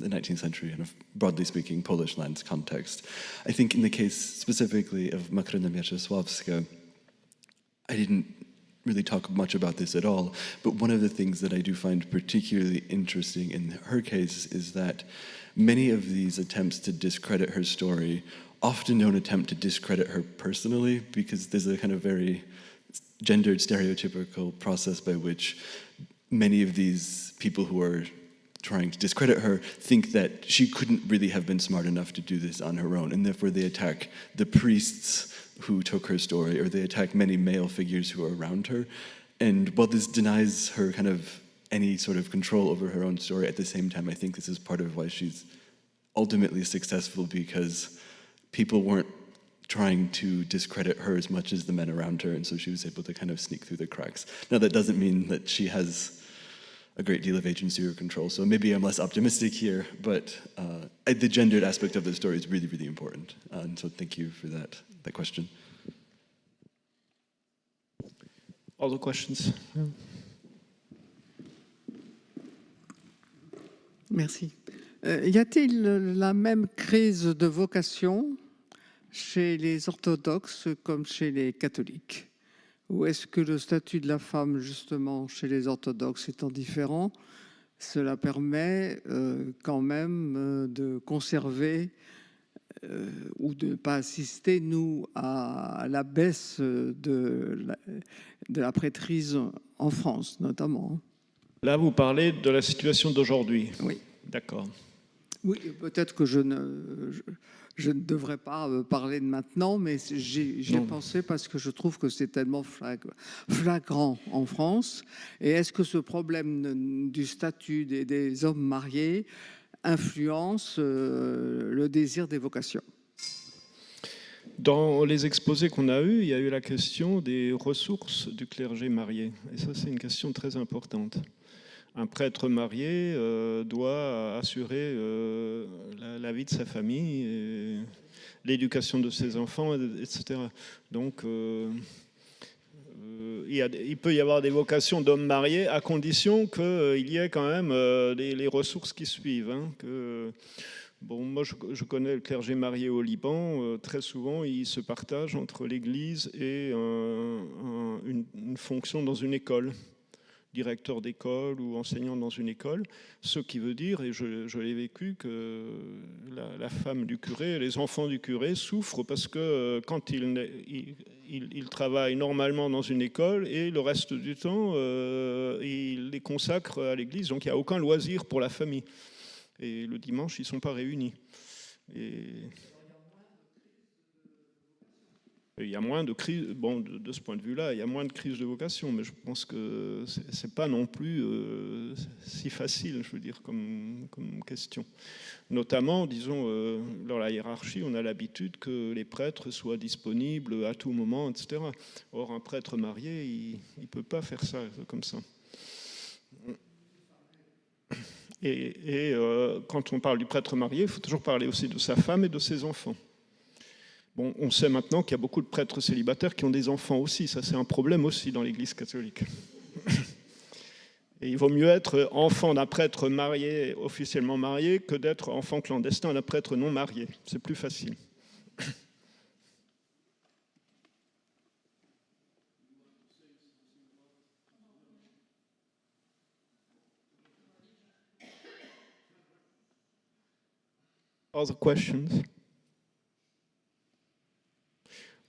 19th century and of, broadly speaking, Polish lands context. I think in the case specifically of Makrena Mieczysławska, I didn't really talk much about this at all, but one of the things that I do find particularly interesting in her case is that many of these attempts to discredit her story often don't attempt to discredit her personally, because there's a kind of very gendered, stereotypical process by which many of these people who are trying to discredit her think that she couldn't really have been smart enough to do this on her own, and therefore they attack the priests who took her story, or they attack many male figures who are around her. And while this denies her kind of any sort of control over her own story. At the same time, I think this is part of why she's ultimately successful, because people weren't trying to discredit her as much as the men around her, and so she was able to kind of sneak through the cracks. Now, that doesn't mean that she has a great deal of agency or control, so maybe I'm less optimistic here, but the gendered aspect of the story is really, really important, and so thank you for that question. Other questions? Merci. Y a-t-il la même crise de vocation chez les orthodoxes comme chez les catholiques? Ou est-ce que le statut de la femme, justement, chez les orthodoxes étant différent, cela permet quand même de conserver ou de ne pas assister, nous, à la baisse de la prêtrise en France, notamment? Là, vous parlez de la situation d'aujourd'hui. Oui. D'accord. Oui, peut-être que je ne devrais pas parler de maintenant, mais j'y ai pensé parce que je trouve que c'est tellement flagrant en France. Et est-ce que ce problème du statut des hommes mariés influence le désir des vocations? Dans les exposés qu'on a eus, il y a eu la question des ressources du clergé marié. Et ça, c'est une question très importante. Un prêtre marié doit assurer la vie de sa famille, l'éducation de ses enfants, etc. Donc, il peut y avoir des vocations d'hommes mariés à condition qu'il y ait quand même les ressources qui suivent. Hein, bon, moi, je connais le clergé marié au Liban. Très souvent, il se partage entre l'Église et une fonction dans une école. Directeur d'école ou enseignant dans une école, ce qui veut dire, et je l'ai vécu, que la femme du curé, les enfants du curé souffrent parce que quand ils travaillent normalement dans une école et le reste du temps, ils les consacrent à l'église, donc il n'y a aucun loisir pour la famille. Et le dimanche, ils ne sont pas réunis. Et il y a moins de crises, bon, de ce point de vue-là, il y a moins de crises de vocation, mais je pense que c'est pas non plus si facile, je veux dire, comme question. Notamment, disons, dans la hiérarchie, on a l'habitude que les prêtres soient disponibles à tout moment, etc. Or, un prêtre marié, il ne peut pas faire ça comme ça. Et quand on parle du prêtre marié, il faut toujours parler aussi de sa femme et de ses enfants. Bon, on sait maintenant qu'il y a beaucoup de prêtres célibataires qui ont des enfants aussi. Ça, c'est un problème aussi dans l'Église catholique. Et il vaut mieux être enfant d'un prêtre marié, officiellement marié, que d'être enfant clandestin d'un prêtre non marié. C'est plus facile. Other questions?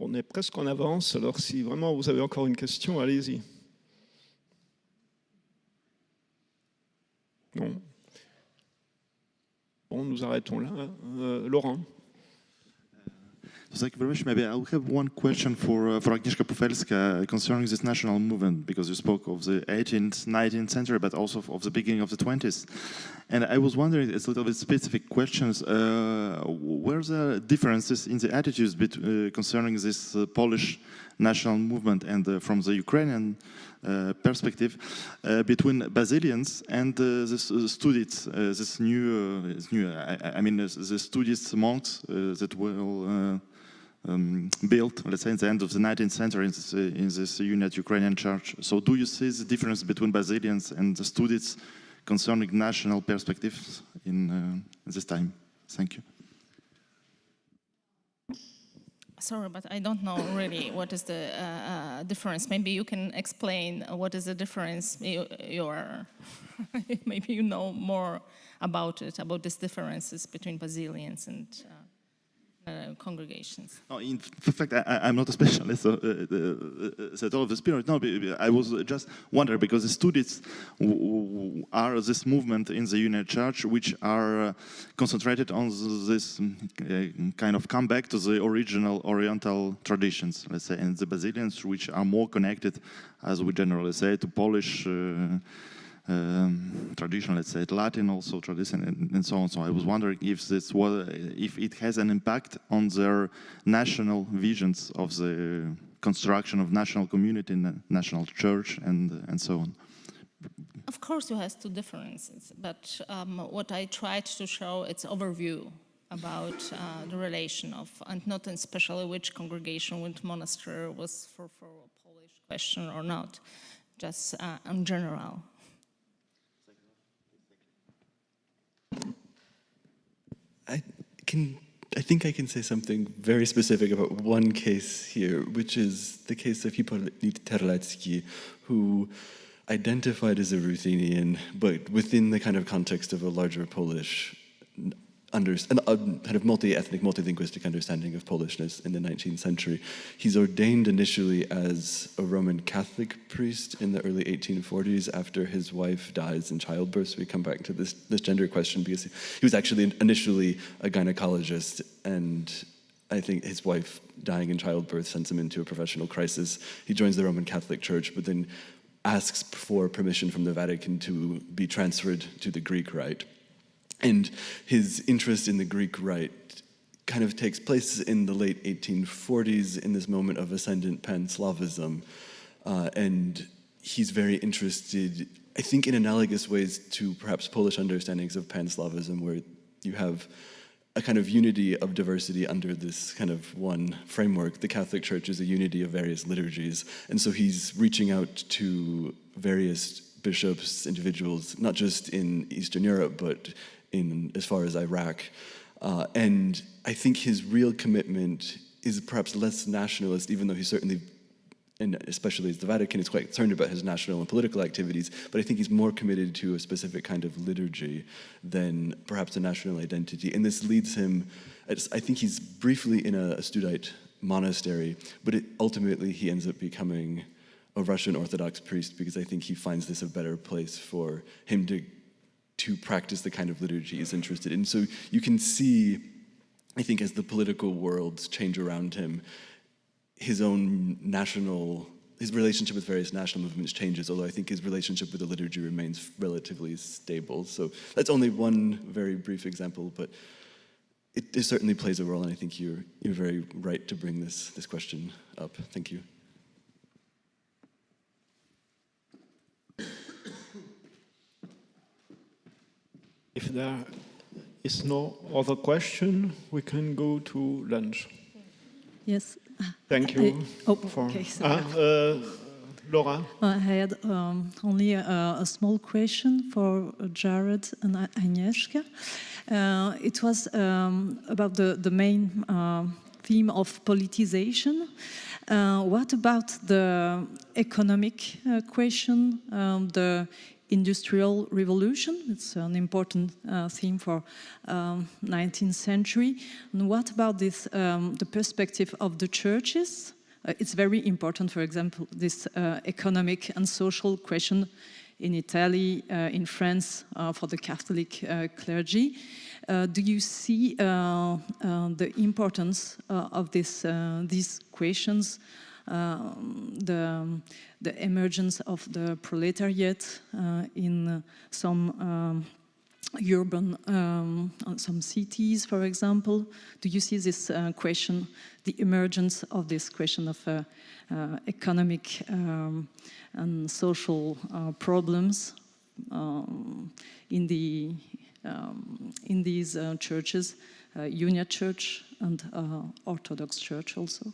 On est presque en avance, alors si vraiment vous avez encore une question, allez-y. Non. Bon, nous arrêtons là. Laurent. So thank you very much. Maybe I'll have one question for Agnieszka Pufelska concerning this national movement, because you spoke of the 18th, 19th century, but also of the beginning of the 20th. And I was wondering, it's a little bit specific questions, were there differences in the attitudes concerning this Polish national movement and from the Ukrainian perspective between Basilians and the Studites, this new I mean, the Studites monks that will built, let's say, at the end of the 19th century in this uniate Ukrainian church. So do you see the difference between Basilians and the Studites concerning national perspectives in this time? Thank you. Sorry, but I don't know really what is the difference. Maybe you can explain what is the difference. Maybe you know more about it, about these differences between Basilians and congregations. No, in fact, I'm not a specialist at all of the spirit. No, I was just wondering, because the Studites are this movement in the Union Church which are concentrated on this kind of comeback to the original Oriental traditions, let's say, and the Basilians which are more connected, as we generally say, to Polish tradition, let's say Latin also tradition, and so on. So I was wondering if if it has an impact on their national visions of the construction of national community, national church, and so on. Of course, it has two differences, but what I tried to show, it's overview about the relation of, and not especially which congregation, which monastery was for a Polish question or not, just in general. I think I can say something very specific about one case here, which is the case of Korolevskij, who identified as a Ruthenian, but within the kind of context of a larger Polish kind of multi-ethnic, multi-linguistic understanding of Polishness in the 19th century. He's ordained initially as a Roman Catholic priest in the early 1840s after his wife dies in childbirth. So we come back to this gender question because he was actually initially a gynecologist, and I think his wife dying in childbirth sends him into a professional crisis. He joins the Roman Catholic Church, but then asks for permission from the Vatican to be transferred to the Greek Rite. And his interest in the Greek Rite kind of takes place in the late 1840s in this moment of ascendant Panslavism. And he's very interested, I think, in analogous ways to perhaps Polish understandings of Panslavism, where you have a kind of unity of diversity under this kind of one framework. The Catholic Church is a unity of various liturgies. And so he's reaching out to various bishops, individuals, not just in Eastern Europe, but in as far as Iraq. And I think his real commitment is perhaps less nationalist, even though he certainly, and especially as the Vatican, is quite concerned about his national and political activities, but I think he's more committed to a specific kind of liturgy than perhaps a national identity. And this leads him, I think he's briefly in a Studite monastery, but ultimately he ends up becoming a Russian Orthodox priest because I think he finds this a better place for him to practice the kind of liturgy he's interested in. So you can see, I think, as the political worlds change around him, his relationship with various national movements changes, although I think his relationship with the liturgy remains relatively stable. So that's only one very brief example, but it certainly plays a role, and I think you're very right to bring this question up. Thank you. If there is no other question, we can go to lunch. Yes. Thank you. Okay. Laura? I had only a small question for Jared and Agnieszka. It was about the main theme of politicization. What about the economic question, the Industrial Revolution? It's an important theme for 19th century. And what about this, the perspective of the churches? It's very important, for example, this economic and social question in Italy, in France, for the Catholic clergy. Do you see the importance of these questions, the emergence of the proletariat in some urban, some cities, for example? Do you see this question, the emergence of this question of economic and social problems in these churches, Uniate Church and Orthodox Church also?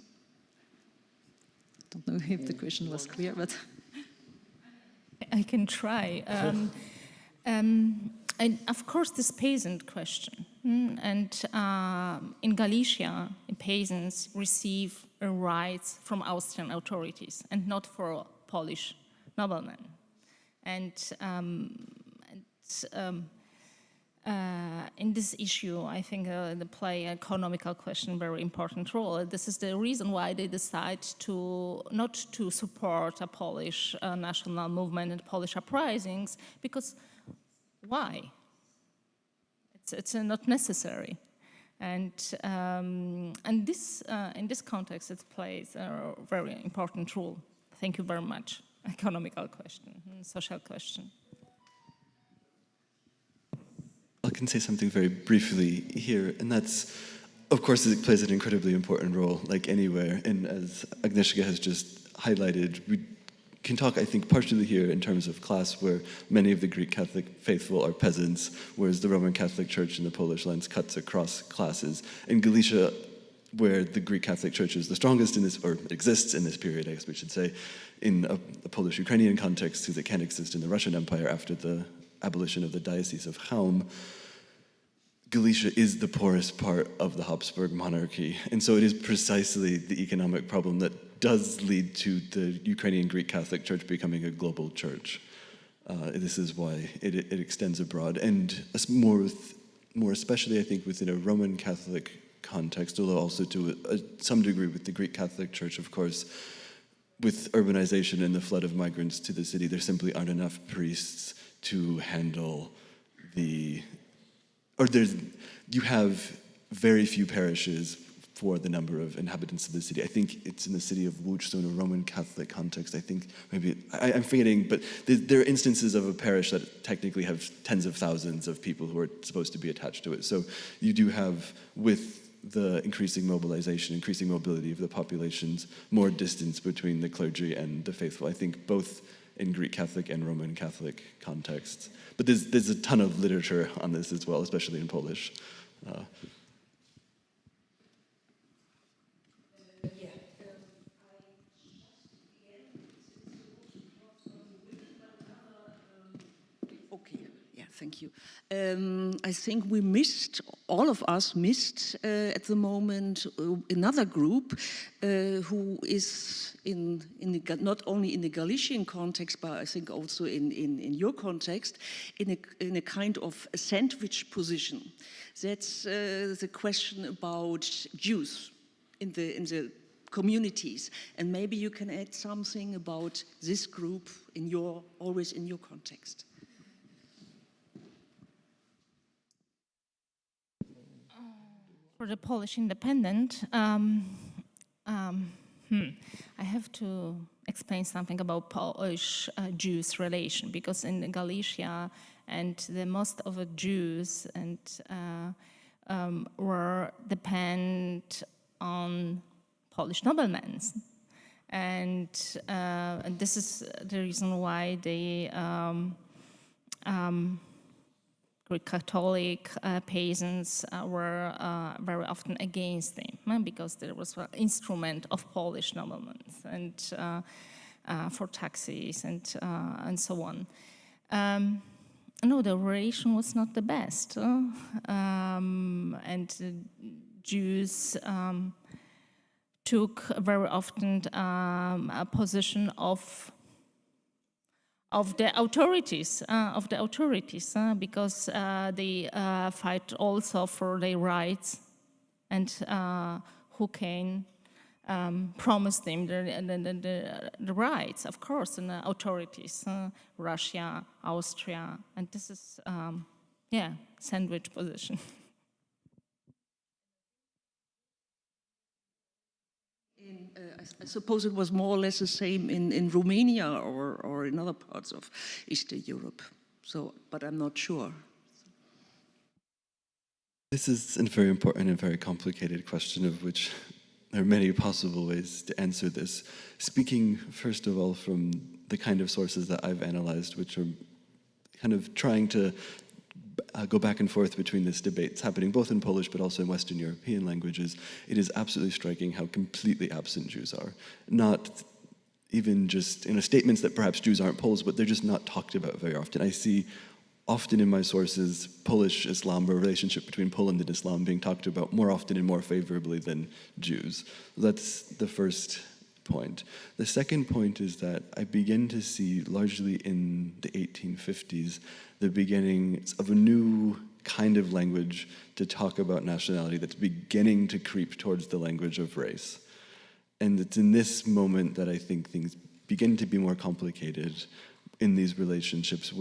I don't know if the question was clear, but I can try. And of course, this peasant question. And in Galicia, peasants receive rights from Austrian authorities and not for Polish noblemen. And in this issue, I think they play an economical question very important role. This is the reason why they decide not to support a Polish national movement and Polish uprisings, because why? It's not necessary. And this, in this context, it plays a very important role. Thank you very much. Economical question, social question. can say something very briefly here, and that's, of course, it plays an incredibly important role, like anywhere. And as Agnieszka has just highlighted, we can talk, I think, partially here in terms of class, where many of the Greek Catholic faithful are peasants, whereas the Roman Catholic Church in the Polish lands cuts across classes. In Galicia, where the Greek Catholic Church is the strongest in this, or exists in this period, I guess we should say, in a Polish-Ukrainian context, because it can't exist in the Russian Empire after the abolition of the Diocese of Chaum, Galicia is the poorest part of the Habsburg monarchy. And so it is precisely the economic problem that does lead to the Ukrainian Greek Catholic Church becoming a global church. This is why it extends abroad. And more especially, I think, within a Roman Catholic context, although also to some degree with the Greek Catholic Church, of course, with urbanization and the flood of migrants to the city, there simply aren't enough priests to handle you have very few parishes for the number of inhabitants of the city. I think it's in the city of Łódź, so in a Roman Catholic context, I think maybe, I'm forgetting, but there are instances of a parish that technically have tens of thousands of people who are supposed to be attached to it. So you do have, with the increasing mobilization, increasing mobility of the populations, more distance between the clergy and the faithful, I think both in Greek Catholic and Roman Catholic contexts. But there's a ton of literature on this as well, especially in Polish. Thank you. I think we missed, all of us missed at the moment, another group who is not only in the Galician context, but I think also in your context, in a kind of a sandwich position. That's the question about Jews in the communities. And maybe you can add something about this group always in your context. For the Polish independent, I have to explain something about Polish-Jews relation, because in Galicia and the most of the Jews were dependent on Polish noblemen, and this is the reason why they Greek Catholic peasants were very often against them, because there was an instrument of Polish noblemen and for taxes and so on. No, the relation was not the best, and the Jews took very often a position of the authorities, because they fight also for their rights, and who can promise them the rights, of course, and the authorities, Russia, Austria, and this is, sandwich position. I suppose it was more or less the same in Romania or in other parts of Eastern Europe. So, but I'm not sure. This is a very important and very complicated question, of which there are many possible ways to answer this. Speaking, first of all, from the kind of sources that I've analyzed, which are kind of trying to go back and forth between this debate. It's happening both in Polish but also in Western European languages. It is absolutely striking how completely absent Jews are. Not even just statements that perhaps Jews aren't Poles, but they're just not talked about very often. I see often in my sources Polish Islam, or relationship between Poland and Islam, being talked about more often and more favorably than Jews. That's the first point. The second point is that I begin to see, largely in the 1850s, the beginnings of a new kind of language to talk about nationality that's beginning to creep towards the language of race. And it's in this moment that I think things begin to be more complicated in these relationships,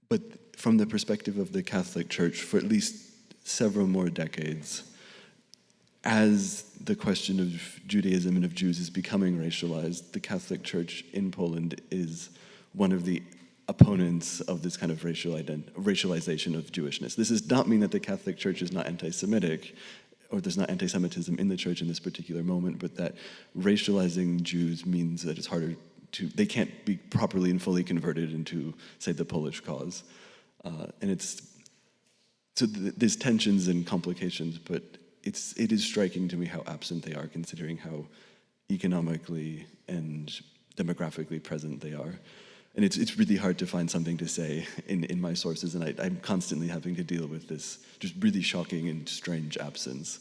but from the perspective of the Catholic Church, for at least several more decades, as the question of Judaism and of Jews is becoming racialized, the Catholic Church in Poland is one of the opponents of this kind of racialization of Jewishness. This does not mean that the Catholic Church is not anti-Semitic, or there's not anti-Semitism in the Church in this particular moment, but that racializing Jews means that it's harder to, they can't be properly and fully converted into, say, the Polish cause. So there's tensions and complications, but it is striking to me how absent they are, considering how economically and demographically present they are. And it's really hard to find something to say in my sources, and I'm constantly having to deal with this just really shocking and strange absence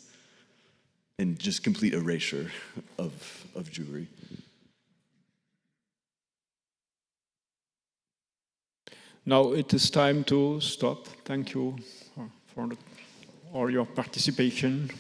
and just complete erasure of Jewry. Now it is time to stop. Thank you for all your participation.